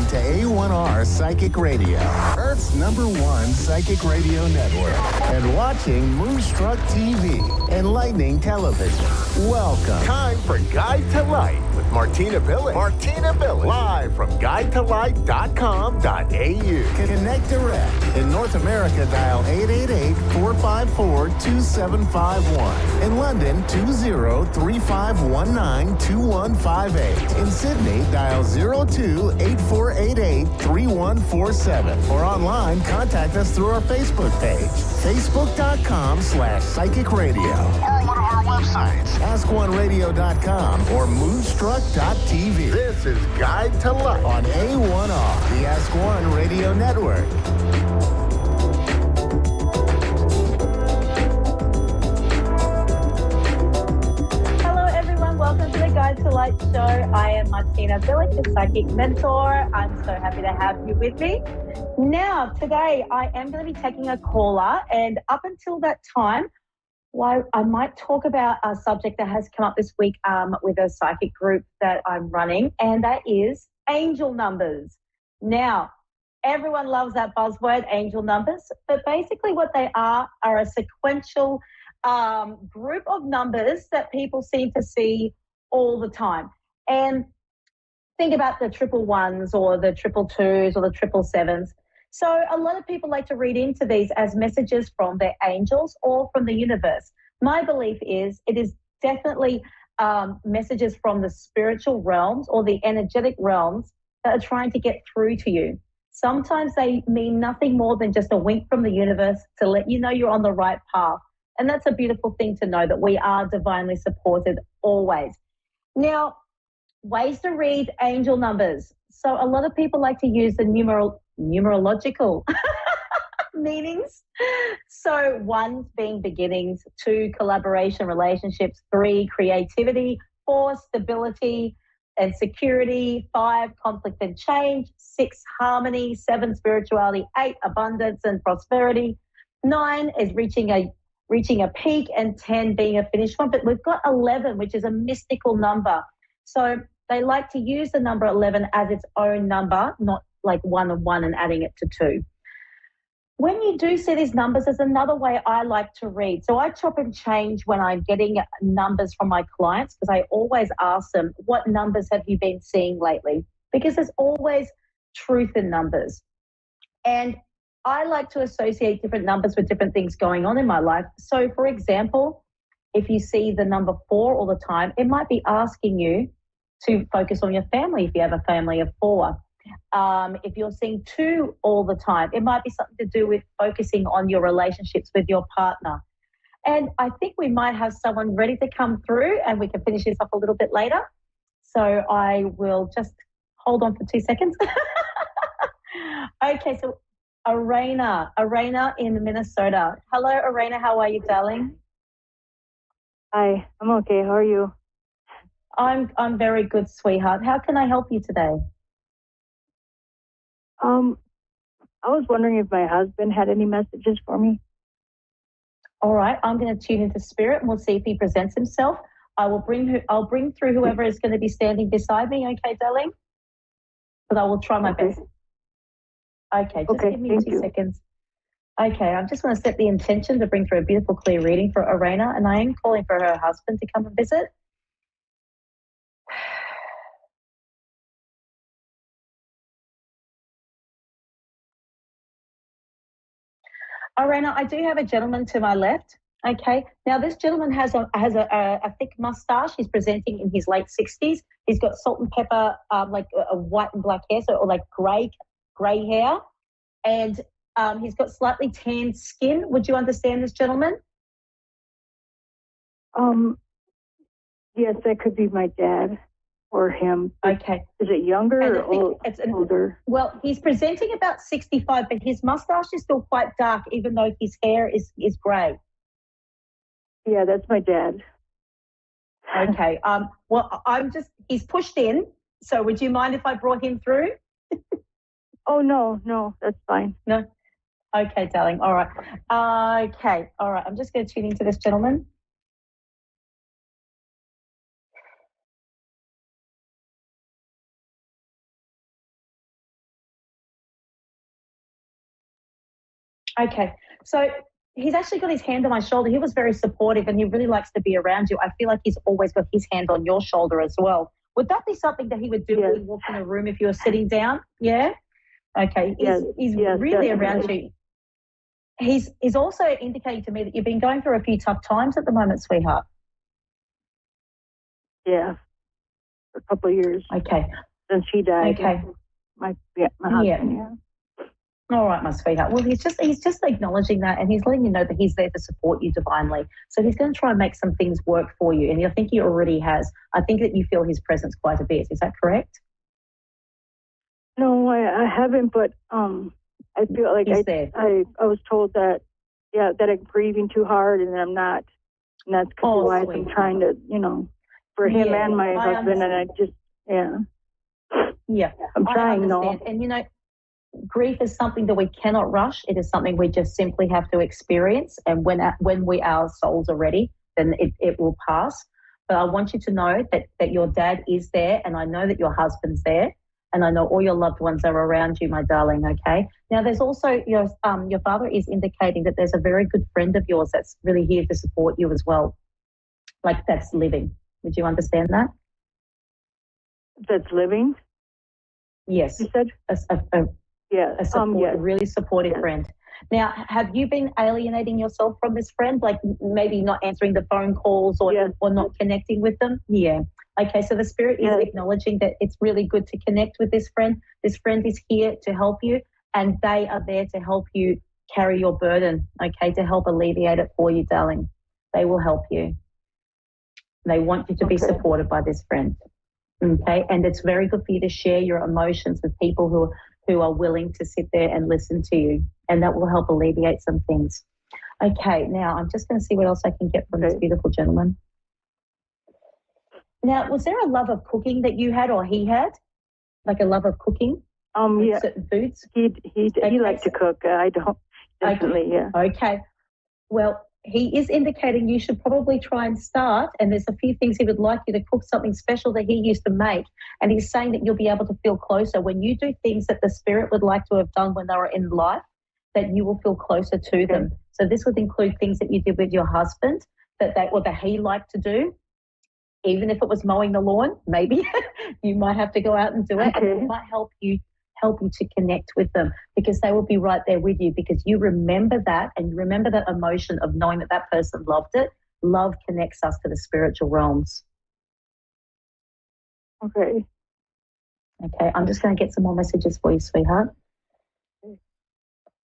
to A1R Psychic Radio, Earth's #1 psychic radio network, and watching Moonstruck TV, enlightening television. Welcome. Time for Guide to Light with Martina Billig. Martina Billig. Live from guidetolight.com.au. Connect direct. In North America, dial 888-454-2751. In London, 20-3519-2158. In Sydney, dial 02-8488-3147. Or online, contact us through our Facebook page, facebook.com/psychic radio. Or one of our websites, AskOneRadio.com or Moonstruck.tv. This is Guide to Light on A1R, the Ask One Radio Network. Hello, everyone. Welcome to the Guide to Light show. I am Martina Billig, your psychic mentor. I'm so happy to have you with me. Now, today, I am going to be taking a caller, and up until that time, I might talk about a subject that has come up this week with a psychic group that I'm running, and that is angel numbers. Now, everyone loves that buzzword, angel numbers, but basically what they are a sequential group of numbers that people seem to see all the time. And think about the 111s or the 222s or the 777s. So a lot of people like to read into these as messages from their angels or from the universe. My belief is it is definitely messages from the spiritual realms or the energetic realms that are trying to get through to you. Sometimes they mean nothing more than just a wink from the universe to let you know you're on the right path. And that's a beautiful thing to know, that we are divinely supported always. Now, ways to read angel numbers. So a lot of people like to use the numerological meanings. So 1 being beginnings, 2 collaboration, relationships, 3 creativity, 4 stability and security, 5 conflict and change, 6 harmony, 7 spirituality, 8 abundance and prosperity, 9 is reaching a peak, and 10 being a finished one. But we've got 11, which is a mystical number. So they like to use the number 11 as its own number, not like 1 and 1 and adding it to 2. When you do see these numbers, there's another way I like to read. So I chop and change when I'm getting numbers from my clients, because I always ask them, what numbers have you been seeing lately? Because there's always truth in numbers. And I like to associate different numbers with different things going on in my life. So for example, if you see the number 4 all the time, it might be asking you to focus on your family if you have a family of 4. If you're seeing 2 all the time, it might be something to do with focusing on your relationships with your partner. And I think we might have someone ready to come through, and we can finish this up a little bit later. So I will just hold on for 2 seconds. Okay, so Arena in Minnesota. Hello, Arena. How are you, darling? Hi, I'm okay. How are you? I'm very good, sweetheart. How can I help you today? I was wondering if my husband had any messages for me. All right, I'm going to tune into spirit, and we'll see if he presents himself. I'll bring through whoever is going to be standing beside me. Okay, darling? But I will try my best. Okay, just give me 2 seconds. Okay, I'm just going to set the intention to bring through a beautiful, clear reading for Arena, and I am calling for her husband to come and visit. Arena, I do have a gentleman to my left. Okay, now this gentleman has a thick mustache. He's presenting in his late 60s. He's got salt and pepper, like a white and black hair, or like grey hair, and he's got slightly tanned skin. Would you understand this gentleman? Yes, that could be my dad or him. Okay. Is it younger or older? Well, he's presenting about 65, but his mustache is still quite dark, even though his hair is grey. Yeah, that's my dad. Okay. Well, he's pushed in. So would you mind if I brought him through? Oh, no, that's fine. No? Okay, darling. All right. Okay. All right. I'm just going to tune into this gentleman. Okay. So he's actually got his hand on my shoulder. He was very supportive and he really likes to be around you. I feel like he's always got his hand on your shoulder as well. Would that be something that he would do when you walk in a room if you were sitting down? Yeah? Okay. He's really around you. He's also indicating to me that you've been going through a few tough times at the moment, sweetheart. Yeah. For a couple of years. Okay. Since she died. Okay. My husband, yeah. All right, my sweetheart. Well, he's just acknowledging that, and he's letting you know that he's there to support you divinely. So he's going to try and make some things work for you, and I think he already has. I think that you feel his presence quite a bit. Is that correct? No, I haven't, but I feel like I was told that, that I'm breathing too hard, and I'm not, and that's why I'm trying to, for him and my husband, and I just, I'm trying, I understand. And grief is something that we cannot rush. It is something we just simply have to experience. And when our souls are ready, then it will pass. But I want you to know that your dad is there, and I know that your husband's there, and I know all your loved ones are around you, my darling, okay? Now, there's also your father is indicating that there's a very good friend of yours that's really here to support you as well, like that's living. Would you understand that? That's living? Yes. You said? A really supportive friend. Now, have you been alienating yourself from this friend, like maybe not answering the phone calls or not connecting with them? Yeah. Okay, so the spirit is acknowledging that it's really good to connect with this friend. This friend is here to help you, and they are there to help you carry your burden, okay, to help alleviate it for you, darling. They will help you. They want you to be supported by this friend, okay? And it's very good for you to share your emotions with people who are willing to sit there and listen to you, and that will help alleviate some things. Okay, now I'm just going to see what else I can get from this beautiful gentleman. Now, was there a love of cooking that you had or he had? Like a love of cooking? Certain foods? He liked to cook. I don't. Definitely, Okay. Well, he is indicating you should probably try and start, and there's a few things he would like you to cook, something special that he used to make, and he's saying that you'll be able to feel closer when you do things that the spirit would like to have done when they were in life, that you will feel closer to them. So this would include things that you did with your husband that he liked to do, even if it was mowing the lawn. Maybe you might have to go out and do it, and it might help you to connect with them, because they will be right there with you, because you remember that, and you remember that emotion of knowing that person loved it. Love connects us to the spiritual realms. Okay, I'm just going to get some more messages for you, sweetheart.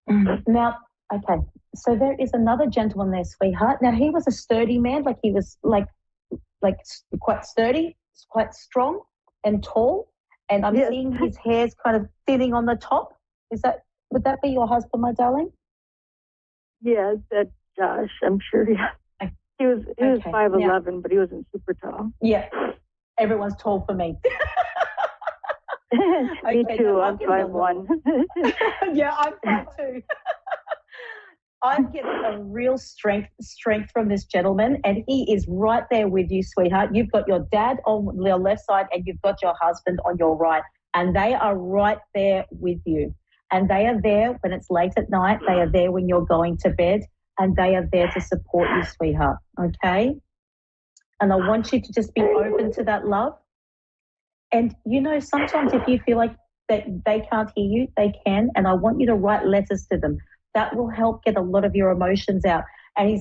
Now, so there is another gentleman there, sweetheart. Now, he was a sturdy man, like he was like quite sturdy, quite strong and tall. And I'm seeing his hair's kind of thinning on the top. Would that be your husband, my darling? Yeah, that's Josh. I'm sure. Yeah. He was 5'11", but he wasn't super tall. Yeah, everyone's tall for me. Me too. I'm 5'1". Yeah, I'm 5'2". I'm getting a real strength from this gentleman, and he is right there with you, sweetheart. You've got your dad on your left side, and you've got your husband on your right, and they are right there with you. And they are there when it's late at night. They are there when you're going to bed, and they are there to support you, sweetheart, okay? And I want you to just be open to that love. And, sometimes if you feel like that they can't hear you, they can, and I want you to write letters to them. That will help get a lot of your emotions out. And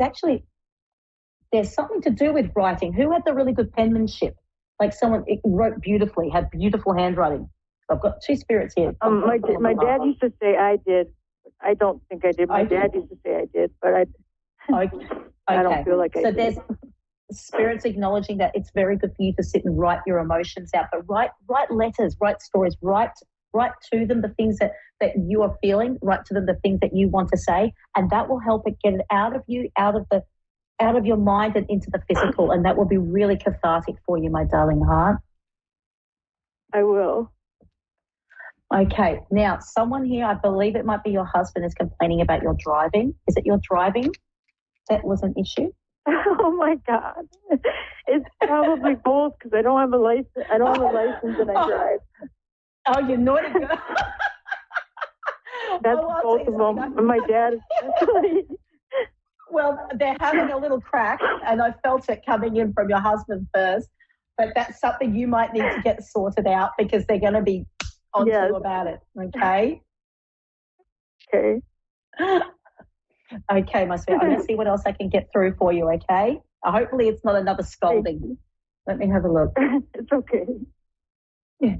there's something to do with writing. Who had the really good penmanship? Like someone wrote beautifully, had beautiful handwriting. I've got two spirits here. My dad used to say I did. I don't think I did. My dad used to say I did, but I don't feel like I did. So there's spirits acknowledging that it's very good for you to sit and write your emotions out. But write letters, write stories, write to them the things that you are feeling, write to them the things that you want to say, and that will help it get it out of you, out of your mind and into the physical, and that will be really cathartic for you, my darling heart. I will. Okay, now someone here, I believe it might be your husband, is complaining about your driving. Is it your driving that was an issue? Oh my God. It's probably both, because I don't have a license. I don't have a license and I drive. Oh, you naughty girl. That's I'll both tell of you them. something. And my dad especially. Well, they're having a little crack, and I felt it coming in from your husband first. But that's something you might need to get sorted out because they're going to be on to you about it. Okay. Okay. Okay, my sweet. I'm going to see what else I can get through for you. Okay. Hopefully, it's not another scolding. Let me have a look. It's okay. Yeah.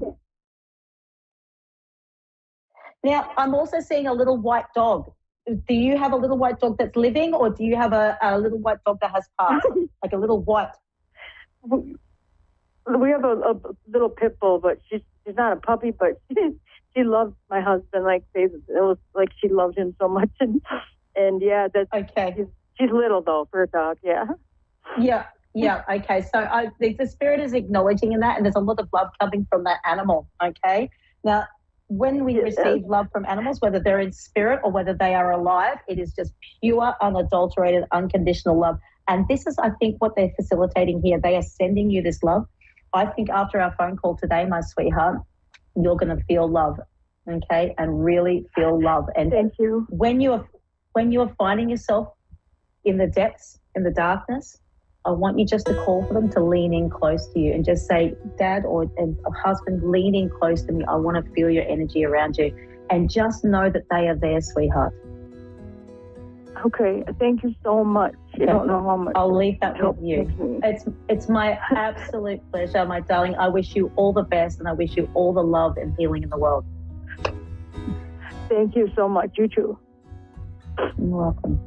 Now, I'm also seeing a little white dog. Do you have a little white dog that's living, or do you have a little white dog that has passed, like a little white? We have a little pit bull, but she's not a puppy, but she loves my husband. Like it was like she loved him so much, and yeah, that's okay. She's little though for a dog. Yeah. Yeah. Okay. So the spirit is acknowledging in that, and there's a lot of love coming from that animal. Okay. Now, when we receive love from animals, whether they're in spirit or whether they are alive, it is just pure, unadulterated, unconditional love. And this is, I think, what they're facilitating here. They are sending you this love. I think after our phone call today, my sweetheart, you're going to feel love, okay, and really feel love. And thank you. When you are finding yourself in the depths, in the darkness, I want you just to call for them to lean in close to you and just say, Dad or husband, lean in close to me. I want to feel your energy around you. And just know that they are there, sweetheart. Okay. Thank you so much. You don't know how much. I'll leave that with you. It's my absolute pleasure, my darling. I wish you all the best, and I wish you all the love and healing in the world. Thank you so much. You too. You're welcome.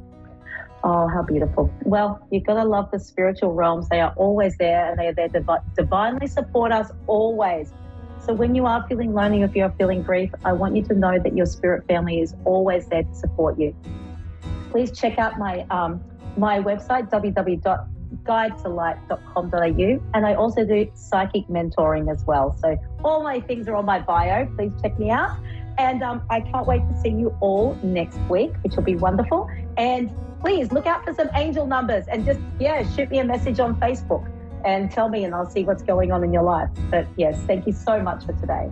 Oh, how beautiful. Well, you've got to love the spiritual realms. They are always there, and they are there to divinely support us always. So when you are feeling lonely, if you're feeling grief, I want you to know that your spirit family is always there to support you. Please check out my website, www.guidetolight.com.au, and I also do psychic mentoring as well. So all my things are on my bio. Please check me out. And I can't wait to see you all next week, which will be wonderful. And please look out for some angel numbers and just, shoot me a message on Facebook and tell me, and I'll see what's going on in your life. But yes, thank you so much for today.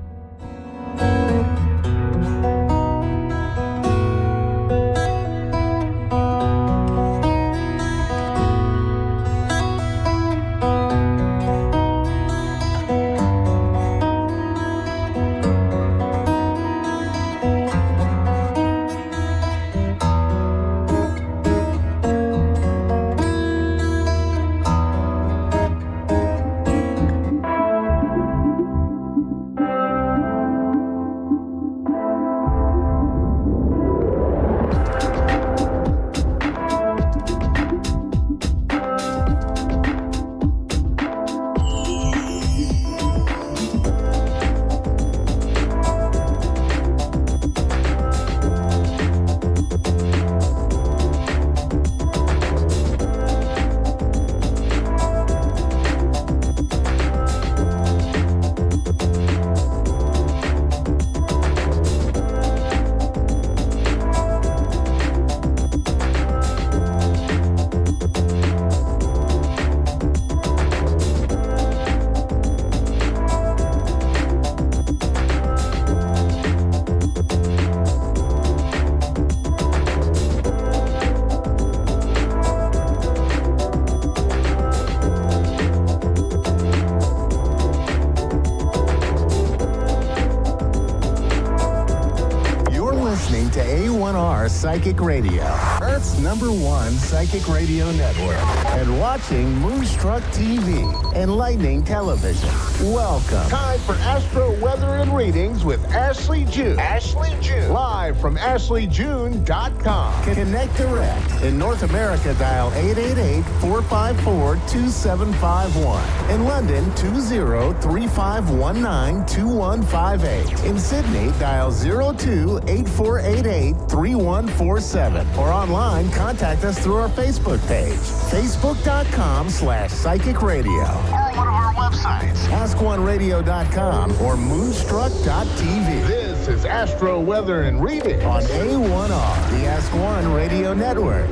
To A1R Psychic Radio, Earth's #1 psychic radio network, and watching Moonstruck TV, enlightening television. Welcome. Time for Astro Weather and Readings with Ashley June. Ashley June. Live from AshleyJune.com. Connect direct. In North America, dial 888-454-2751. In London, 20-3519-2158. In Sydney, dial 02-8488-3147. Or online, contact us through our Facebook page, facebook.com/psychic radio. Or one of our websites, AskOneRadio.com or Moonstruck.tv. This is Astro Weather and Reading on A1R, the Ask One Radio Network.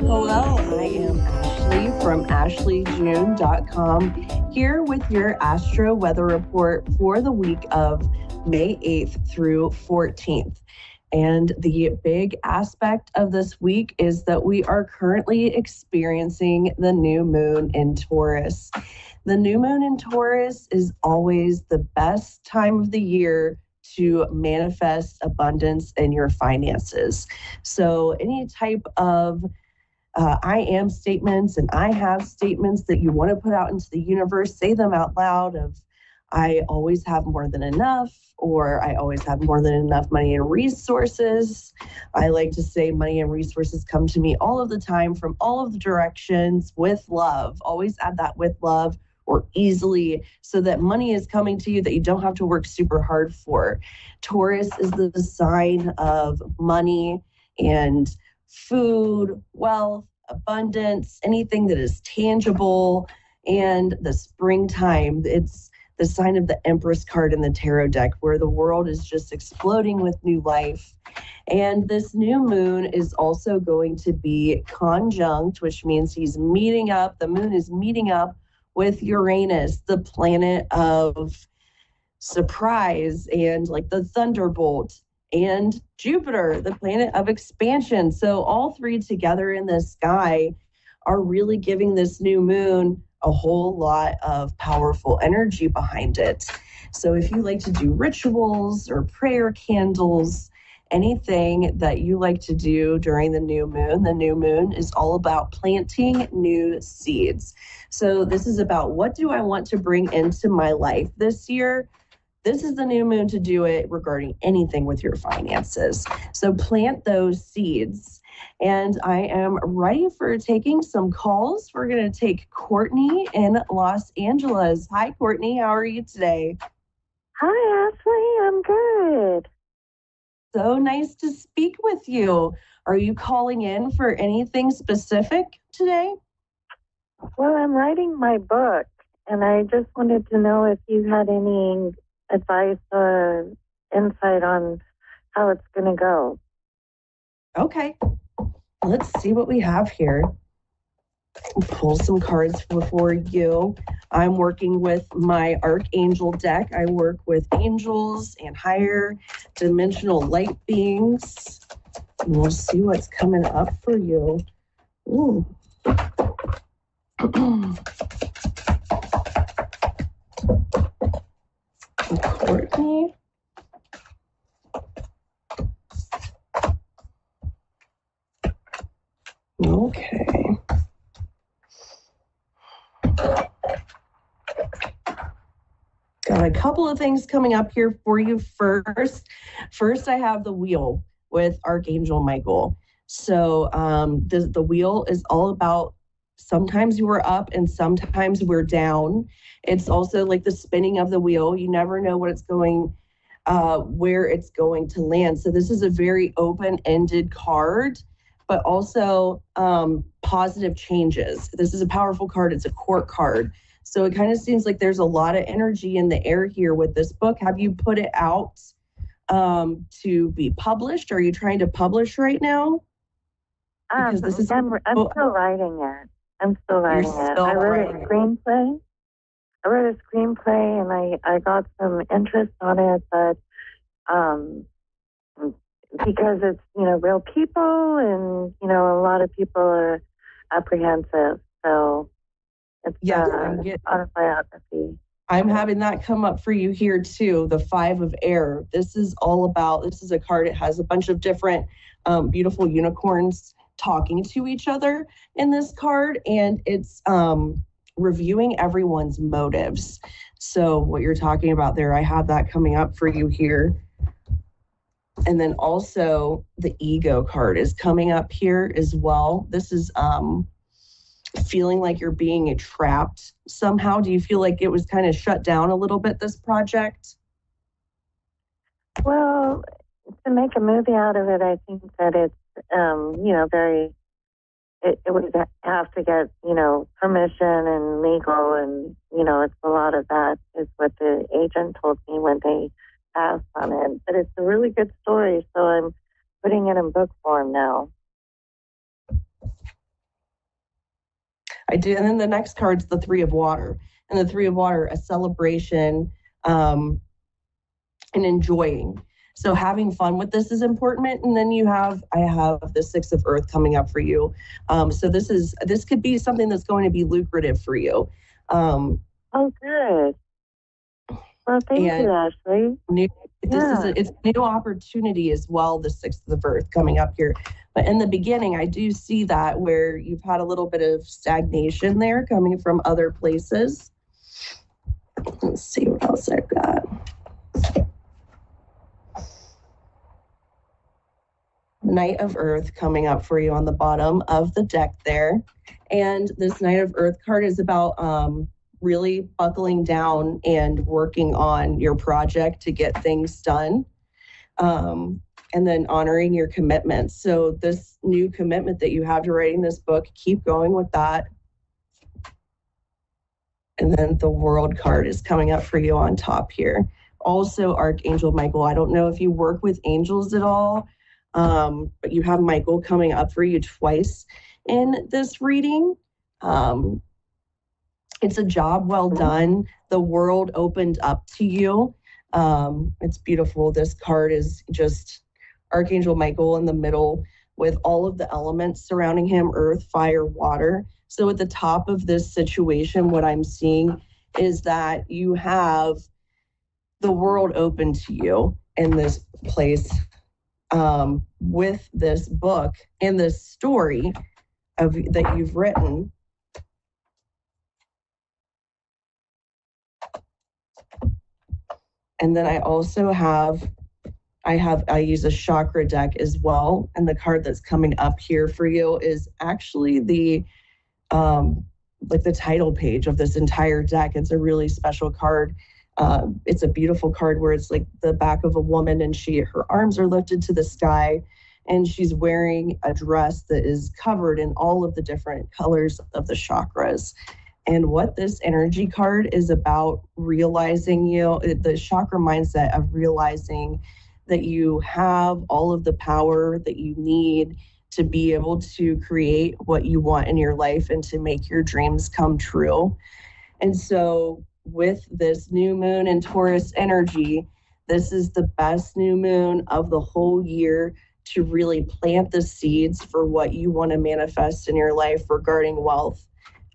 Hello, I am Ashley from AshleyJune.com, here with your Astro Weather Report for the week of May 8th through 14th. And the big aspect of this week is that we are currently experiencing the new moon in Taurus. The new moon in Taurus is always the best time of the year to manifest abundance in your finances. So any type of I am statements and I have statements that you want to put out into the universe, say them out loud of I always have more than enough, or I always have more than enough money and resources. I like to say money and resources come to me all of the time from all of the directions with love. Always add that with love or easily, so that money is coming to you that you don't have to work super hard for. Taurus is the sign of money and food, wealth, abundance, anything that is tangible, and the springtime. It's the sign of the Empress card in the tarot deck, where the world is just exploding with new life. And this new moon is also going to be conjunct, which means the moon is meeting up with Uranus, the planet of surprise and like the thunderbolt, and Jupiter, the planet of expansion. So all three together in the sky are really giving this new moon a whole lot of powerful energy behind it. So if you like to do rituals or prayer candles, anything that you like to do during the new moon is all about planting new seeds. So this is about, what do I want to bring into my life this year? This is the new moon to do it regarding anything with your finances. So plant those seeds. And I am ready for taking some calls. We're going to take Courtney in Los Angeles. Hi, Courtney. How are you today? Hi, Ashley. I'm good. So nice to speak with you. Are you calling in for anything specific today? Well, I'm writing my book, and I just wanted to know if you had any advice or insight on how it's going to go. Okay. Let's see what we have here. Pull some cards before you. I'm working with my Archangel deck. I work with angels and higher dimensional light beings. And we'll see what's coming up for you. Ooh. Courtney. Okay. Got a couple of things coming up here for you first. First, I have the wheel with Archangel Michael. So the wheel is all about, sometimes we're up and sometimes we're down. It's also like the spinning of the wheel. You never know what it's going, where it's going to land. So this is a very open-ended card, but also positive changes. This is a powerful card. It's a court card. So it kind of seems like there's a lot of energy in the air here with this book. Have you put it out to be published? Are you trying to publish right now? Because this is I'm still writing it. I wrote a screenplay. And I got some interest on it, but because it's, real people and, a lot of people are apprehensive. So it's autobiography. I'm having that come up for you here too, the 5 of air. This is a card. It has a bunch of different beautiful unicorns talking to each other in this card, and it's reviewing everyone's motives. So what you're talking about there, I have that coming up for you here. And then also the ego card is coming up here as well. This is feeling like you're being trapped somehow. Do you feel like it was kind of shut down a little bit, this project? Well, to make a movie out of it, I think that it's, it would have to get, permission and legal, and, it's a lot of that is what the agent told me when they passed on it. But it's a really good story, so I'm putting it in book form now. I do. And then the next card's the 3 of water. And the 3 of water, a celebration, and enjoying. So having fun with this is important. And then I have the Six of Earth coming up for you. So this could be something that's going to be lucrative for you. Oh, good. Well, thank you, Ashley. It's a new opportunity as well, the Sixth of Earth coming up here. But in the beginning, I do see that where you've had a little bit of stagnation there coming from other places. Let's see what else I've got. Knight of Earth coming up for you on the bottom of the deck there. And this Knight of Earth card is about really buckling down and working on your project to get things done. And then honoring your commitments. So this new commitment that you have to writing this book, keep going with that. And then the World card is coming up for you on top here. Also, Archangel Michael. I don't know if you work with angels at all, but you have Michael coming up for you twice in this reading. It's a job well done. The world opened up to you. It's beautiful. This card is just Archangel Michael in the middle with all of the elements surrounding him, earth, fire, water. So at the top of this situation, what I'm seeing is that you have the world open to you in this place with this book and this story that you've written. And then I also I use a chakra deck as well. And the card that's coming up here for you is actually the title page of this entire deck. It's a really special card. It's a beautiful card where it's like the back of a woman and her arms are lifted to the sky and she's wearing a dress that is covered in all of the different colors of the chakras. And what this energy card is about realizing the chakra mindset of realizing that you have all of the power that you need to be able to create what you want in your life and to make your dreams come true. And so with this new moon and Taurus energy, this is the best new moon of the whole year to really plant the seeds for what you want to manifest in your life regarding wealth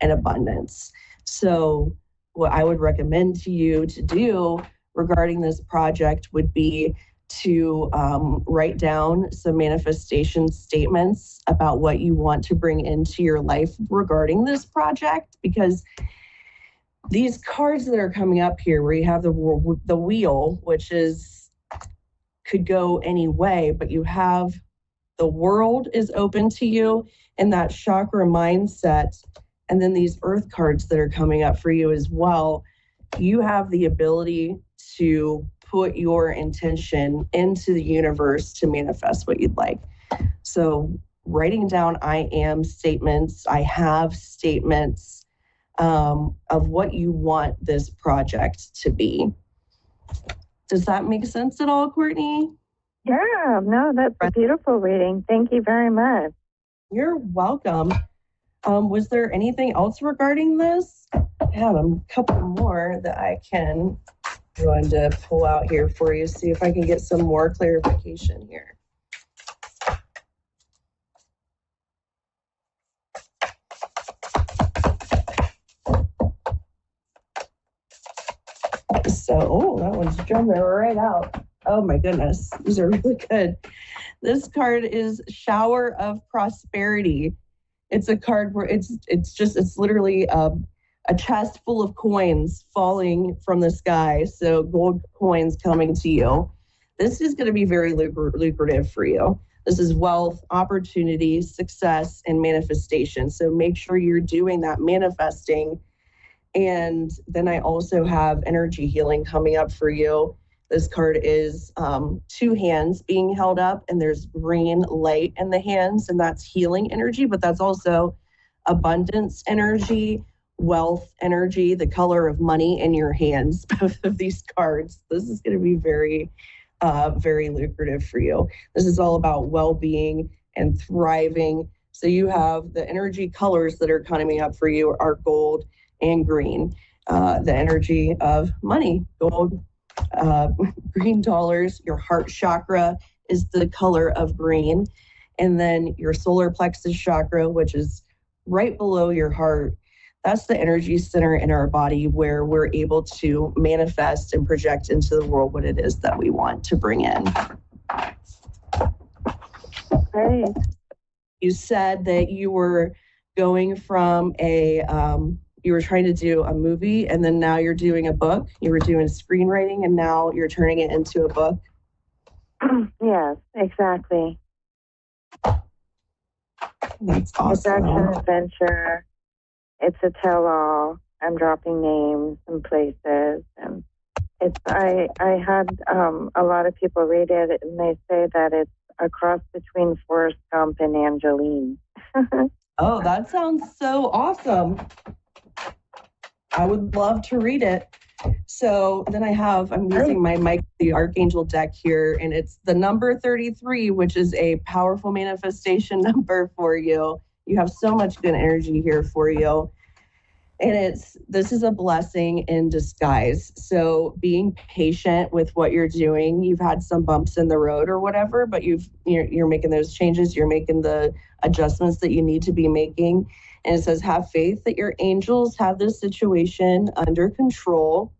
and abundance. So what I would recommend to you to do regarding this project would be to write down some manifestation statements about what you want to bring into your life regarding this project, because these cards that are coming up here where you have the wheel, which could go any way, but you have the world is open to you and that chakra mindset. And then these earth cards that are coming up for you as well, you have the ability to put your intention into the universe to manifest what you'd like. So writing down I am statements, I have statements of what you want this project to be. Does that make sense at all, Courtney? Yeah, no, that's a beautiful reading. Thank you very much. You're welcome. Was there anything else regarding this? I have a couple more that I can going to pull out here for you, see if I can get some more clarification here. So, that one's jumping right out. Oh my goodness, these are really good. This card is Shower of Prosperity. It's a card where it's literally a chest full of coins falling from the sky. So gold coins coming to you. This is going to be very lucrative for you. This is wealth, opportunity, success, and manifestation. So make sure you're doing that manifesting. And then I also have energy healing coming up for you. This card is two hands being held up, and there's green light in the hands, and that's healing energy, but that's also abundance energy, wealth energy, the color of money in your hands, both of these cards. This is going to be very, very lucrative for you. This is all about well-being and thriving. So you have the energy colors that are coming up for you are gold and green. The energy of money, gold, green dollars. Your heart chakra is the color of green. And then your solar plexus chakra, which is right below your heart, that's the energy center in our body where we're able to manifest and project into the world what it is that we want to bring in. Great. You said that you were going from you were trying to do a movie and then now you're doing a book. You were doing screenwriting and now you're turning it into a book. Yes, exactly. That's awesome. It's action adventure. It's a tell-all. I'm dropping names and places, and it's. I had a lot of people read it, and they say that it's a cross between Forrest Gump and Angeline. Oh, that sounds so awesome. I would love to read it. So then I'm using my Mike the Archangel deck here, and it's the number 33, which is a powerful manifestation number for you. You have so much good energy here for you. And this is a blessing in disguise. So being patient with what you're doing, you've had some bumps in the road or whatever, but you're making those changes, you're making the adjustments that you need to be making. And it says, have faith that your angels have this situation under control.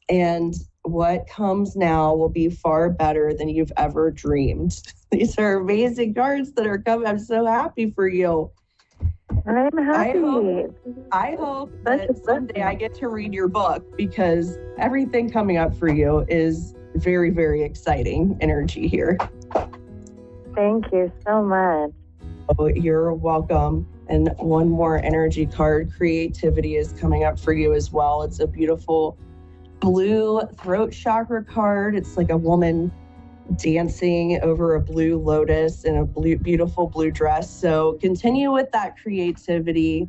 And what comes now will be far better than you've ever dreamed. These are amazing cards that are coming. I'm so happy for you. I'm happy. I hope that someday I get to read your book because everything coming up for you is very, very exciting energy here. Thank you so much. Oh, you're welcome. And one more energy card, creativity, is coming up for you as well. It's a beautiful blue throat chakra card. It's like a woman dancing over a blue lotus in a beautiful blue dress. So continue with that creativity.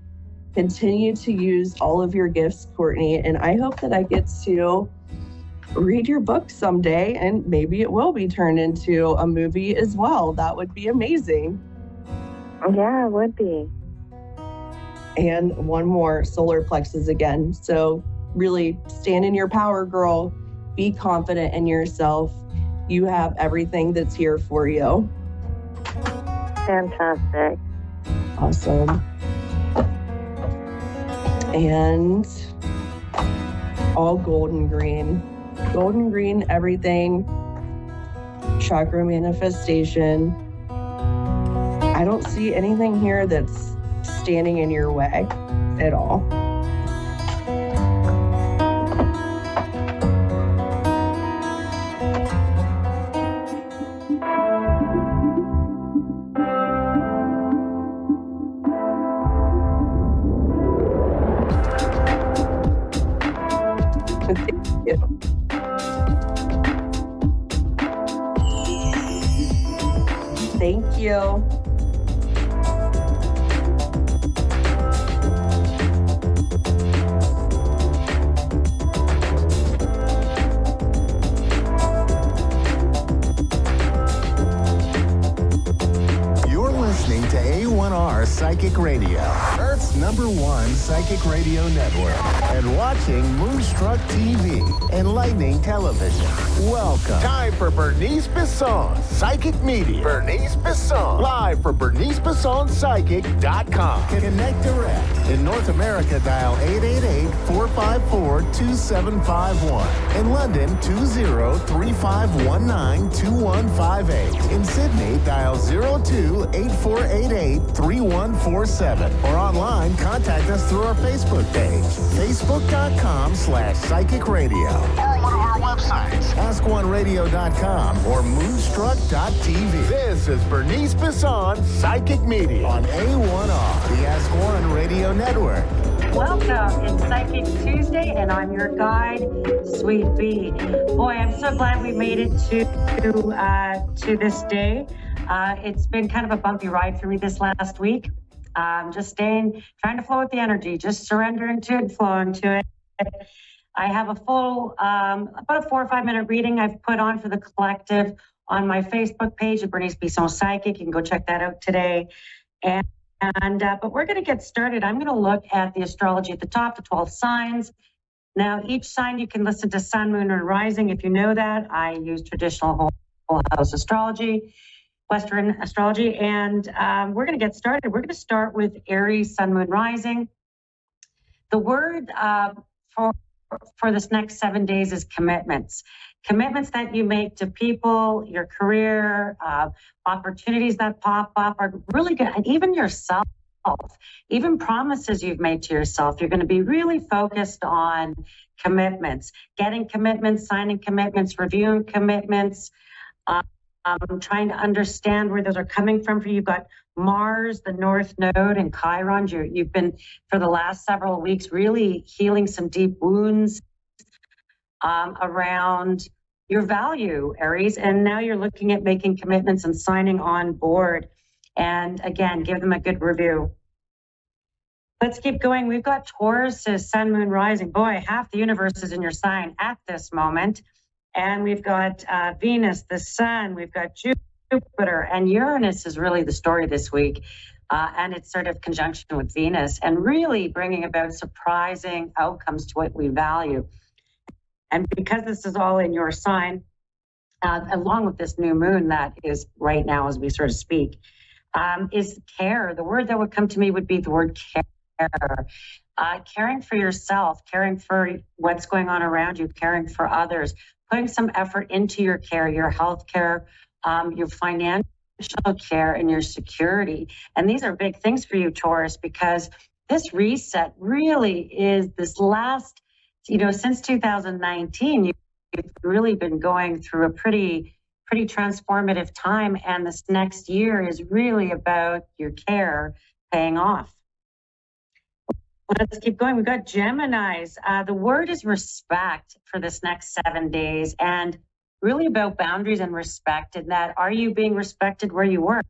Continue to use all of your gifts, Courtney. And I hope that I get to read your book someday, and maybe it will be turned into a movie as well. That would be amazing. Yeah, it would be. And one more, solar plexus again. So really stand in your power, girl. Be confident in yourself. You have everything that's here for you. Fantastic. Awesome. And all golden green. Golden green, everything. Chakra manifestation. I don't see anything here that's standing in your way at all. Thank you. You're listening to A1R Psychic Radio, Earth's #1 psychic radio network, and watching Moonstruck TV, Enlightening Television. Welcome. Time for Bernice Bisson's Psychic Media. Bernice Bisson, live for BerniceBissonPsychic.com. Connect direct. In North America, dial 888-454-2751. In London, 20-3519-2158. In Sydney, dial 02-8488-3147. Or online, contact us through our Facebook page, facebook.com/Psychic Radio. Or one of our websites, AskOneRadio.com or Moonstruck.tv. This is Bernice Bisson, Psychic Media on A1R, the Ask One Radio Network. Welcome. It's Psychic Tuesday, and I'm your guide, Sweet Bee. Boy, I'm so glad we made it to this day. It's been kind of a bumpy ride for me this last week. Just trying to flow with the energy, just surrendering to it, flowing to it. I have a full, about a 4 or 5 minute reading I've put on for the collective on my Facebook page at Bernice Bisson Psychic. You can go check that out today. But we're going to get started. I'm going to look at the astrology at the top, the 12 signs, Now, each sign you can listen to sun, moon, or rising. If you know that, I use traditional whole house astrology, Western astrology, and we're going to get started. We're going to start with Aries, sun, moon, rising. The word for this next 7 days is commitments. Commitments that you make to people, your career, opportunities that pop up are really good, and even yourself. Even promises you've made to yourself, you're going to be really focused on commitments, getting commitments, signing commitments, reviewing commitments, trying to understand where those are coming from for you. You've got Mars, the North Node, and Chiron. You've been, for the last several weeks, really healing some deep wounds around your value, Aries. And now you're looking at making commitments and signing on board. And again, give them a good review. Let's keep going. We've got Taurus, sun, moon, rising. Boy, half the universe is in your sign at this moment. And we've got Venus, the sun. We've got Jupiter, and Uranus is really the story this week. And it's sort of conjunction with Venus and really bringing about surprising outcomes to what we value. And because this is all in your sign, along with this new moon that is right now as we sort of speak, is care. The word that would come to me would be the word care. Caring for yourself, caring for what's going on around you, caring for others, putting some effort into your care, your health care, your financial care, and your security. And these are big things for you, Taurus, because this reset really is this last, since 2019, you've really been going through a pretty transformative time. And this next year is really about your care paying off. Let's keep going. We've got Geminis. The word is respect for this next 7 days, and really about boundaries and respect. And that, are you being respected where you work?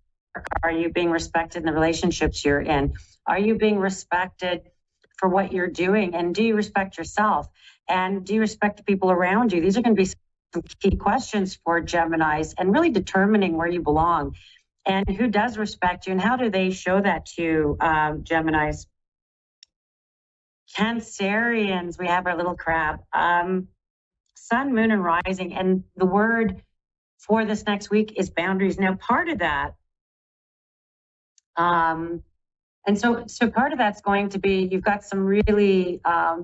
Are you being respected in the relationships you're in? Are you being respected for what you're doing? And do you respect yourself? And do you respect the people around you? These are going to be some key questions for Geminis, and really determining where you belong and who does respect you and how do they show that to you, Geminis. Cancerians, we have our little crab, sun, moon, and rising. And the word for this next week is boundaries. Now, part of that, and so part of that's going to be, you've got some really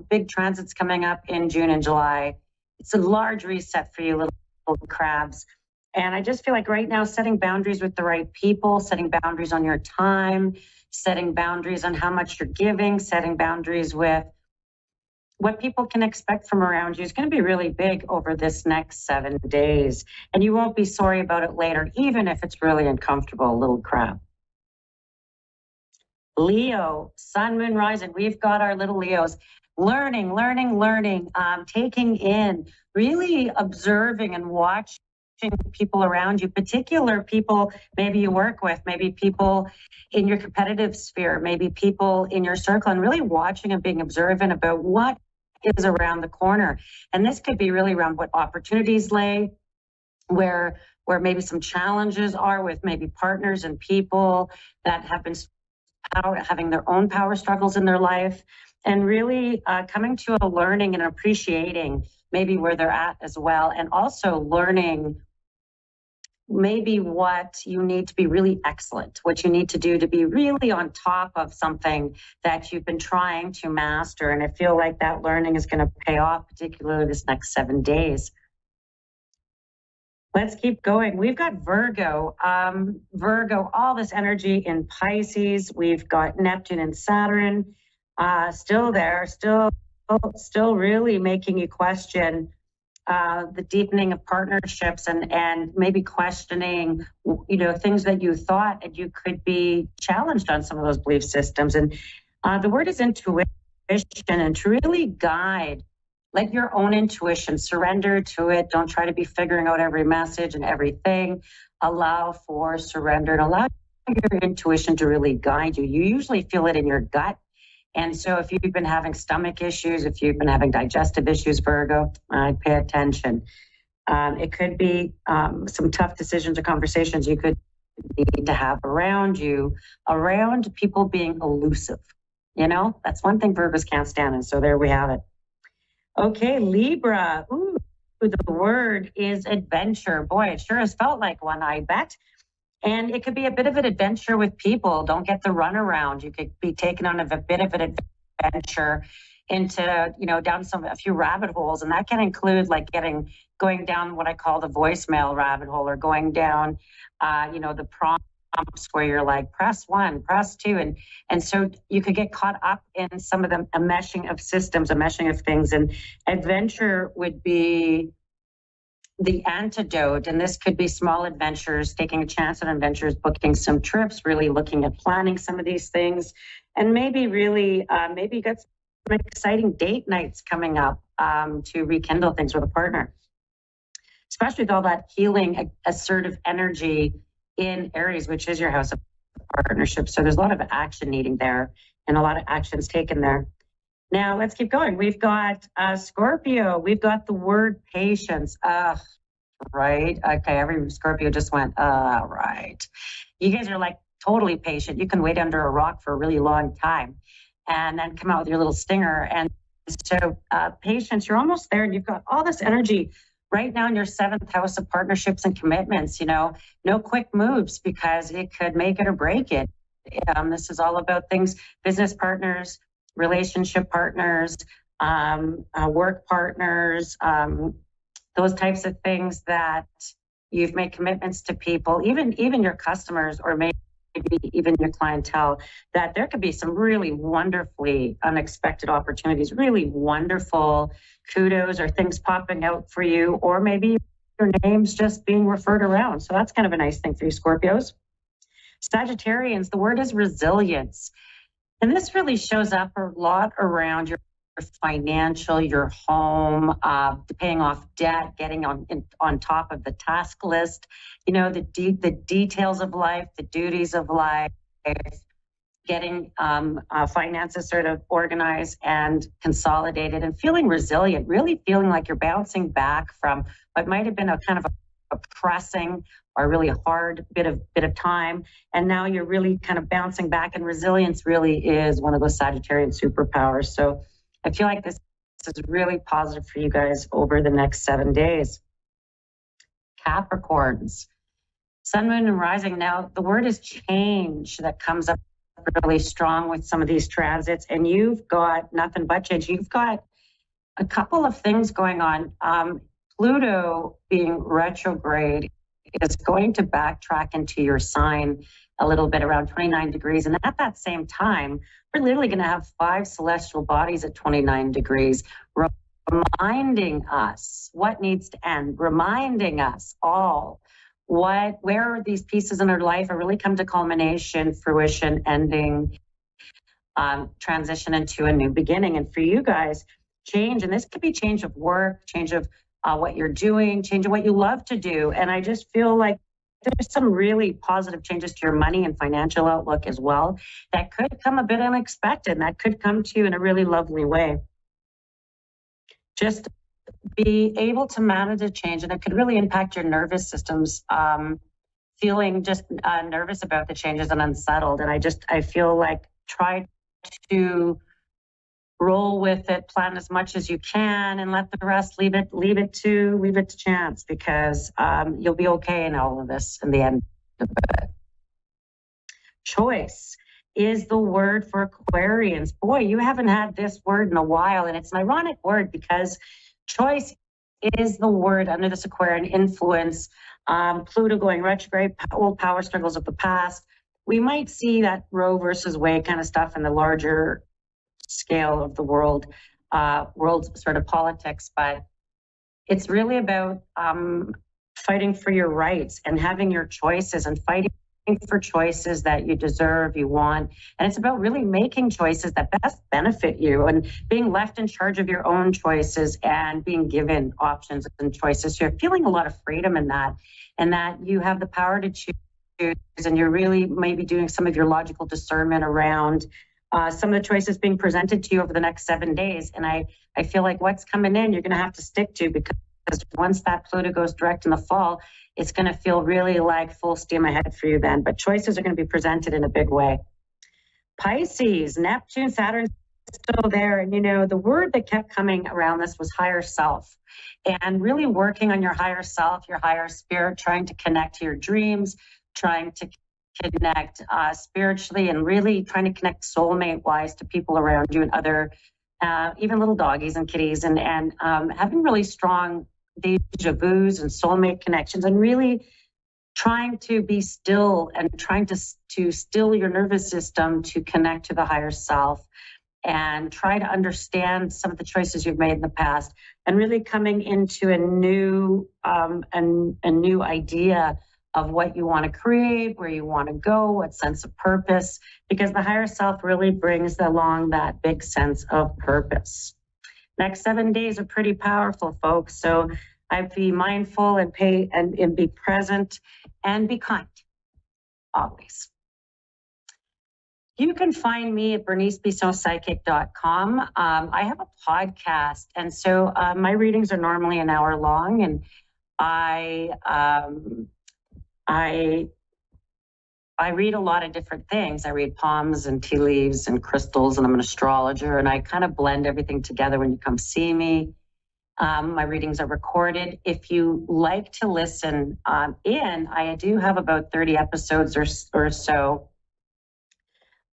big transits coming up in June and July. It's a large reset for you, little crabs. And I just feel like right now, setting boundaries with the right people, setting boundaries on your time, setting boundaries on how much you're giving, setting boundaries with what people can expect from around you is going to be really big over this next 7 days. And you won't be sorry about it later, even if it's really uncomfortable, little crab. Leo, sun, moon, rising. We've got our little Leos. Learning, taking in, really observing and watching people around you, particular people maybe you work with, maybe people in your competitive sphere, maybe people in your circle, and really watching and being observant about what is around the corner. And this could be really around what opportunities lay, where maybe some challenges are with maybe partners and people that have been having their own power struggles in their life, and really coming to a learning and appreciating maybe where they're at as well, and also learning maybe what you need to be really excellent, what you need to do to be really on top of something that you've been trying to master. And I feel like that learning is going to pay off, particularly this next 7 days. Let's keep going. We've got Virgo. Virgo, all this energy in Pisces. We've got Neptune and Saturn still there, still really making you question the deepening of partnerships and maybe questioning, things that you thought, and you could be challenged on some of those belief systems. And the word is intuition, and to really guide, let your own intuition, surrender to it. Don't try to be figuring out every message and everything. Allow for surrender and allow your intuition to really guide you. You usually feel it in your gut. And so if you've been having stomach issues, if you've been having digestive issues, Virgo, I'd pay attention. It could be some tough decisions or conversations you could need to have around you, around people being elusive. That's one thing Virgos can't stand. And so there we have it. Okay, Libra. Ooh, the word is adventure. Boy, it sure has felt like one, I bet. And it could be a bit of an adventure with people. Don't get the runaround. You could be taken on a bit of an adventure into, down a few rabbit holes. And that can include like going down what I call the voicemail rabbit hole, or going down, the prompts where you're like, press 1, press 2. And so you could get caught up in some of a meshing of systems, a meshing of things. And adventure would be the antidote. And this could be small adventures, taking a chance on adventures, booking some trips, really looking at planning some of these things. And maybe really, maybe you got some exciting date nights coming up to rekindle things with a partner, especially with all that healing, assertive energy in Aries, which is your house of partnership. So there's a lot of action needing there and a lot of actions taken there. Now let's keep going. We've got Scorpio. We've got the word patience. Right. Okay. Every Scorpio just went, right. You guys are like totally patient. You can wait under a rock for a really long time and then come out with your little stinger. And so patience, you're almost there, and you've got all this energy right now in your 7th house of partnerships and commitments. No quick moves, because it could make it or break it. This is all about things, business partners, relationship partners, work partners, those types of things that you've made commitments to people, even your customers, or maybe even your clientele, that there could be some really wonderfully unexpected opportunities, really wonderful kudos or things popping out for you, or maybe your name's just being referred around. So that's kind of a nice thing for you, Scorpios. Sagittarians, the word is resilience. And this really shows up a lot around your financial, your home, paying off debt, getting on top of the task list, the details of life, the duties of life, getting finances sort of organized and consolidated, and feeling resilient, really feeling like you're bouncing back from what might have been a kind of a pressing or really hard bit of time. And now you're really kind of bouncing back, and resilience really is one of those Sagittarian superpowers. So I feel like this is really positive for you guys over the next 7 days. Capricorns, sun, moon, and rising. Now, the word is change that comes up really strong with some of these transits, and you've got nothing but change. You've got a couple of things going on. Pluto being retrograde is going to backtrack into your sign a little bit around 29 degrees. And at that same time, we're literally going to have 5 celestial bodies at 29 degrees, reminding us what needs to end, reminding us all where these pieces in our life are really come to culmination, fruition, ending, transition into a new beginning. And for you guys, change, and this could be change of work, change of what you're doing, change of what you love to do. And I just feel like there's some really positive changes to your money and financial outlook as well that could come a bit unexpected, and that could come to you in a really lovely way. Just be able to manage a change, and it could really impact your nervous systems, feeling just nervous about the changes and unsettled. And I feel like try to roll with it, plan as much as you can, and let the rest leave it to chance, because you'll be okay in all of this in the end of it. Choice is the word for Aquarians. Boy, you haven't had this word in a while, and it's an ironic word because choice is the word under this Aquarian influence. Pluto going retrograde, old power struggles of the past. We might see that Roe versus Wade kind of stuff in the larger scale of the world sort of politics, but it's really about fighting for your rights and having your choices and fighting for choices that you deserve, you want. And it's about really making choices that best benefit you and being left in charge of your own choices and being given options and choices. So you're feeling a lot of freedom in that, and that you have the power to choose, and you're really maybe doing some of your logical discernment around some of the choices being presented to you over the next 7 days. And I feel like what's coming in, you're going to have to stick to, because once that Pluto goes direct in the fall, it's going to feel really like full steam ahead for you then. But choices are going to be presented in a big way. Pisces, Neptune, Saturn, still there. And, the word that kept coming around this was higher self, and really working on your higher self, your higher spirit, trying to connect to your dreams, trying to connect spiritually, and really trying to connect soulmate wise to people around you and other, even little doggies and kitties, and having really strong deja vus and soulmate connections, and really trying to be still and trying to still your nervous system to connect to the higher self and try to understand some of the choices you've made in the past, and really coming into a new idea of what you want to create, where you want to go, what sense of purpose, because the higher self really brings along that big sense of purpose. Next 7 days are pretty powerful, folks. So I'd be mindful and be present and be kind, always. You can find me at bernicebissonpsychic.com. I have a podcast, and so my readings are normally an hour long, and I read a lot of different things. I read palms and tea leaves and crystals, and I'm an astrologer, and I kind of blend everything together when you come see me. My readings are recorded. If you like to listen I do have about 30 episodes or so.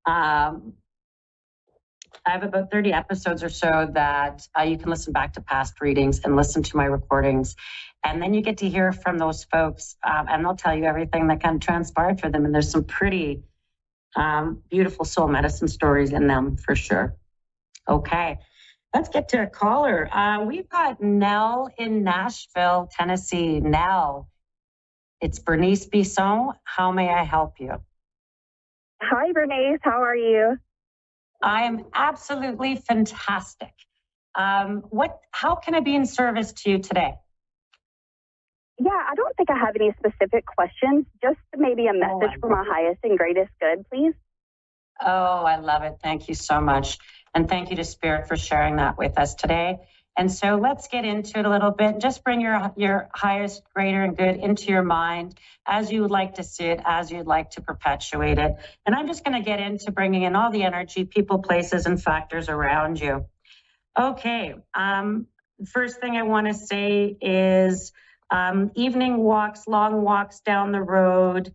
I have about 30 episodes or so that you can listen back to past readings and listen to my recordings. And then you get to hear from those folks, and they'll tell you everything that kind of transpired for them. And there's some pretty beautiful soul medicine stories in them for sure. Okay, let's get to a caller. We've got Nell in Nashville, Tennessee. Nell, it's Bernice Bisson. How may I help you? Hi, Bernice. How are you? I am absolutely fantastic. How can I be in service to you today? Yeah, I don't think I have any specific questions, just maybe a message for my highest and greatest good, please. Oh, I love it. Thank you so much. And thank you to Spirit for sharing that with us today. And so let's get into it a little bit. Just bring your highest, greater, and good into your mind as you would like to see it, as you'd like to perpetuate it. And I'm just going to get into bringing in all the energy, people, places, and factors around you. Okay. First thing I want to say is evening walks, long walks down the road,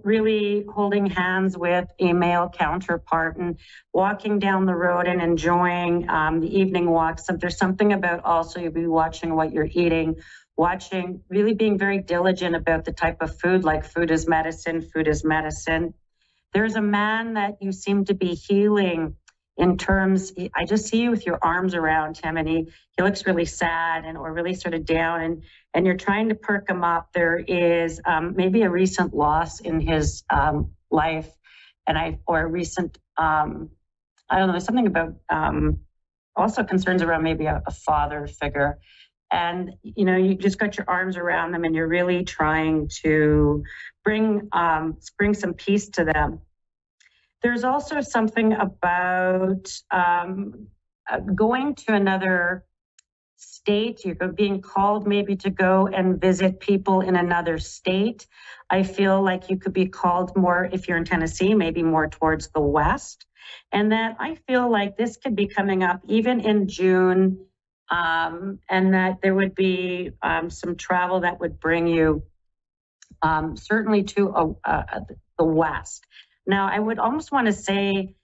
really holding hands with a male counterpart and walking down the road and enjoying the evening walks. So there's something about also you'll be watching what you're eating, really being very diligent about the type of food, like food is medicine, food is medicine. There's a man that you seem to be healing in terms, I just see you with your arms around him, and he looks really sad or really sort of down, and you're trying to perk him up. There is maybe a recent loss in his life, or a recent, I don't know, there's something about also concerns around maybe a father figure. And, you just got your arms around them and you're really trying to bring some peace to them. There's also something about going to another state. You're being called maybe to go and visit people in another state. I feel like you could be called more, if you're in Tennessee, maybe more towards the west. And that I feel like this could be coming up even in June, and that there would be some travel that would bring you certainly to the west. Now, I would almost want to say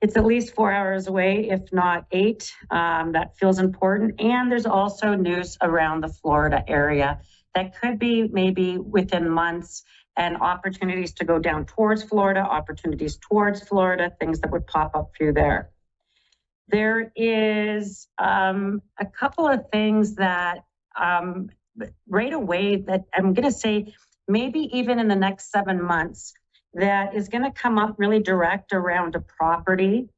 it's at least 4 hours away, if not 8. That feels important. And there's also news around the Florida area that could be maybe within months, and opportunities to go down towards Florida, things that would pop up through there. There is a couple of things that right away that I'm going to say maybe even in the next 7 months, that is going to come up really direct around a property,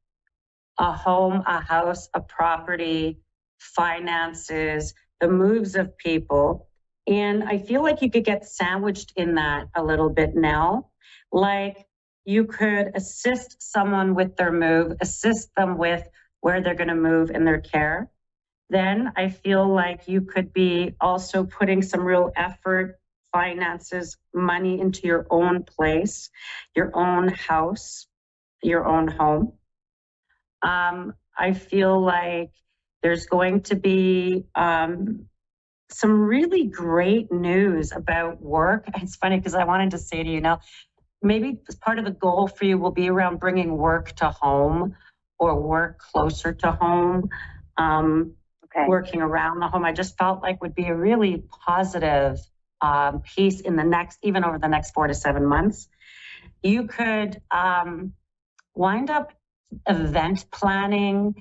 a home, a house, a property, finances, the moves of people. And I feel like you could get sandwiched in that a little bit now. Like you could assist someone with their move, assist them with where they're going to move in their care. Then I feel like you could be also putting some real effort, finances, money into your own place, your own house, your own home. I feel like there's going to be some really great news about work. It's funny because I wanted to say to you now, maybe part of the goal for you will be around bringing work to home or work closer to home. Working around the home, I just felt like would be a really positive piece in the next, even over the next 4 to 7 months. You could wind up event planning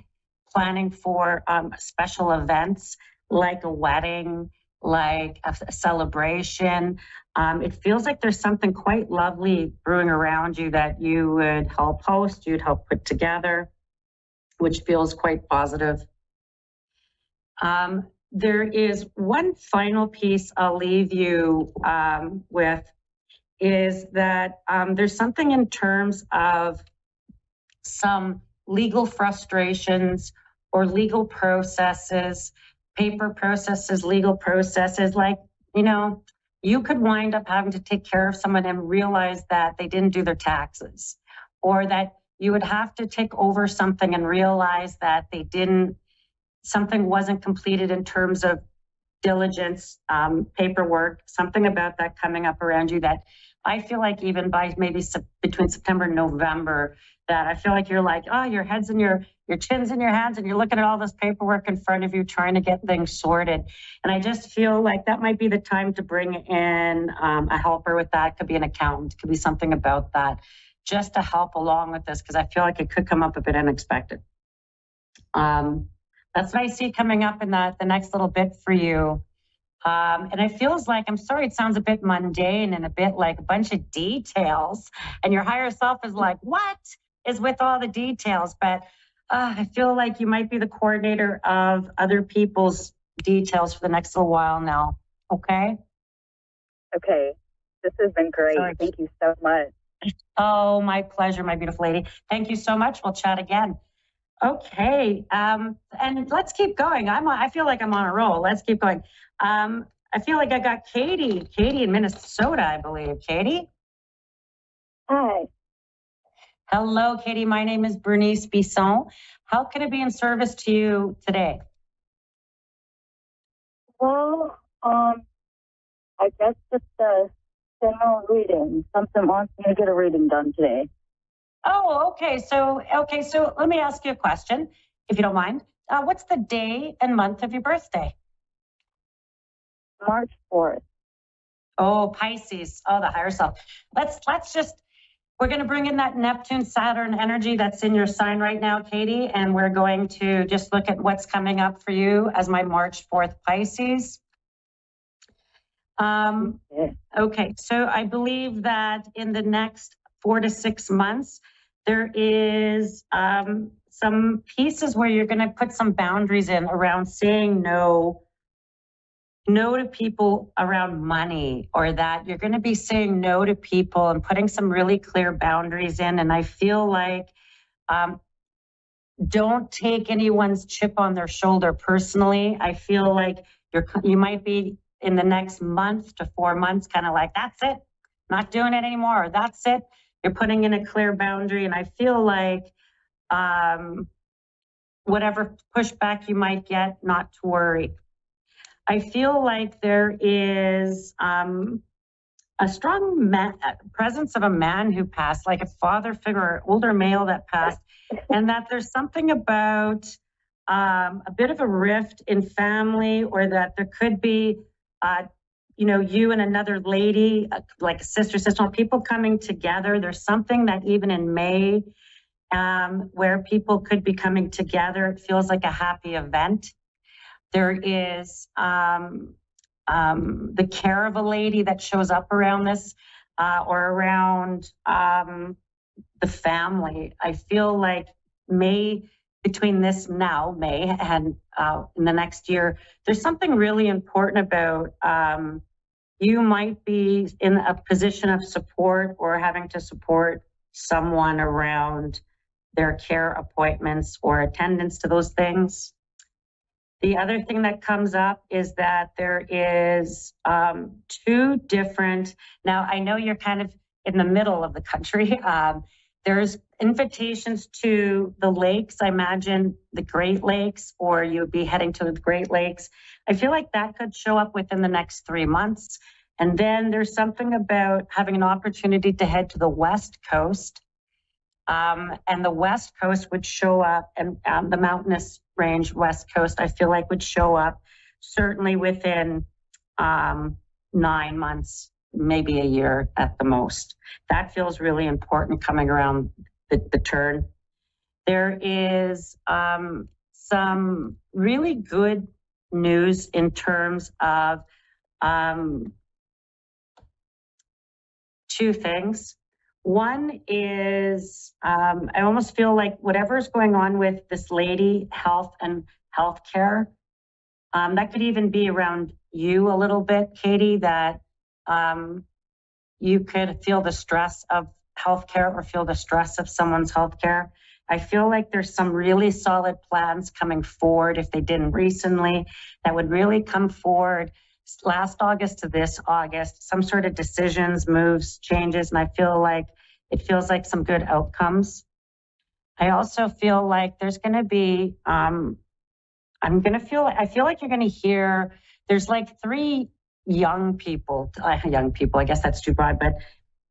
for special events like a wedding, like a celebration. It feels like there's something quite lovely brewing around you that you would help host, you'd help put together, which feels quite positive. There is one final piece I'll leave you with, is that there's something in terms of some legal frustrations or legal processes, paper processes, legal processes, like, you know, you could wind up having to take care of someone and realize that they didn't do their taxes, or that you would have to take over something and realize that something wasn't completed in terms of diligence, paperwork, something about that coming up around you that I feel like even by maybe between September and November, that I feel like you're like, oh, your head's in your chin's in your hands and you're looking at all this paperwork in front of you trying to get things sorted. And I just feel like that might be the time to bring in a helper with that. It could be an accountant, it could be something about that, just to help along with this, because I feel like it could come up a bit unexpected. That's what I see coming up in the next little bit for you. And it feels like, I'm sorry, it sounds a bit mundane and a bit like a bunch of details. And your higher self is like, what is with all the details? But I feel like you might be the coordinator of other people's details for the next little while now. Okay? Okay. This has been great. Sorry. Thank you so much. Oh, my pleasure, my beautiful lady. Thank you so much. We'll chat again. Okay, and let's keep going. I feel like I'm on a roll. Let's keep going. I feel like I got Katie in Minnesota, I believe. Katie? Hi. Hello, Katie. My name is Bernice Bisson. How can I be in service to you today? Well, I guess just a general reading. Something wants me to get a reading done today. Oh, okay. So let me ask you a question, if you don't mind. What's the day and month of your birthday? March 4th. Oh, Pisces. Oh, the higher self. We're going to bring in that Neptune, Saturn energy that's in your sign right now, Katie, and we're going to just look at what's coming up for you as my March 4th Pisces. Okay, so I believe that in the next 4 to 6 months, there is some pieces where you're going to put some boundaries in around saying no to people around money, or that you're going to be saying no to people and putting some really clear boundaries in. And I feel like don't take anyone's chip on their shoulder personally. I feel like you might be in the next month to 4 months kind of like, that's it, not doing it anymore, or that's it. You're putting in a clear boundary. And I feel like whatever pushback you might get, not to worry. I feel like there is a strong presence of a man who passed, like a father figure or older male that passed, and that there's something about a bit of a rift in family, or that there could be you and another lady, like a sister, people coming together. There's something that even in May, where people could be coming together, it feels like a happy event. There is the care of a lady that shows up around this, or around the family. I feel like between this now, May, and in the next year, there's something really important about you might be in a position of support or having to support someone around their care appointments or attendance to those things. The other thing that comes up is that there is two different, now I know you're kind of in the middle of the country, There's invitations to the lakes. I imagine the Great Lakes, or you'd be heading to the Great Lakes. I feel like that could show up within the next 3 months. And then there's something about having an opportunity to head to the West Coast. And the West Coast would show up, and the mountainous range West Coast, I feel like would show up certainly within 9 months, maybe a year at the most. That feels really important coming around the turn. There is some really good news in terms of two things. One is I almost feel like whatever's going on with this lady, health and healthcare, that could even be around you a little bit, Katie, that you could feel the stress of healthcare or feel the stress of someone's healthcare. I feel like there's some really solid plans coming forward, if they didn't recently, that would really come forward last August to this August, some sort of decisions, moves, changes, and I feel like it feels like some good outcomes. I also feel like there's going to be, I feel like you're going to hear, there's like 3 young people, I guess that's too broad, but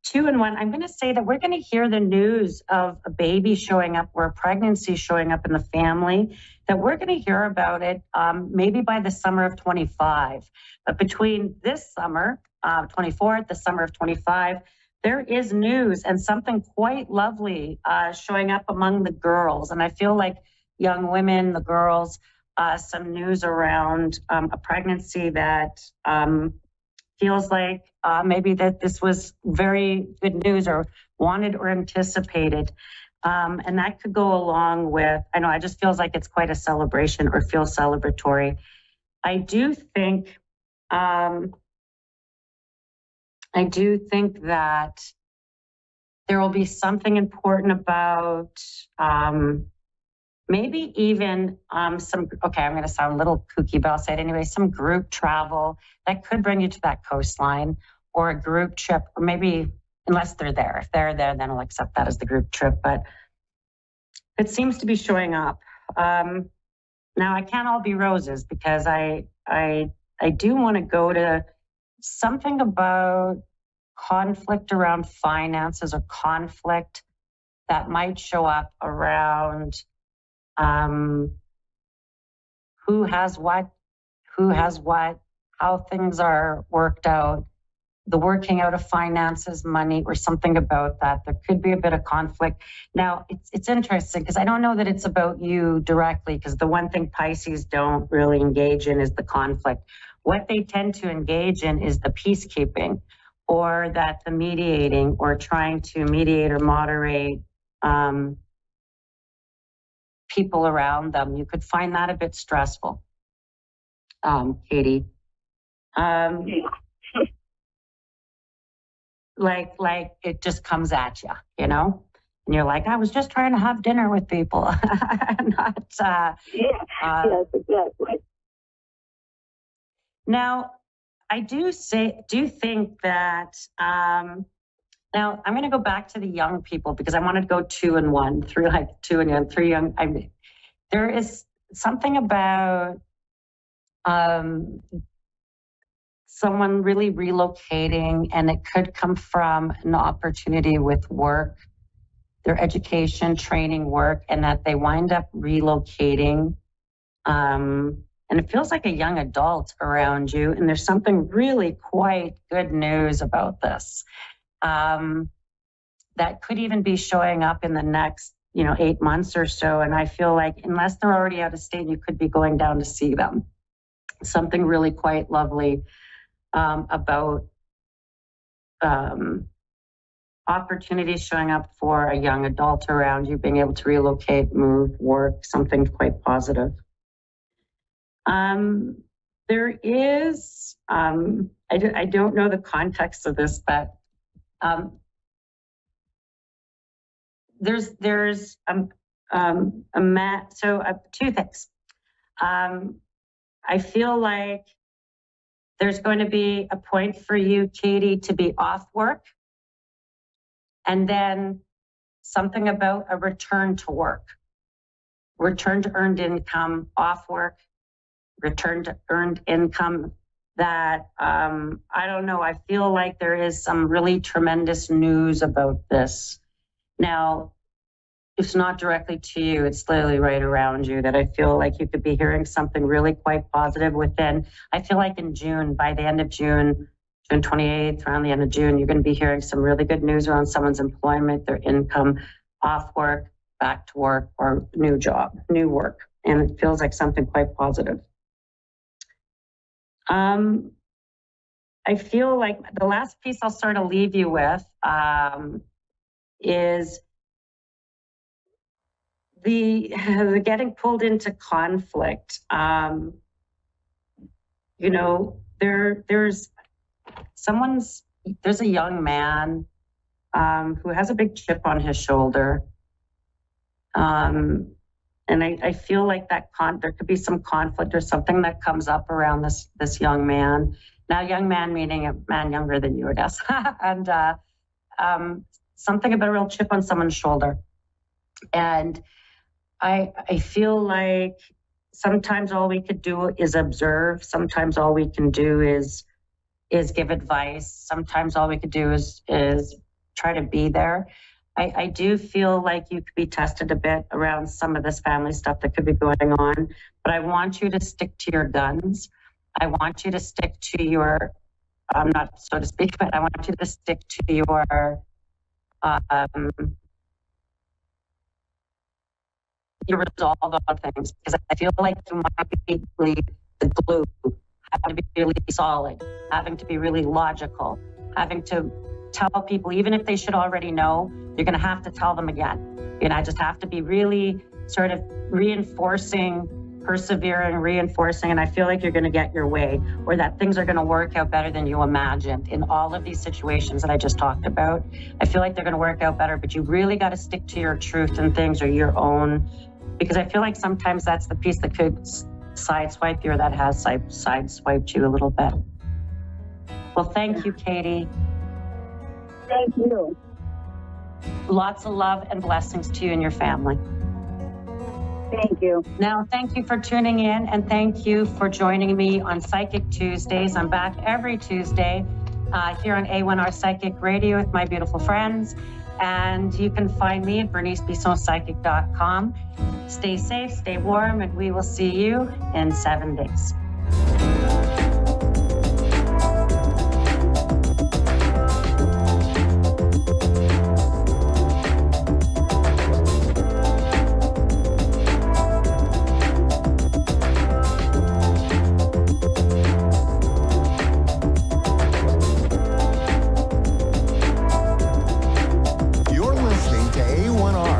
2 in 1, I'm going to say that we're going to hear the news of a baby showing up or a pregnancy showing up in the family, that we're going to hear about it maybe by the summer of 25. But between this summer, 24, the summer of 25, there is news and something quite lovely showing up among the girls. And I feel like young women, the girls, some news around a pregnancy that feels like maybe that this was very good news or wanted or anticipated. And that could go along with, I know, it just feels like it's quite a celebration or feels celebratory. I do think that there will be something important about maybe even some, okay, I'm going to sound a little kooky, but I'll say it anyway, some group travel that could bring you to that coastline, or a group trip, or maybe, unless they're there. If they're there, then I'll accept that as the group trip, but it seems to be showing up. Now, I can't all be roses, because I do want to go to something about conflict around finances, or conflict that might show up around who has what, how things are worked out, the working out of finances, money, or something about that. There could be a bit of conflict. Now, it's interesting, because I don't know that it's about you directly, because the one thing Pisces don't really engage in is the conflict. What they tend to engage in is the peacekeeping, or that the mediating, or trying to mediate or moderate people around them. You could find that a bit stressful, Katie. Like it just comes at you, you know? And you're like, I was just trying to have dinner with people. Not, yes, exactly. Now, I do think that, now I'm going to go back to the young people, because I wanted to go 2 and 1, 3, like 2 and 1, 3 young. There is something about someone really relocating, and it could come from an opportunity with work, their education, training, work, and that they wind up relocating. And it feels like a young adult around you. And there's something really quite good news about this. That could even be showing up in the next, 8 months or so. And I feel like unless they're already out of state, you could be going down to see them. Something really quite lovely about opportunities showing up for a young adult around you, being able to relocate, move, work, something quite positive. There is, I don't know the context of this, but there's two things. I feel like there's going to be a point for you, Katie, to be off work. And then something about a return to work, return to earned income, off work, return to earned income that, I don't know, I feel like there is some really tremendous news about this. Now, it's not directly to you, it's literally right around you that I feel like you could be hearing something really quite positive within. I feel like in June, by the end of June 28th, around the end of June, you're going to be hearing some really good news around someone's employment, their income, off work, back to work, or new job, new work. And it feels like something quite positive. I feel like the last piece I'll sort of leave you with is the getting pulled into conflict. You know, there's a young man who has a big chip on his shoulder. And I feel like that there could be some conflict or something that comes up around this young man. Now, young man meaning a man younger than you, I guess. And something about a real chip on someone's shoulder. And I feel like sometimes all we could do is observe. Sometimes all we can do is give advice. Sometimes all we could do is try to be there. I do feel like you could be tested a bit around some of this family stuff that could be going on, but I want you to stick to your guns. I want you to stick to your, not so to speak, but I want you to stick to your, your resolve on things, because I feel like you might be really the glue, having to be really solid, having to be really logical, having to tell people, even if they should already know, you're going to have to tell them again. You know, I just have to be really sort of reinforcing, persevering, reinforcing, and I feel like you're going to get your way, or that things are going to work out better than you imagined in all of these situations that I just talked about. I feel like they're going to work out better, but you really got to stick to your truth and things, or your own, because I feel like sometimes that's the piece that could sideswipe you, or that has sideswiped you a little bit. Well, thank you, Katie. Thank you. Lots of love and blessings to you and your family. Thank you. Now, thank you for tuning in, and thank you for joining me on Psychic Tuesdays. I'm back every Tuesday here on A1R Psychic Radio with my beautiful friends. And you can find me at bernicebissonpsychic.com. Stay safe, stay warm, and we will see you in 7 days.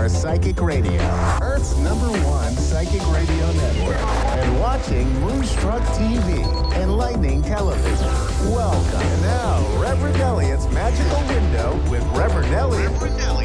Psychic Radio, Earth's #1 psychic radio network, and watching Moonstruck TV and Lightning Television. Welcome. And now, Reverend Elliot's Magical Window with Reverend Elliot,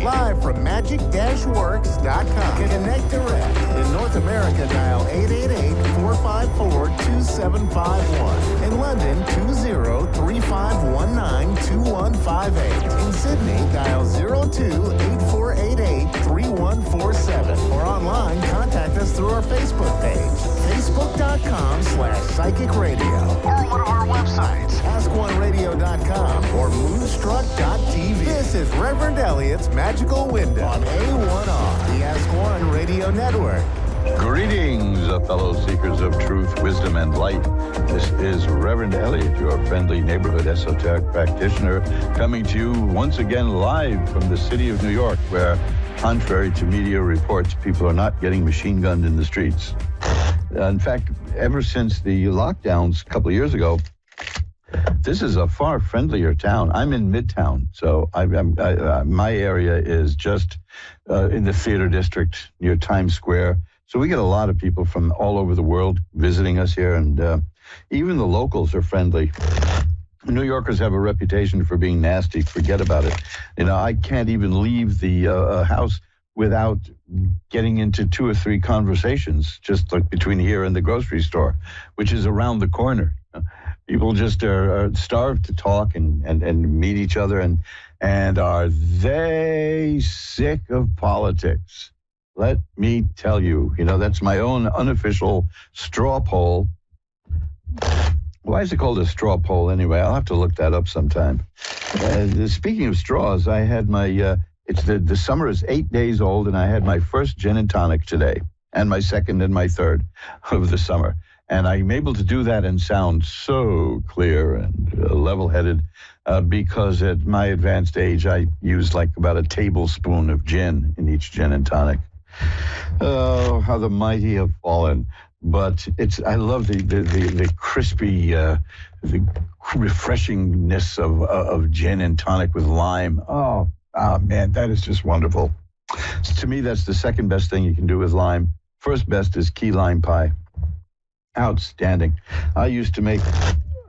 live from magic-works.com. Connect direct. In North America, dial 888-454-2751. In London, 20-3519-2158. In Sydney, dial 02-8488-3147. Or online, contact us through our Facebook page, facebook.com/psychic radio. Or one of our websites, ask1radio.com or moonstruck.tv. This is Reverend Elliot's Magical Window on A1R, the Ask One Radio Network. Greetings, fellow seekers of truth, wisdom, and light. This is Reverend Elliot, your friendly neighborhood esoteric practitioner, coming to you once again live from the city of New York, where, contrary to media reports, people are not getting machine gunned in the streets. In fact, ever since the lockdowns a couple of years ago, this is a far friendlier town. I'm in Midtown, so my area is just in the theater district near Times Square. So we get a lot of people from all over the world visiting us here, and even the locals are friendly. New Yorkers have a reputation for being nasty. Forget about it. You know, I can't even leave the house without getting into 2 or 3 conversations, just like between here and the grocery store, which is around the corner. People just are starved to talk and meet each other, and And are they sick of politics? Let me tell you, that's my own unofficial straw poll. Why is it called a straw poll anyway? I'll have to look that up sometime. Speaking of straws, I had my, the summer is 8 days old, and I had my first gin and tonic today, and my second and my third of the summer. And I'm able to do that and sound so clear and level-headed because at my advanced age, I use like about a tablespoon of gin in each gin and tonic. Oh, how the mighty have fallen. But I love the crispy, the refreshingness of gin and tonic with lime. Oh, man, that is just wonderful. To me, that's the second best thing you can do with lime. First best is key lime pie. Outstanding. I used to make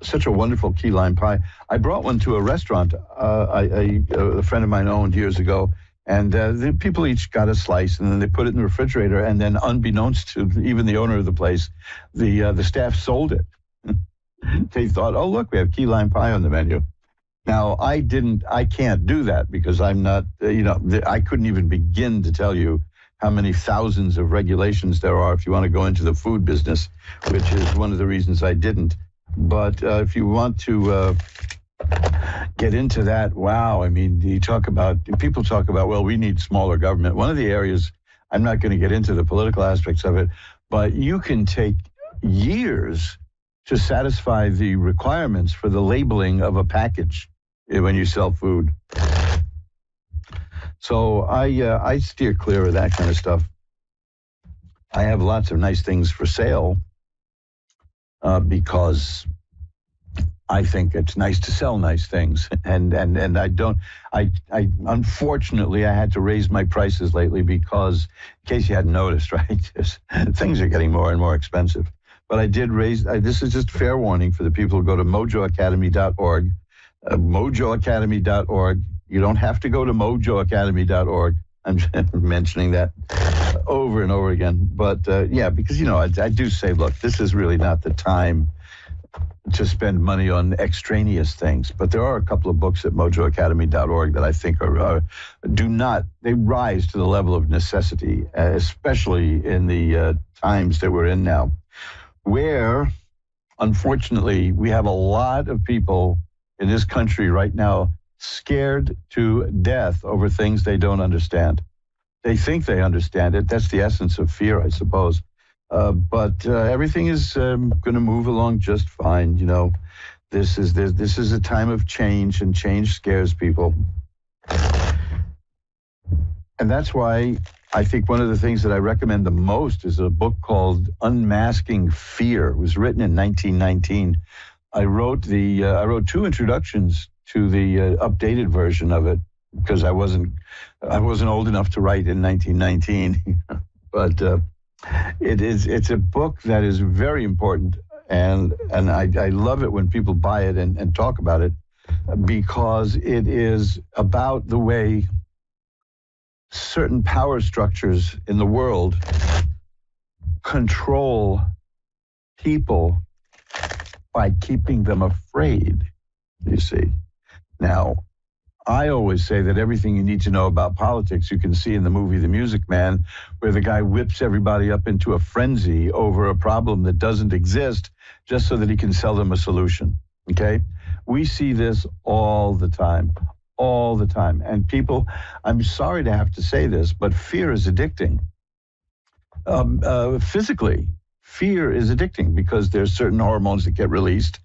such a wonderful key lime pie. I brought one to a restaurant a friend of mine owned years ago. And the people each got a slice, and then they put it in the refrigerator. And then, unbeknownst to even the owner of the place, the staff sold it. They thought, "Oh, look, we have key lime pie on the menu." Now, I can't do that because I'm not. I couldn't even begin to tell you how many thousands of regulations there are if you want to go into the food business, which is one of the reasons I didn't. But if you want to get into that, wow, I mean, people talk about, well, we need smaller government. One of the areas, I'm not going to get into the political aspects of it, but you can take years to satisfy the requirements for the labeling of a package when you sell food. So I steer clear of that kind of stuff. I have lots of nice things for sale because I think it's nice to sell nice things, and I unfortunately I had to raise my prices lately because, in case you hadn't noticed, right, things are getting more and more expensive. But I did raise. This is just fair warning for the people who go to mojoacademy.org, mojoacademy.org. You don't have to go to mojoacademy.org. I'm mentioning that over and over again, but yeah, because I do say, look, this is really not the time to spend money on extraneous things. But there are a couple of books at mojoacademy.org that I think they rise to the level of necessity, especially in the times that we're in now, where, unfortunately, we have a lot of people in this country right now scared to death over things they don't understand. They think they understand it. That's the essence of fear, I suppose. But everything is going to move along just fine. This is a time of change, and change scares people. And that's why I think one of the things that I recommend the most is a book called Unmasking Fear. It was written in 1919. I wrote two introductions to the updated version of it because I wasn't old enough to write in 1919, but. It's a book that is very important, and I love it when people buy it and talk about it, because it is about the way certain power structures in the world control people by keeping them afraid, you see. Now, I always say that everything you need to know about politics you can see in the movie The Music Man, where the guy whips everybody up into a frenzy over a problem that doesn't exist just so that he can sell them a solution, okay? We see this all the time. And people, I'm sorry to have to say this, but fear is addicting. Physically, fear is addicting because there's certain hormones that get released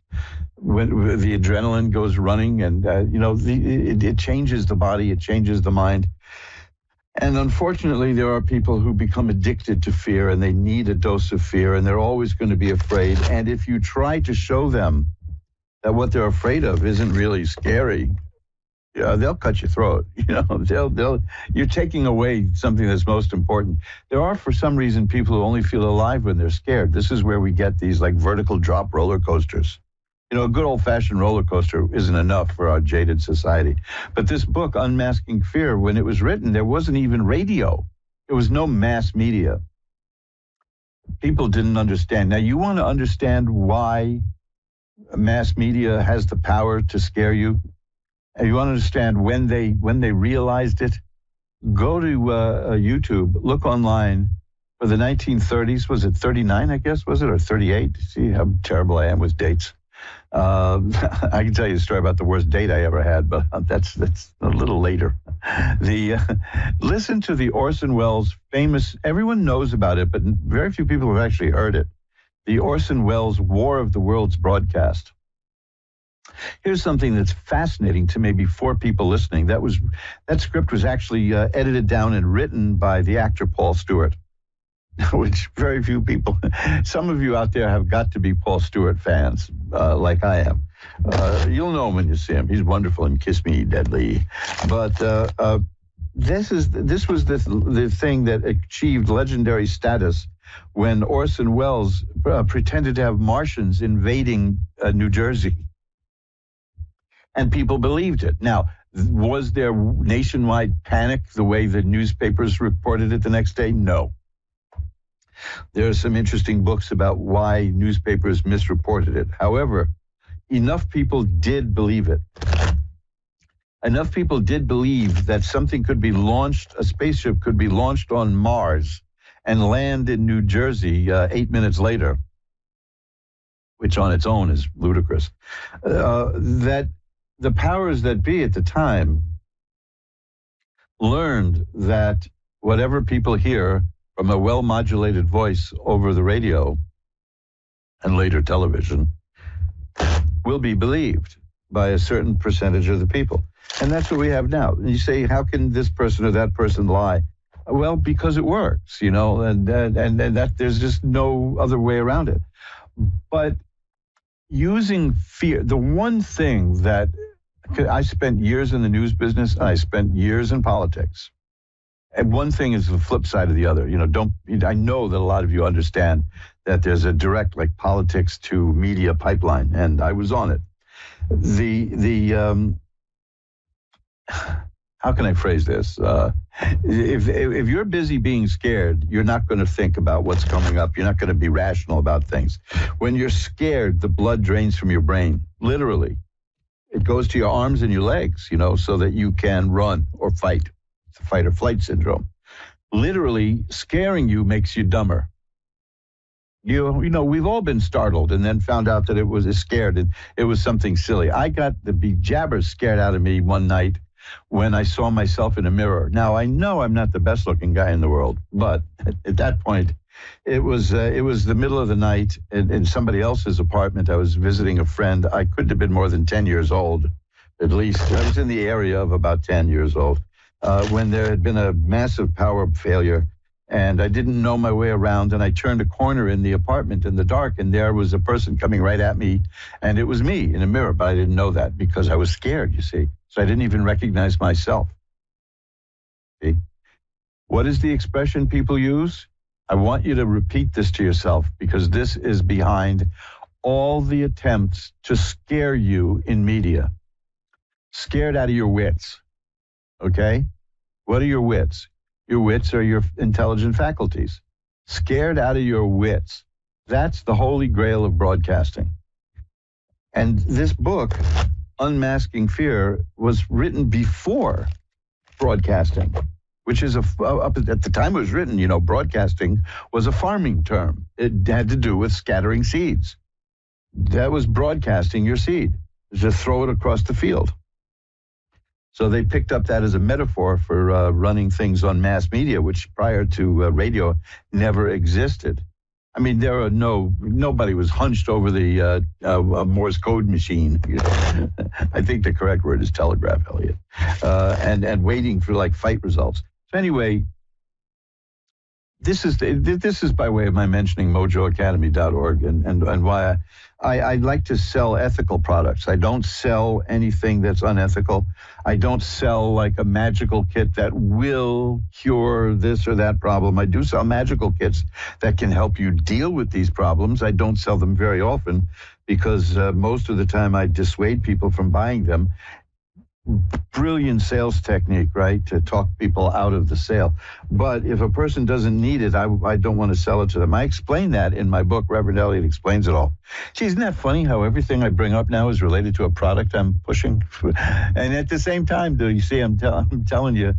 when the adrenaline goes running, and it changes the body, it changes the mind. And unfortunately, there are people who become addicted to fear, and they need a dose of fear, and they're always going to be afraid. And if you try to show them that what they're afraid of isn't really scary, they'll cut your throat. You're taking away something that's most important. There are, for some reason, people who only feel alive when they're scared. This is where we get these like vertical drop roller coasters. A good old-fashioned roller coaster isn't enough for our jaded society. But this book, Unmasking Fear, when it was written, there wasn't even radio. There was no mass media. People didn't understand. Now, you want to understand why mass media has the power to scare you And you want to understand when they realized it? Go to YouTube, look online for the 1930s. Was it 39, I guess, was it, or 38? See how terrible I am with dates. I can tell you a story about the worst date I ever had, but that's a little later. Listen to the Orson Welles famous, everyone knows about it, but very few people have actually heard it. The Orson Welles War of the Worlds broadcast. Here's something that's fascinating to maybe 4 people listening. That script was actually edited down and written by the actor Paul Stewart, which very few people, some of you out there have got to be Paul Stewart fans, like I am. You'll know him when you see him. He's wonderful in Kiss Me Deadly. But this was the thing that achieved legendary status when Orson Welles pretended to have Martians invading New Jersey. And people believed it. Now, was there nationwide panic the way the newspapers reported it the next day? No. There are some interesting books about why newspapers misreported it. However, enough people did believe it. Enough people did believe that something could be launched, a spaceship could be launched on Mars and land in New Jersey 8 minutes later, which on its own is ludicrous, that the powers that be at the time learned that whatever people hear from a well-modulated voice over the radio and later television will be believed by a certain percentage of the people. And that's what we have now. And you say, how can this person or that person lie? Well, because it works, and that there's just no other way around it. But using fear, the one thing that I spent years in the news business, and I spent years in politics. And one thing is the flip side of the other. I know that a lot of you understand that there's a direct, like, politics to media pipeline, and I was on it. How can I phrase this? If you're busy being scared, you're not going to think about what's coming up. You're not going to be rational about things. When you're scared, the blood drains from your brain, literally. It goes to your arms and your legs, so that you can run or fight. It's a fight or flight syndrome. Literally, scaring you makes you dumber. We've all been startled and then found out that it was scared and it was something silly. I got the bejabbers scared out of me one night when I saw myself in a mirror. Now, I know I'm not the best looking guy in the world, but at that point, it was the middle of the night in somebody else's apartment. I was visiting a friend. I couldn't have been more than 10 years old, at least. I was in the area of about 10 years old when there had been a massive power failure, and I didn't know my way around, and I turned a corner in the apartment in the dark, and there was a person coming right at me, and it was me in a mirror, but I didn't know that because I was scared, you see. So I didn't even recognize myself. See? What is the expression people use? I want you to repeat this to yourself because this is behind all the attempts to scare you in media. Scared out of your wits, okay? What are your wits? Your wits are your intelligent faculties. Scared out of your wits. That's the holy grail of broadcasting. And this book, Unmasking Fear, was written before broadcasting, which is up at the time it was written, broadcasting was a farming term. It had to do with scattering seeds. That was broadcasting your seed. Just throw it across the field. So they picked up that as a metaphor for running things on mass media, which prior to radio never existed. I mean, nobody was hunched over the Morse code machine. I think the correct word is telegraph, Elliot, and waiting for like fight results. So anyway, this is by way of my mentioning mojoacademy.org and why I like to sell ethical products. I don't sell anything that's unethical. I don't sell like a magical kit that will cure this or that problem. I do sell magical kits that can help you deal with these problems. I don't sell them very often because most of the time I dissuade people from buying them. brilliant sales technique, right, to talk people out of the sale. But if a person doesn't need it, I don't want to sell it to them. I explain that in my book. Reverend Elliot explains it all. Gee, isn't that funny how everything I bring up now is related to a product I'm pushing? And at the same time, do you see, I'm telling you,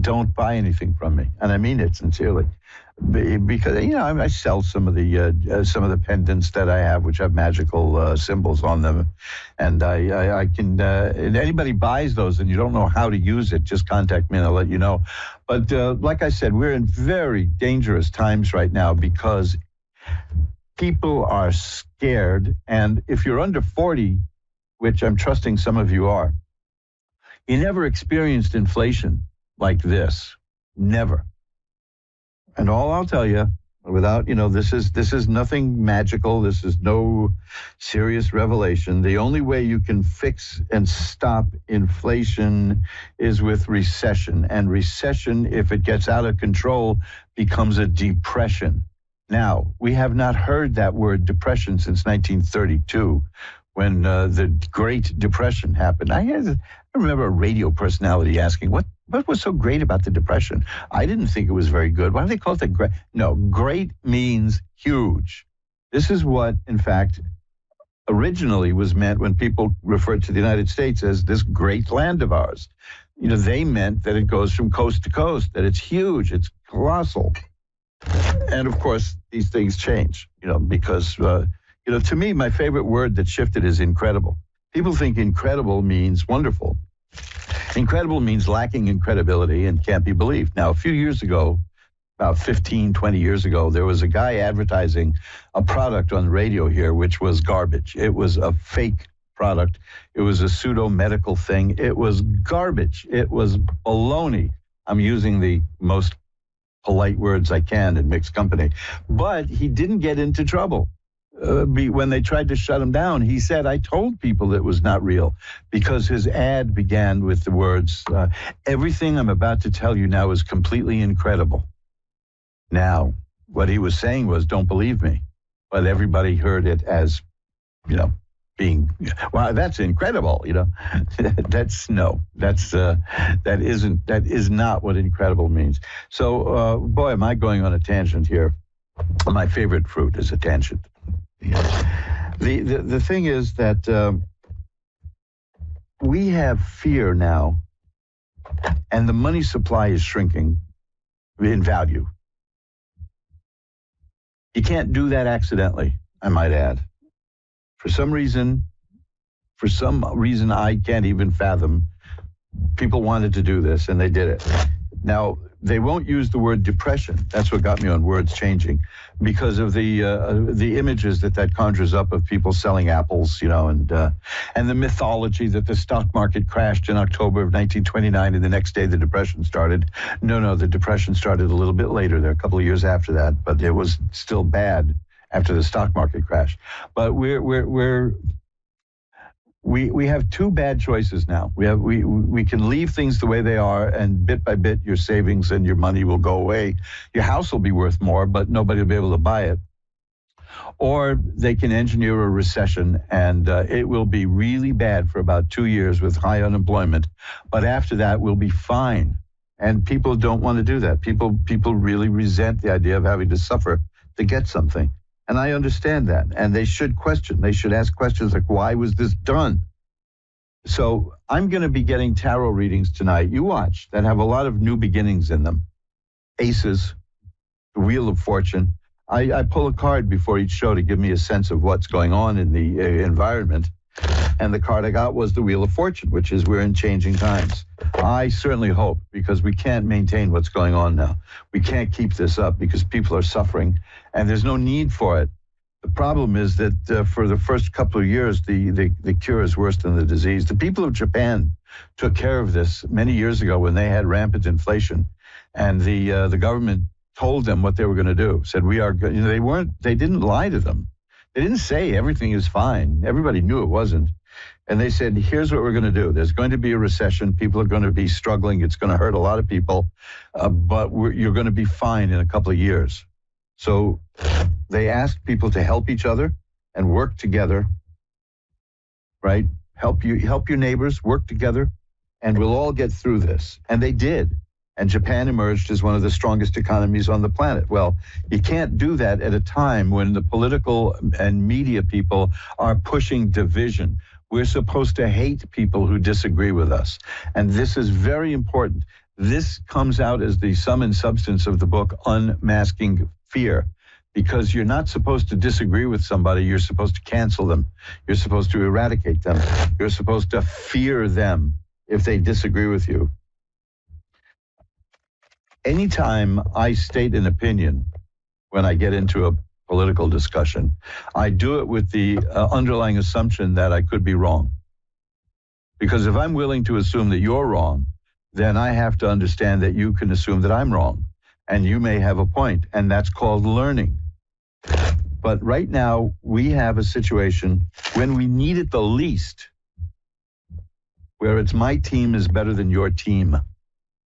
don't buy anything from me. And I mean it sincerely. Because I sell some of the pendants that I have, which have magical symbols on them, and I can. And anybody buys those and you don't know how to use it, just contact me and I'll let you know. But like I said, we're in very dangerous times right now because people are scared, and if you're under 40, which I'm trusting some of you are, you never experienced inflation like this, never. And all I'll tell you, without, this is nothing magical. This is no serious revelation. The only way you can fix and stop inflation is with recession. And recession, if it gets out of control, becomes a depression. Now, we have not heard that word depression since 1932, when the Great Depression happened. I remember a radio personality asking, what was so great about the Depression? I didn't think it was very good. Why do they call it the great? No, great means huge. This is what, in fact, originally was meant when people referred to the United States as this great land of ours. They meant that it goes from coast to coast, that it's huge, it's colossal. And of course, these things change, because, to me, my favorite word that shifted is incredible. People think incredible means wonderful. Incredible means lacking in credibility and can't be believed. Now, a few years ago, about 15, 20 years ago, there was a guy advertising a product on the radio here, which was garbage. It was a fake product. It was a pseudo-medical thing. It was garbage. It was baloney. I'm using the most polite words I can in mixed company. But he didn't get into trouble. When they tried to shut him down, he said, I told people it was not real, because his ad began with the words, everything I'm about to tell you now is completely incredible. Now, what he was saying was, don't believe me. But everybody heard it as, being, wow, that's incredible, that is not what incredible means. So, boy, am I going on a tangent here. My favorite fruit is a tangent. The thing is that we have fear now, and the money supply is shrinking in value. You can't do that accidentally, I might add. For some reason I can't even fathom, people wanted to do this and they did it. Now, they won't use the word depression. That's what got me on words changing, because of the images that conjures up of people selling apples, and the mythology that the stock market crashed in October of 1929 and the next day the Depression started. No, the Depression started a little bit later. There, a couple of years after that, but it was still bad after the stock market crash. But we have two bad choices now. We can leave things the way they are, and bit by bit your savings and your money will go away. Your house will be worth more, but nobody will be able to buy it. Or they can engineer a recession, and it will be really bad for about 2 years with high unemployment. But after that, we'll be fine. And people don't want to do that. People really resent the idea of having to suffer to get something. And I understand that. And they should question. They should ask questions like, why was this done? So I'm going to be getting tarot readings tonight. You watch, that have a lot of new beginnings in them. Aces, the Wheel of Fortune. I pull a card before each show to give me a sense of what's going on in the environment. And the card I got was the Wheel of Fortune, which is we're in changing times. I certainly hope, because we can't maintain what's going on now. We can't keep this up because people are suffering, and there's no need for it. The problem is that for the first couple of years, the cure is worse than the disease. The people of Japan took care of this many years ago when they had rampant inflation, and the government told them what they were going to do. Said, we are good. They didn't lie to them. They didn't say everything is fine. Everybody knew it wasn't. And they said, here's what we're going to do. There's going to be a recession. People are going to be struggling. It's going to hurt a lot of people. But you're going to be fine in a couple of years. So they asked people to help each other and work together, right? help your neighbors, work together, and we'll all get through this. And they did. And Japan emerged as one of the strongest economies on the planet. Well, you can't do that at a time when the political and media people are pushing division. We're supposed to hate people who disagree with us. And this is very important. This comes out as the sum and substance of the book, Unmasking Fear, because you're not supposed to disagree with somebody. You're supposed to cancel them. You're supposed to eradicate them. You're supposed to fear them if they disagree with you. Anytime I state an opinion when I get into a political discussion, I do it with the underlying assumption that I could be wrong. Because if I'm willing to assume that you're wrong, then I have to understand that you can assume that I'm wrong. And you may have a point, and that's called learning. But right now, we have a situation when we need it the least, where it's my team is better than your team.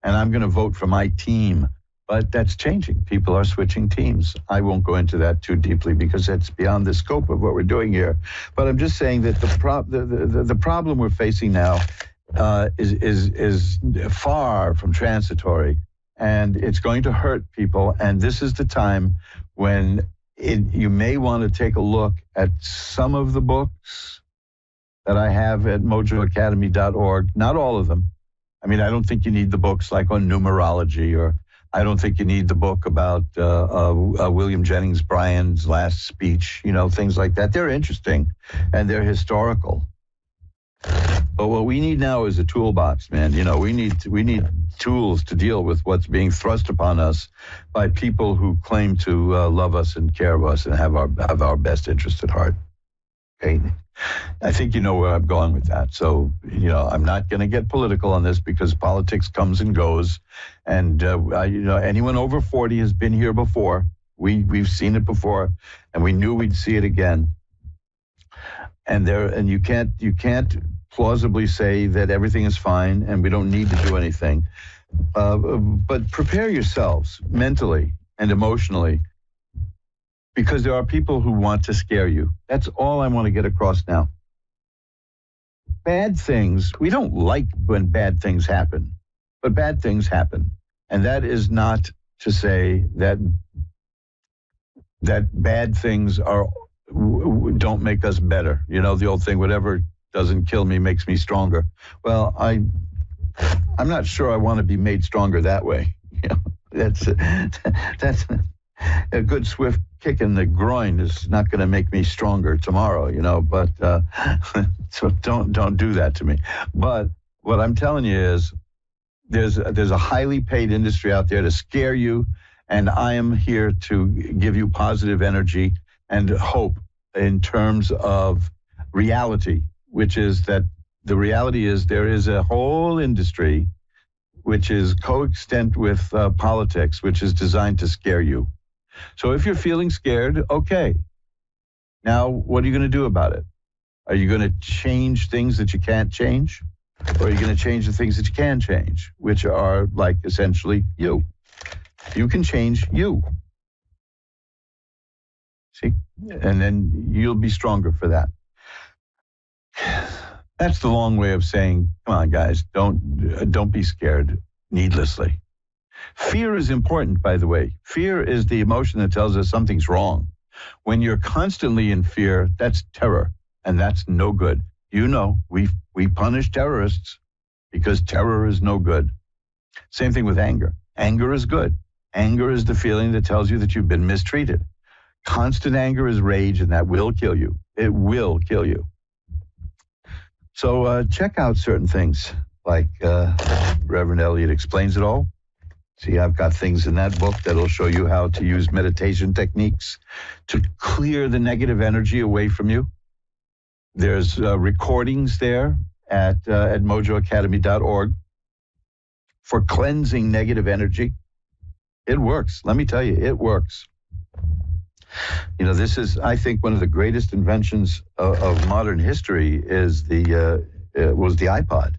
And I'm going to vote for my team. But that's changing. People are switching teams. I won't go into that too deeply because that's beyond the scope of what we're doing here. But I'm just saying that the problem we're facing now is far from transitory, and it's going to hurt people. And this is the time when you may want to take a look at some of the books that I have at mojoacademy.org. Not all of them. I mean, I don't think you need the books like on numerology, or I don't think you need the book about William Jennings Bryan's last speech, things like that. They're interesting and they're historical. But what we need now is a toolbox, man. We need tools to deal with what's being thrust upon us by people who claim to love us and care of us and have our best interest at heart. Okay? I think you know where I'm going with that. So, I'm not going to get political on this because politics comes and goes. And, anyone over 40 has been here before. We've seen it before, and we knew we'd see it again. And you can't plausibly say that everything is fine and we don't need to do anything. But prepare yourselves mentally and emotionally, because there are people who want to scare you. That's all I want to get across now. Bad things, we don't like when bad things happen, but bad things happen. And that is not to say that bad things don't make us better. The old thing, whatever doesn't kill me makes me stronger. Well, I'm not sure I want to be made stronger that way. That's a good swift kick in the groin is not going to make me stronger tomorrow, but so don't do that to me. But what I'm telling you is there's a highly paid industry out there to scare you, and I am here to give you positive energy and hope in terms of reality, which is that the reality is there is a whole industry which is coexistent with politics, which is designed to scare you. So if you're feeling scared, okay. Now, what are you going to do about it? Are you going to change things that you can't change? Or are you going to change the things that you can change, which are like essentially you? You can change you. See? And then you'll be stronger for that. That's the long way of saying, come on, guys, don't be scared needlessly. Fear is important, by the way. Fear is the emotion that tells us something's wrong. When you're constantly in fear, that's terror, and that's no good. We punish terrorists because terror is no good. Same thing with anger. Anger is good. Anger is the feeling that tells you that you've been mistreated. Constant anger is rage, and that will kill you. It will kill you. So check out certain things like Reverend Elliott Explains It All. See, I've got things in that book that'll show you how to use meditation techniques to clear the negative energy away from you. There's recordings there at mojoacademy.org for cleansing negative energy. It works. Let me tell you, it works. This is, I think, one of the greatest inventions of modern history was the iPod.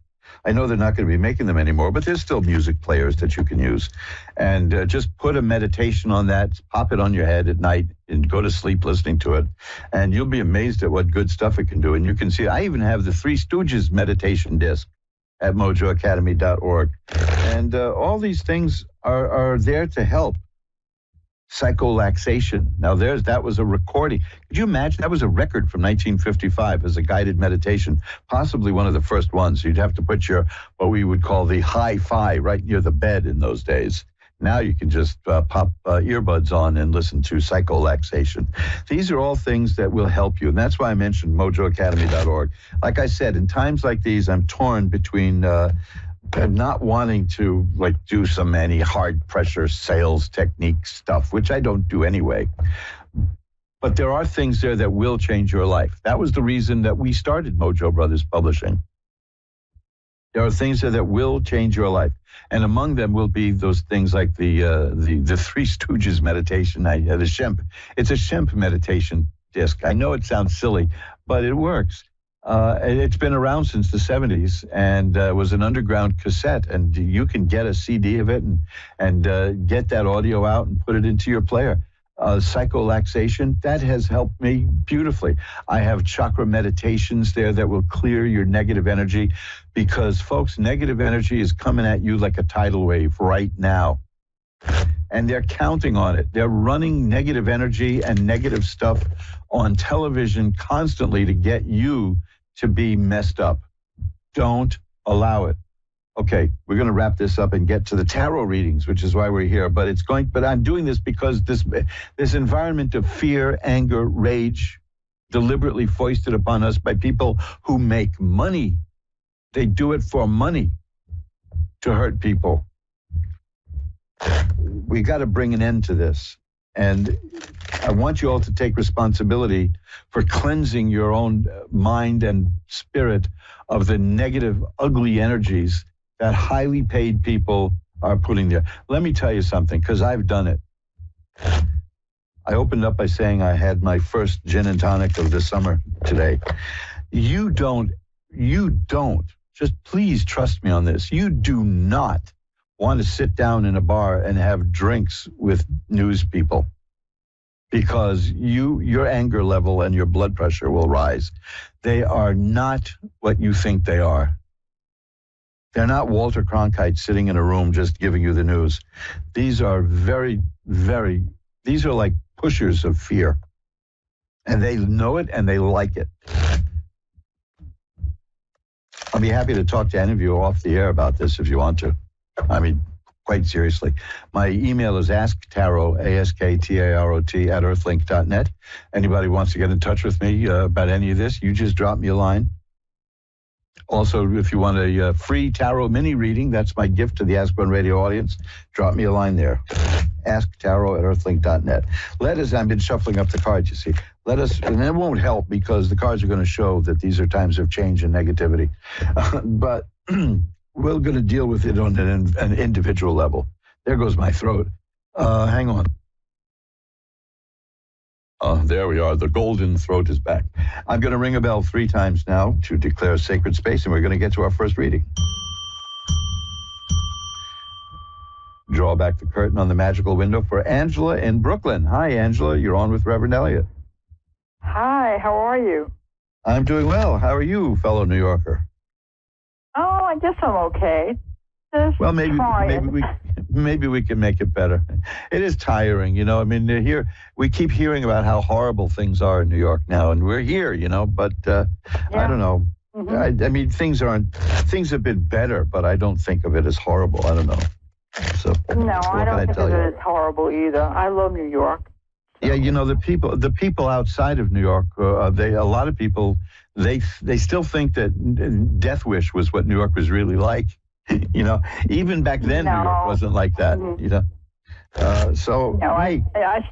I know they're not going to be making them anymore, but there's still music players that you can use. And just put a meditation on that, pop it on your head at night, and go to sleep listening to it. And you'll be amazed at what good stuff it can do. And you can see, I even have the Three Stooges meditation disc at mojoacademy.org. And all these things are there to help. Psycholaxation. Now, that was a recording. Could you imagine? That was a record from 1955 as a guided meditation, possibly one of the first ones. You'd have to put what we would call the hi-fi right near the bed in those days. Now you can just pop earbuds on and listen to psycholaxation. These are all things that will help you, and that's why I mentioned mojoacademy.org. Like I said, in times like these, I'm torn between not wanting to do any hard pressure sales technique stuff, which I don't do anyway. But there are things there that will change your life. That was the reason that we started Mojo Brothers Publishing. There are things there that will change your life. And among them will be those things like the Three Stooges meditation. It's a Shemp meditation disc. I know it sounds silly, but it works. It's been around since the 70s and was an underground cassette, and you can get a CD of it and get that audio out and put it into your player. Psycholaxation, that has helped me beautifully. I have chakra meditations there that will clear your negative energy because, folks, negative energy is coming at you like a tidal wave right now. And they're counting on it. They're running negative energy and negative stuff on television constantly to get you to be messed up. Don't allow it. Okay, we're going to wrap this up and get to the tarot readings, which is why we're here. But I'm doing this because this environment of fear, anger, rage, deliberately foisted upon us by people who make money. They do it for money to hurt people. We got to bring an end to this. And I want you all to take responsibility for cleansing your own mind and spirit of the negative, ugly energies that highly paid people are putting there. Let me tell you something, because I've done it. I opened up by saying I had my first gin and tonic of the summer today. You don't, just please trust me on this. You do not want to sit down in a bar and have drinks with news people, because your anger level and your blood pressure will rise. They are not what you think they are. They're not Walter Cronkite sitting in a room just giving you the news. These are these are like pushers of fear. And they know it and they like it. I'll be happy to talk to any of you off the air about this if you want to. I mean, quite seriously. My email is asktarot, ASKTAROT, @earthlink.net. Anybody wants to get in touch with me about any of this, you just drop me a line. Also, if you want a free tarot mini reading, that's my gift to the Ask One Radio audience. Drop me a line there. asktarot@earthlink.net. I've been shuffling up the cards, you see. And it won't help because the cards are going to show that these are times of change and negativity. But we're going to deal with it on an individual level. There goes my throat. Hang on. There we are. The golden throat is back. I'm going to ring a bell 3 times now to declare sacred space, and we're going to get to our first reading. Draw back the curtain on the magical window for Angela in Brooklyn. Hi, Angela. You're on with Reverend Elliot. Hi, how are you? I'm doing well. How are you, fellow New Yorker? Oh, I guess I'm okay. Well, maybe we can make it better. It is tiring, you know. I mean, we keep hearing about how horrible things are in New York now, and we're here, you know. But I don't know. Mm-hmm. I mean, things have been better, but I don't think of it as horrible. I don't know. So no, I don't think of it as horrible either. I love New York. Yeah, you know, the people outside of New York, a lot of people, they still think that Death Wish was what New York was really like. You know, even back then, New York wasn't like that. Mm-hmm. You know, I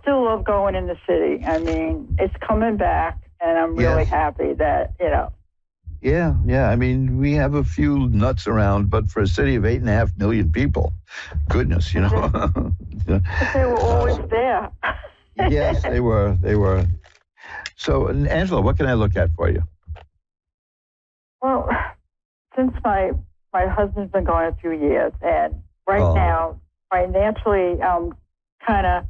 still love going in the city. I mean, it's coming back, and I'm really happy that Yeah. I mean, we have a few nuts around, but for a city of 8.5 million people, goodness, you know. But they were always there. Yes, they were. So, Angela, what can I look at for you? Well, since my my husband's been gone a few years, and right now, financially, I'm kind of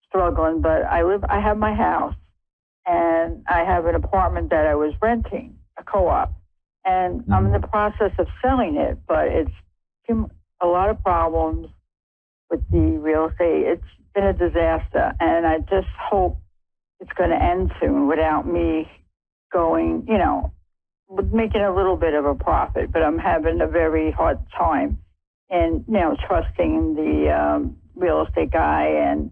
struggling, but I have my house, and I have an apartment that I was renting, a co-op, and I'm in the process of selling it, but it's a lot of problems with the real estate. It's been a disaster, and I just hope it's going to end soon without me going, making a little bit of a profit, but I'm having a very hard time in, trusting the real estate guy, and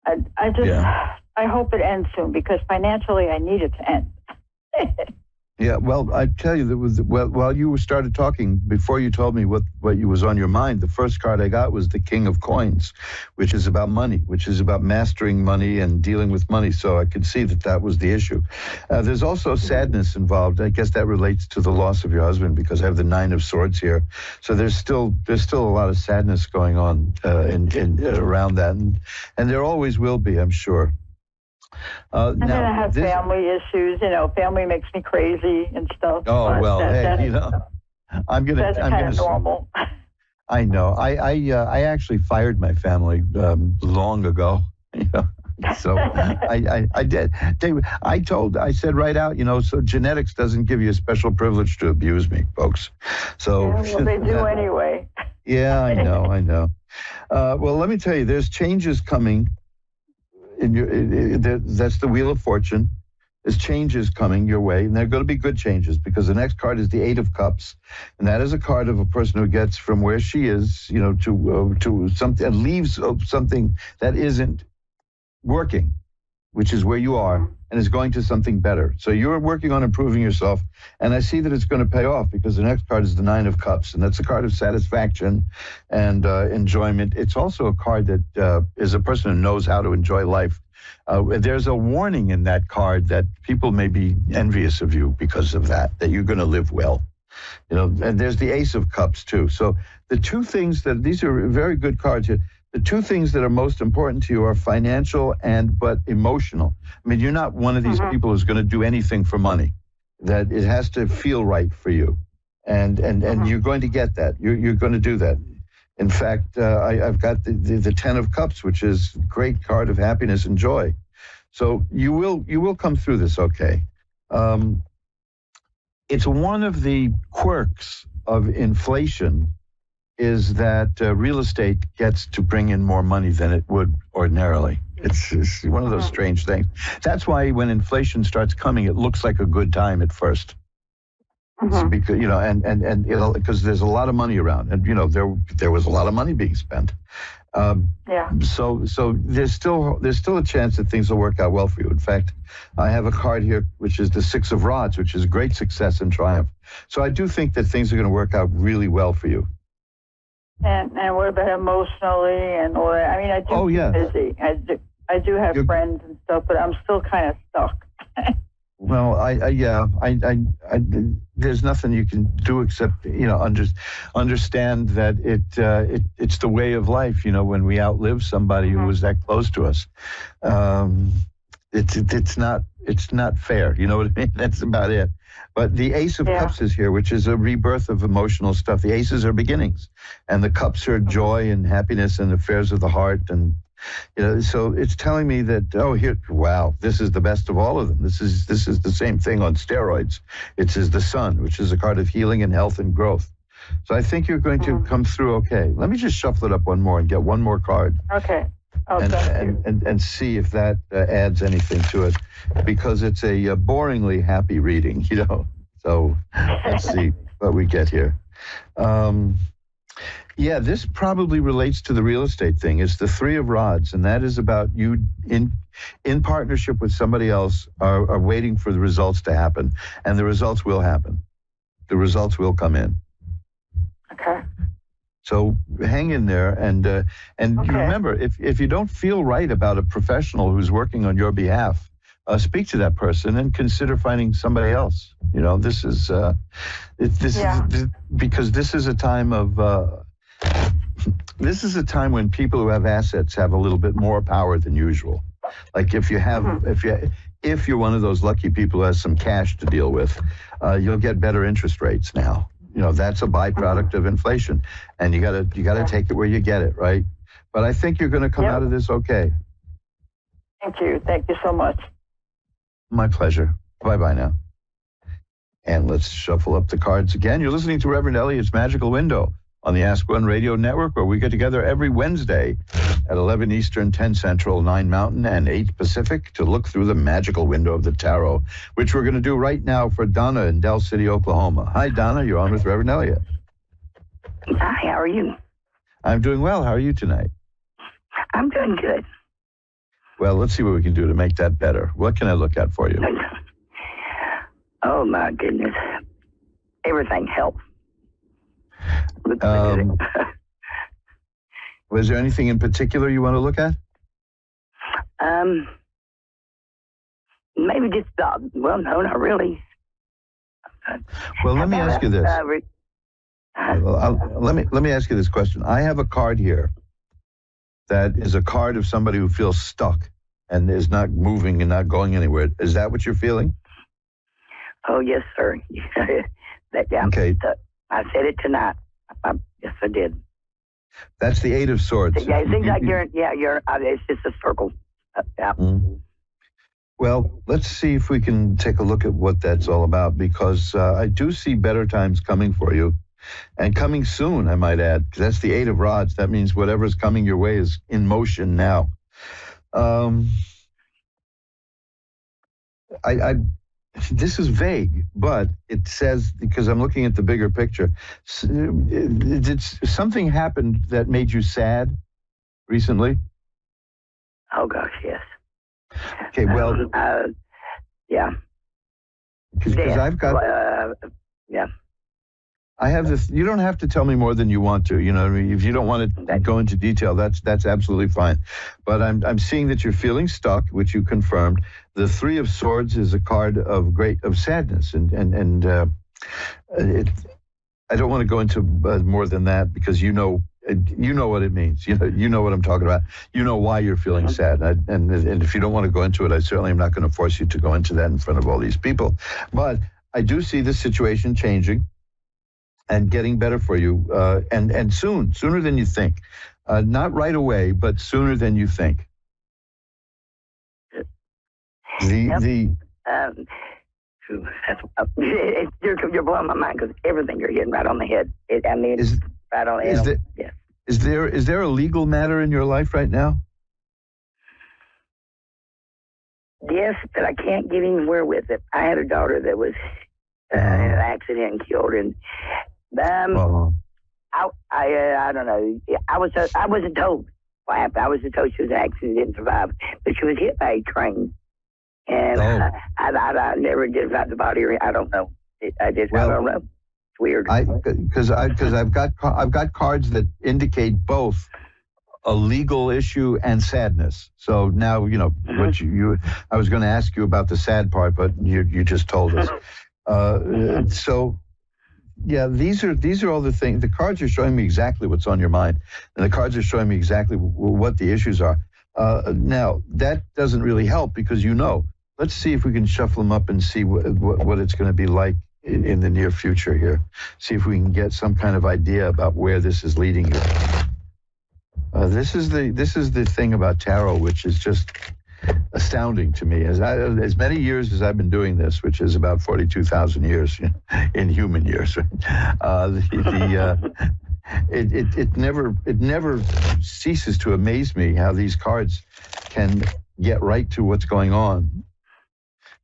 I hope it ends soon because financially I need it to end. Yeah, well, I tell you, while you started talking, before you told me what was on your mind, the first card I got was the King of Coins, which is about money, which is about mastering money and dealing with money. So I could see that was the issue. There's also sadness involved. I guess that relates to the loss of your husband because I have the Nine of Swords here. So there's still a lot of sadness going on around that, and there always will be, I'm sure. And then I have family issues. Family makes me crazy and stuff. Oh well, I'm gonna. Normal. I know. I actually fired my family long ago. So I did. I said right out. So genetics doesn't give you a special privilege to abuse me, folks. So well, they do anyway. Yeah, I know. Well, let me tell you, there's changes coming. That's the Wheel of Fortune. There's changes coming your way, and they're going to be good changes because the next card is the Eight of Cups, and that is a card of a person who gets from where she is, to something and leaves something that isn't working, which is where you are, and is going to something better. So you're working on improving yourself, and I see that it's going to pay off because the next card is the Nine of Cups, and that's a card of satisfaction and enjoyment. It's also a card that is a person who knows how to enjoy life. There's a warning in that card that people may be envious of you because of that you're going to live well. And there's the Ace of Cups too. So the two things these are very good cards here. The two things that are most important to you are financial but emotional. I mean, you're not one of these people who's going to do anything for money. That it has to feel right for you, and you're going to get that. You're going to do that. In fact, I've got the Ten of Cups, which is a great card of happiness and joy. So you will come through this okay. It's one of the quirks of inflation is that real estate gets to bring in more money than it would ordinarily. It's one of those strange things. That's why when inflation starts coming, it looks like a good time at first. Because because there's a lot of money around, and there was a lot of money being spent. So there's still a chance that things will work out well for you. In fact, I have a card here which is the Six of Rods, which is great success and triumph. So I do think that things are going to work out really well for you. And what about emotionally and all that? I mean, I do get busy. I do have friends and stuff, but I'm still kind of stuck. Well, there's nothing you can do except, understand that it's the way of life. When we outlive somebody who was that close to us, it's not fair. You know what I mean? That's about it. But the Ace of Cups is here, which is a rebirth of emotional stuff. The aces are beginnings, and the cups are joy and happiness and affairs of the heart. And, so it's telling me that, this is the best of all of them. This is the same thing on steroids. It is the Sun, which is a card of healing and health and growth. So I think you're going to come through okay. Let me just shuffle it up one more and get one more card. Okay. And see if that adds anything to it, because it's a boringly happy reading, So let's see what we get here. This probably relates to the real estate thing. It's the Three of Rods, and that is about you in partnership with somebody else are waiting for the results to happen, and the results will happen. The results will come in. Okay. So hang in there, and remember, if you don't feel right about a professional who's working on your behalf, speak to that person and consider finding somebody else. This is because this is a time of this is a time when people who have assets have a little bit more power than usual. Like if you're one of those lucky people who has some cash to deal with, you'll get better interest rates now. that's a byproduct of inflation, and you gotta take it where you get it, right? But I think you're going to come out of this okay. Thank you. Thank you so much. My pleasure. Bye-bye now. And let's shuffle up the cards again. You're listening to Reverend Elliott's Magical Window on the Ask One Radio Network, where we get together every Wednesday at 11 Eastern, 10 Central, 9 Mountain, and 8 Pacific to look through the magical window of the tarot, which we're going to do right now for Donna in Del City, Oklahoma. Hi, Donna. You're on with Reverend Elliott. Hi, how are you? I'm doing well. How are you tonight? I'm doing good. Well, let's see what we can do to make that better. What can I look at for you? Oh, my goodness. Everything helps. Was there anything in particular you want to look at? Maybe just, well, no, not really. Well, let me ask you this. Let me ask you this question. I have a card here that is a card of somebody who feels stuck and is not moving and not going anywhere. Is that what you're feeling? Oh, yes, sir. Okay. I said it tonight. Yes, I did. That's the 8 of Swords. Yeah, it seems like it's just a circle. Yeah. Mm-hmm. Well, let's see if we can take a look at what that's all about, because I do see better times coming for you, and coming soon, I might add, because that's the 8 of Rods. That means whatever's coming your way is in motion now. This is vague, but it says, because I'm looking at the bigger picture, did something happened that made you sad recently? Oh, gosh, yes. Okay, well... yeah. Because I've got... yeah. I have this. You don't have to tell me more than you want to. You know what I mean? If you don't want to go into detail, that's absolutely fine. But I'm seeing that you're feeling stuck, which you confirmed. The 3 of Swords is a card of sadness, and I don't want to go into more than that, because you know what it means. You know what I'm talking about. You know why you're feeling sad. And if you don't want to go into it, I certainly am not going to force you to go into that in front of all these people. But I do see the situation changing and getting better for you, and sooner than you think. Not right away, but sooner than you think. You're blowing my mind, because everything you're hitting right on the head. Right on the head. Yes. Is there a legal matter in your life right now? Yes, but I can't get anywhere with it. I had a daughter that was in an accident and killed, and I don't know. I wasn't told what happened. I wasn't told she was in an accident, didn't survive, but she was hit by a train, and I never did about the body. I don't know. I don't know. It's weird. Because I've got cards that indicate both a legal issue and sadness. So now what I was going to ask you about the sad part, but you just told us. So yeah, these are all the things. The cards are showing me exactly what's on your mind, and the cards are showing me exactly what the issues are. Now that doesn't really help, because let's see if we can shuffle them up and see what it's going to be like in the near future here. See if we can get some kind of idea about where this is leading you. This is the thing about tarot, which is just astounding to me. As many years as I've been doing this, which is about 42,000 years in human years, it never ceases to amaze me how these cards can get right to what's going on.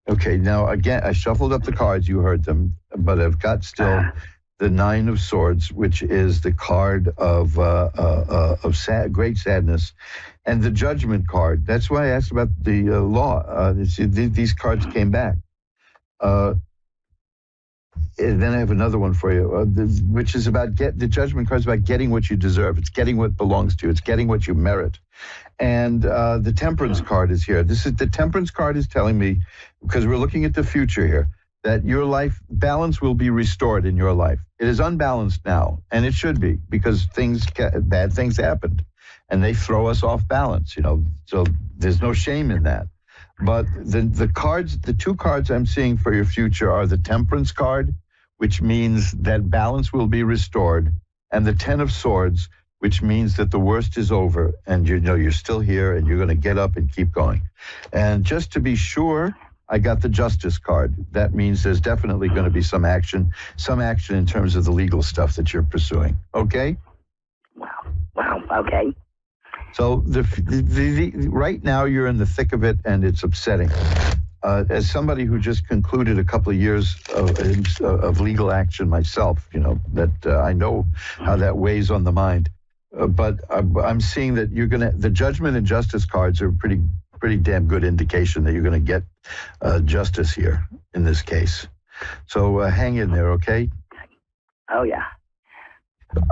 Okay, now again, I shuffled up the cards. You heard them, but I've got still the 9 of Swords, which is the card of great sadness, and the Judgment card. That's why I asked about the law. These cards came back. And then I have another one for you, which is about the Judgment card is about getting what you deserve. It's getting what belongs to you. It's getting what you merit. And the Temperance card is here. The Temperance card is telling me, because we're looking at the future here, that your life balance will be restored in your life. It is unbalanced now, and it should be, because bad things happened, and they throw us off balance. So there's no shame in that. But the 2 cards I'm seeing for your future are the Temperance card, which means that balance will be restored, and the 10 of Swords, which means that the worst is over, and you're still here, and you're going to get up and keep going. And just to be sure, I got the Justice card. That means there's definitely going to be some action in terms of the legal stuff that you're pursuing. Okay? Wow. Okay. So right now you're in the thick of it, and it's upsetting. As somebody who just concluded a couple of years of legal action myself, that I know how that weighs on the mind. But I'm seeing that the Judgment and Justice cards are a pretty damn good indication that you're going to get justice here in this case. So hang in there, okay? Oh, yeah.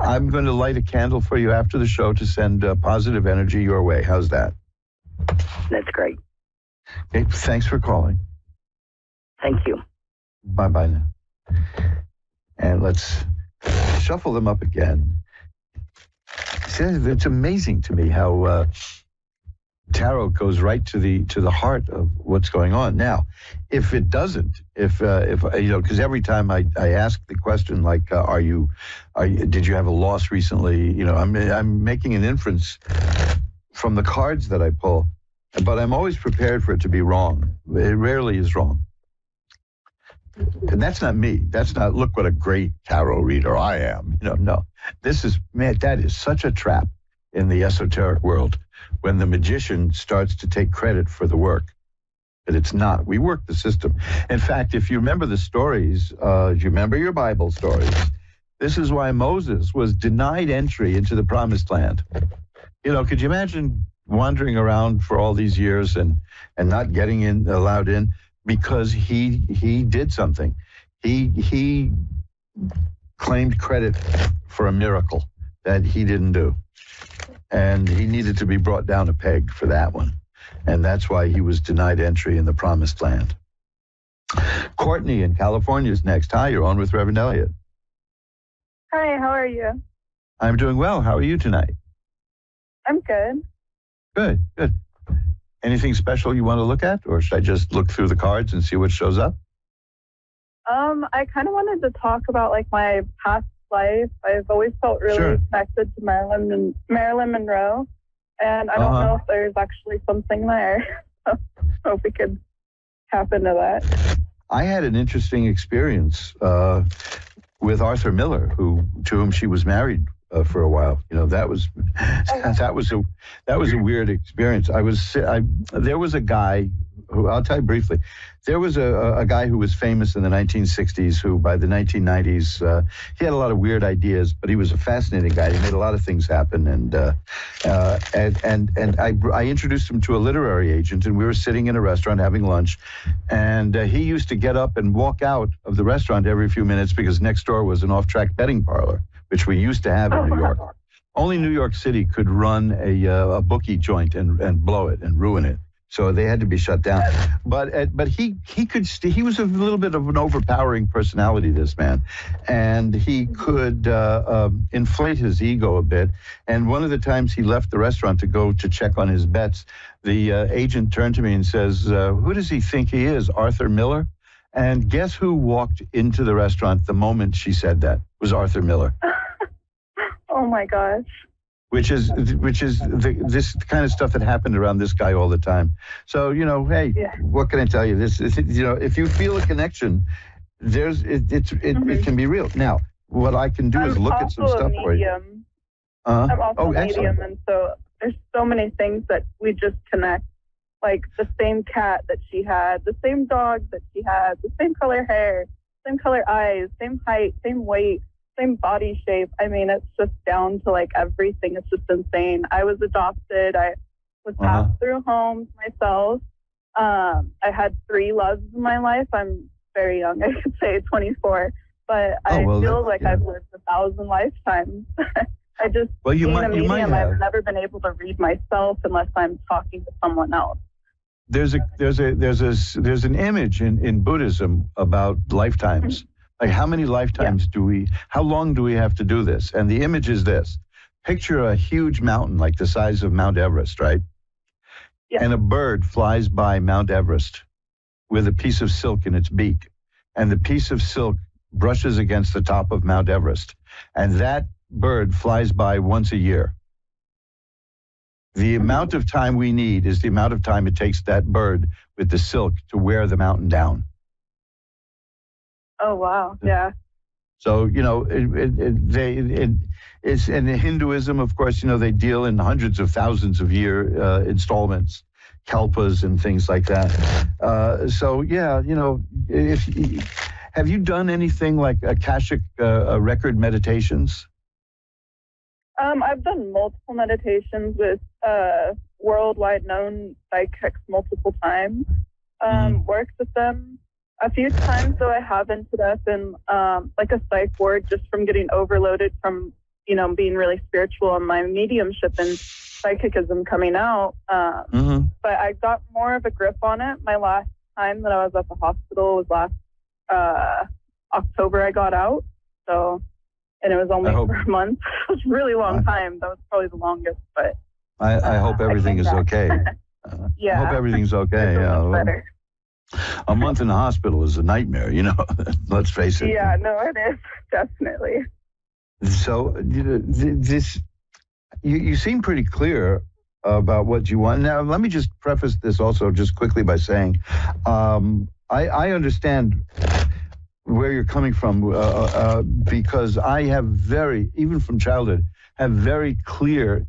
I'm going to light a candle for you after the show to send positive energy your way. How's that? That's great. Okay, thanks for calling. Thank you. Bye-bye now. And let's shuffle them up again. See, it's amazing to me how tarot goes right to the heart of what's going on. Now, if it doesn't, if because every time I ask the question like, did you have a loss recently? I'm making an inference from the cards that I pull, but I'm always prepared for it to be wrong. It rarely is wrong. And that's not me. That's not, look what a great tarot reader I am. No. That is such a trap in the esoteric world when the magician starts to take credit for the work. But it's not. We work the system. In fact, if you remember the stories, you remember your Bible stories, this is why Moses was denied entry into the Promised Land. Could you imagine wandering around for all these years and not getting allowed in? Because he did something. He claimed credit for a miracle that he didn't do. And he needed to be brought down a peg for that one. And that's why he was denied entry in the Promised Land. Courtney in California is next. Hi, you're on with Reverend Elliott. Hi, how are you? I'm doing well. How are you tonight? I'm good. Good. Anything special you want to look at, or should I just look through the cards and see what shows up? I kind of wanted to talk about my past life. I've always felt really connected to Marilyn Monroe, and I don't know if there's actually something there. So hope we could tap into that. I had an interesting experience with Arthur Miller, to whom she was married for a while. That was a weird experience. There was a guy who, I'll tell you briefly, there was a guy who was famous in the 1960s who by the 1990s, he had a lot of weird ideas, but he was a fascinating guy. He made a lot of things happen. And I introduced him to a literary agent, and we were sitting in a restaurant having lunch, and he used to get up and walk out of the restaurant every few minutes because next door was an off-track betting parlor, which we used to have in New York. Only New York City could run a bookie joint and blow it and ruin it. So they had to be shut down. But he was a little bit of an overpowering personality, this man. And he could inflate his ego a bit. And one of the times he left the restaurant to go to check on his bets, the agent turned to me and says, who does he think he is, Arthur Miller? And guess who walked into the restaurant the moment she said that? It was Arthur Miller. Oh my gosh. Which is this kind of stuff that happened around this guy all the time. So, hey, what can I tell you? If you feel a connection, it can be real. Now, what I can do is look at some stuff for you. I'm also a medium, and so there's so many things that we just connect. Like the same cat that she had, the same dog that she had, the same color hair, same color eyes, same height, same weight, same body shape. I mean, it's just down to everything. It's just insane. I was adopted. I was passed through homes myself. I had 3 loves in my life. I'm very young. I could say 24, but I feel like I've lived 1,000 lifetimes. I just, being a medium, I've never been able to read myself unless I'm talking to someone else. There's an image in Buddhism about lifetimes. Like how many lifetimes how long do we have to do this? And the image is this. Picture a huge mountain like the size of Mount Everest, right? Yeah. And a bird flies by Mount Everest with a piece of silk in its beak. And the piece of silk brushes against the top of Mount Everest. And that bird flies by once a year. The amount of time we need is the amount of time it takes that bird with the silk to wear the mountain down. Oh, wow. Yeah. So, you know, it's in Hinduism, of course, you know, they deal in hundreds of thousands of year installments, kalpas and things like that. So, yeah, you know, have you done anything like Akashic record meditations? I've done multiple meditations with worldwide known psychics multiple times. Worked with them a few times, though I have ended up in like a psych ward just from getting overloaded from, you know, being really spiritual and my mediumship and psychicism coming out. But I got more of a grip on it. My last time that I was at the hospital was last October I got out. So, and it was only for a month. It was a really long time. That was probably the longest, but I hope everything is okay. Yeah. I hope everything's okay. Yeah. Better. A month in the hospital is a nightmare, you know. Let's face it. Yeah, no, it is definitely. So you seem pretty clear about what you want. Now, let me just preface this also just quickly by saying, I understand where you're coming from because I have even from childhood, have very clear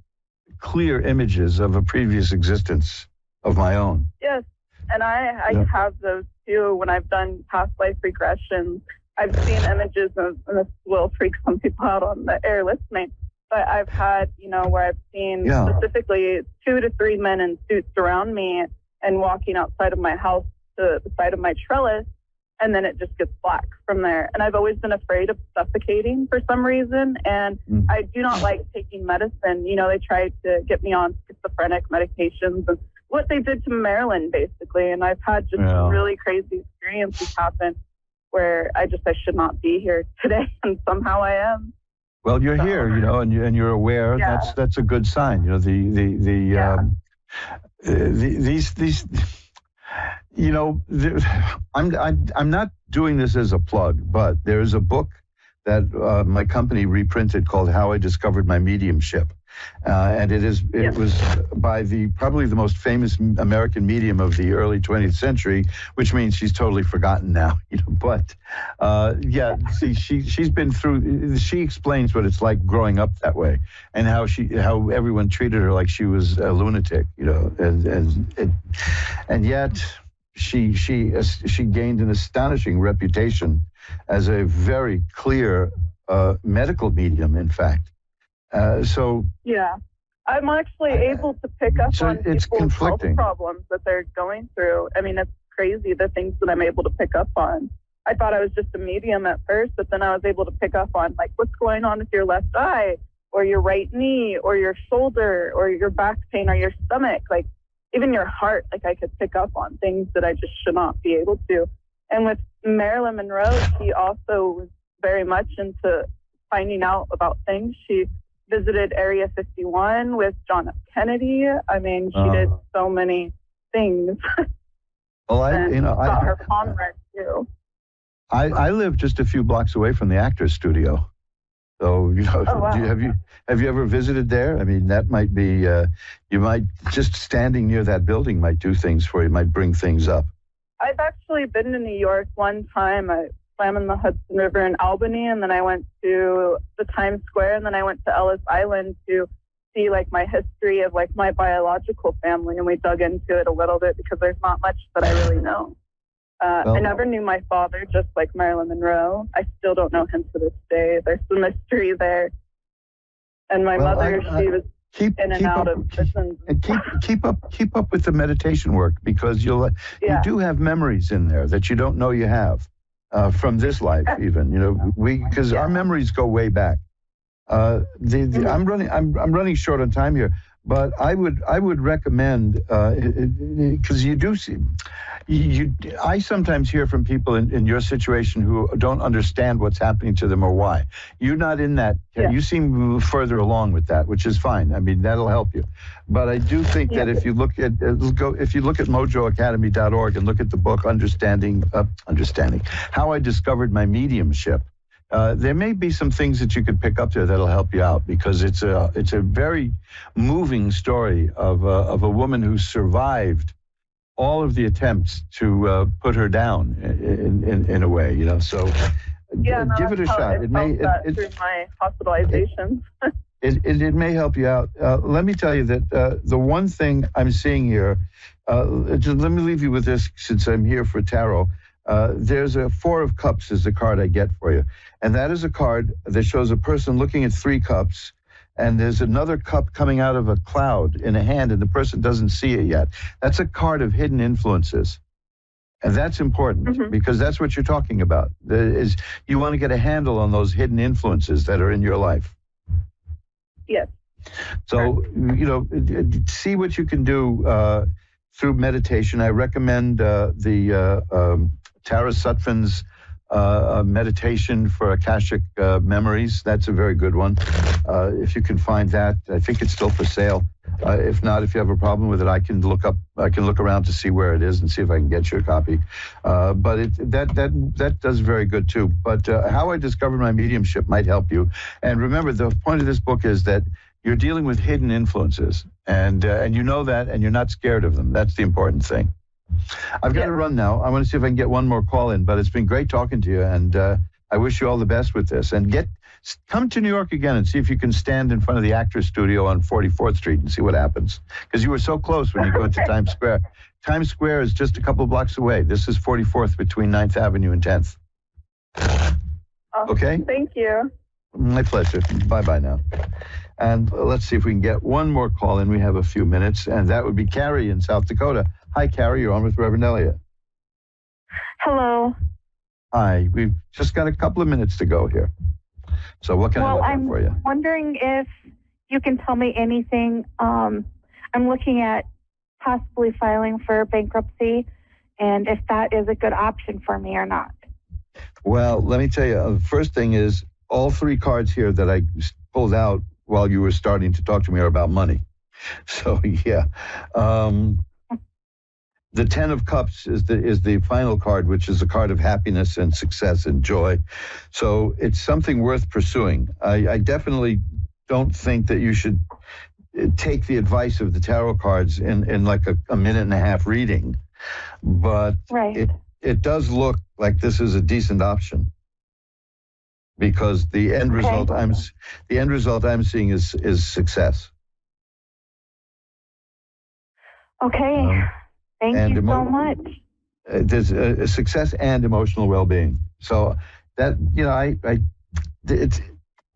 images of a previous existence of my own. Yes. And I have those too. When I've done past life regressions, I've seen images of, and this will freak some people out on the air listening, but I've had, you know, where I've seen specifically 2 to 3 men in suits around me and walking outside of my house to the side of my trellis, and then it just gets black from there. And I've always been afraid of suffocating for some reason, and I do not like taking medicine. You know, they tried to get me on schizophrenic medications and what they did to Marilyn, basically. And I've had just some really crazy experiences happen where I should not be here today, and somehow I am. Well, you're here, you know, and you're aware. Yeah. That's a good sign. You know, these you know, I'm not doing this as a plug, but there is a book that my company reprinted called How I Discovered My Mediumship. And it was by probably the most famous American medium of the early 20th century, which means she's totally forgotten now. You know, but see, she's been through. She explains what it's like growing up that way, and how everyone treated her like she was a lunatic. You know, and yet she gained an astonishing reputation as a very clear medical medium. In fact. Yeah, I'm actually able to pick up on people's health problems that they're going through. I mean, it's crazy the things that I'm able to pick up on. I thought I was just a medium at first, but then I was able to pick up on like what's going on with your left eye or your right knee or your shoulder or your back pain or your stomach, like even your heart. Like I could pick up on things that I just should not be able to. And with Marilyn Monroe, she also was very much into finding out about things. She visited Area 51 with John F. Kennedy. I mean, she did so many things. Well, I got her comrade too. I live just a few blocks away from the Actors Studio, so you know. Oh, wow. Have you ever visited there? I mean, that might be. You might just standing near that building might do things for you. Might bring things up. I've actually been to New York one time. I swam in the Hudson River in Albany, and then I went to the Times Square, and then I went to Ellis Island to see like my history of like my biological family, and we dug into it a little bit because there's not much that I really know. I never knew my father, just like Marilyn Monroe. I still don't know him to this day. There's some mystery there. And my mother, she was in and out of prison. And keep up with the meditation work, because you do have memories in there that you don't know you have. From this life, even, you know, because our memories go way back. I'm running short on time here, But I would recommend, because you do see, I sometimes hear from people in your situation who don't understand what's happening to them or why. You're not in that. Yeah. You seem further along with that, which is fine. I mean, that'll help you. But I do think that if you look at mojoacademy.org and look at the book Understanding How I Discovered My Mediumship, there may be some things that you could pick up there that'll help you out, because it's a very moving story of a woman who survived all of the attempts to put her down in a way, So give it a shot. It may through my hospitalizations. It may help you out. Let me tell you that the one thing I'm seeing here. Just let me leave you with this, since I'm here for tarot. There's a Four of Cups is the card I get for you. And that is a card that shows a person looking at 3 cups, and there's another cup coming out of a cloud in a hand, and the person doesn't see it yet. That's a card of hidden influences. And that's important, because that's what you're talking about. Is you want to get a handle on those hidden influences that are in your life. Yes. So, see what you can do through meditation. I recommend the Tara Sutphin's meditation for Akashic memories. That's a very good one. If you can find that, I think it's still for sale. If not, if you have a problem with it, I can look around to see where it is and see if I can get you a copy. But that does very good too. But How I Discovered My Mediumship might help you. And remember, the point of this book is that you're dealing with hidden influences, and you know that, and you're not scared of them. That's the important thing. I've got to run now. I want to see if I can get one more call in, but it's been great talking to you, and I wish you all the best with this. And come to New York again and see if you can stand in front of the Actors Studio on 44th Street and see what happens. Because you were so close when you go to Times Square. Times Square is just a couple of blocks away. This is 44th between 9th Avenue and 10th. Okay? Thank you. My pleasure. Bye-bye now. And let's see if we can get one more call in. We have a few minutes, and that would be Carrie in South Dakota. Hi, Carrie. You're on with Reverend Elliot. Hello. Hi. We've just got a couple of minutes to go here. So what can I look at for you? I'm wondering if you can tell me anything. I'm looking at possibly filing for bankruptcy, and if that is a good option for me or not. Well, let me tell you, the first thing is all 3 cards here that I pulled out while you were starting to talk to me are about money. So, yeah. The 10 of Cups is the final card, which is a card of happiness and success and joy. So it's something worth pursuing. I definitely don't think that you should take the advice of the tarot cards in like a minute and a half reading. But it does look like this is a decent option, because the end result I'm seeing is success. Okay. Thank you so much. There's a success and emotional well-being. So that, it's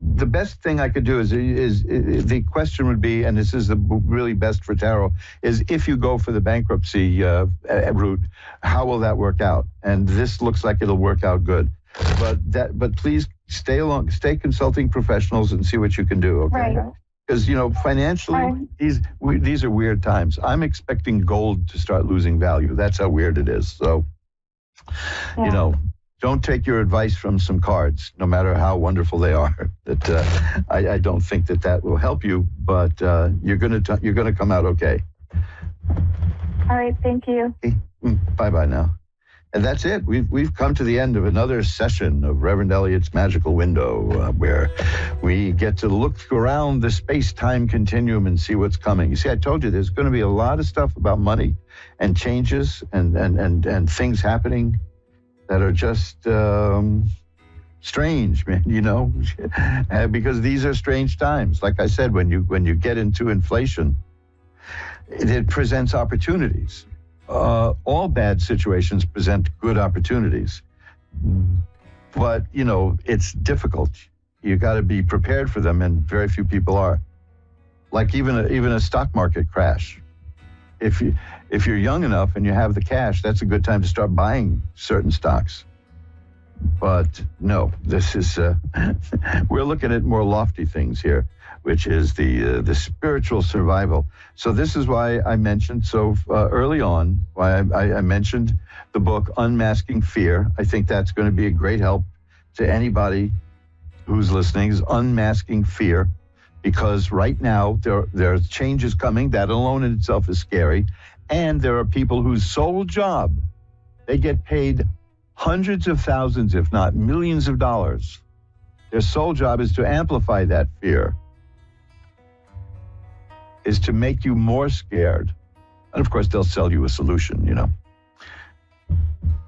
the best thing I could do is the question would be, and this is the really best for tarot, is if you go for the bankruptcy route, how will that work out? And this looks like it'll work out good. But please stay consulting professionals and see what you can do. Okay. Right. Because, financially, these are weird times. I'm expecting gold to start losing value. That's how weird it is. So, don't take your advice from some cards, no matter how wonderful they are. That I don't think that will help you, but you're gonna come out okay. All right, thank you. Okay. Bye now. And that's it. We've come to the end of another session of Reverend Elliot's Magical Window, where we get to look around the space-time continuum and see what's coming. You see, I told you there's going to be a lot of stuff about money and changes and things happening that are just strange, man, because these are strange times. Like I said, when you get into inflation, it presents opportunities. All bad situations present good opportunities, but it's difficult. You got to be prepared for them, and very few people are. Like even a stock market crash. If you're young enough and you have the cash, that's a good time to start buying certain stocks. But no, this is, we're looking at more lofty things here, which is the spiritual survival. So this is why I mentioned early on, why I mentioned the book Unmasking Fear. I think that's going to be a great help to anybody who's listening, is Unmasking Fear, because right now there's changes coming. That alone in itself is scary. And there are people whose sole job, they get paid hundreds of thousands, if not millions of dollars. Their sole job is to amplify that fear, is to make you more scared. And of course, they'll sell you a solution, you know.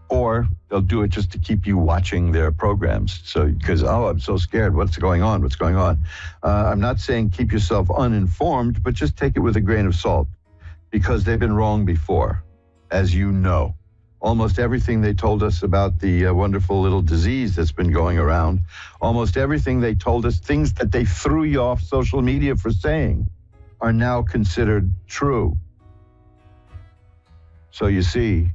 Or they'll do it just to keep you watching their programs. So, because, I'm so scared. What's going on? What's going on? I'm not saying keep yourself uninformed, but just take it with a grain of salt, because they've been wrong before, as you know. Almost everything they told us about the wonderful little disease that's been going around, almost everything they told us, things that they threw you off social media for saying, are now considered true. So you see,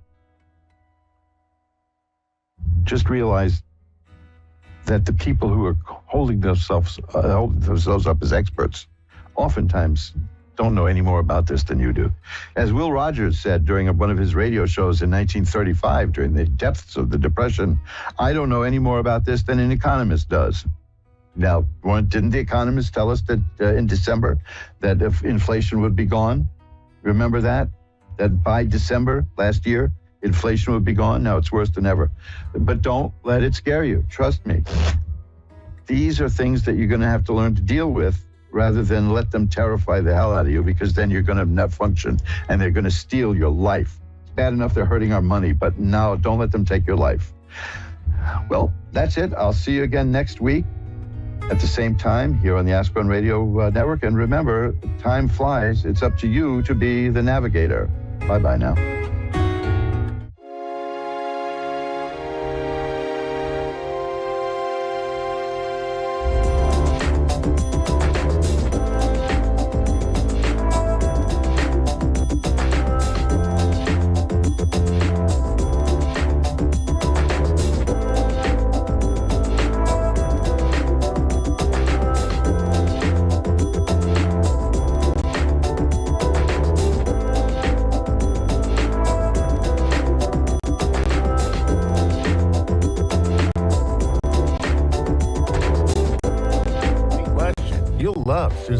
just realize that the people who are holding themselves up as experts oftentimes don't know any more about this than you do. As Will Rogers said during one of his radio shows in 1935, during the depths of the Depression, I don't know any more about this than an economist does. Now, didn't the economists tell us that in December that if inflation would be gone? Remember that? That by December last year, inflation would be gone? Now it's worse than ever. But don't let it scare you. Trust me. These are things that you're going to have to learn to deal with, rather than let them terrify the hell out of you, because then you're going to not function and they're going to steal your life. It's bad enough they're hurting our money, but now don't let them take your life. Well, that's it. I'll see you again next week at the same time here on the Ask One Radio Network. And remember, time flies. It's up to you to be the navigator. Bye-bye now. You'll love Suzanne.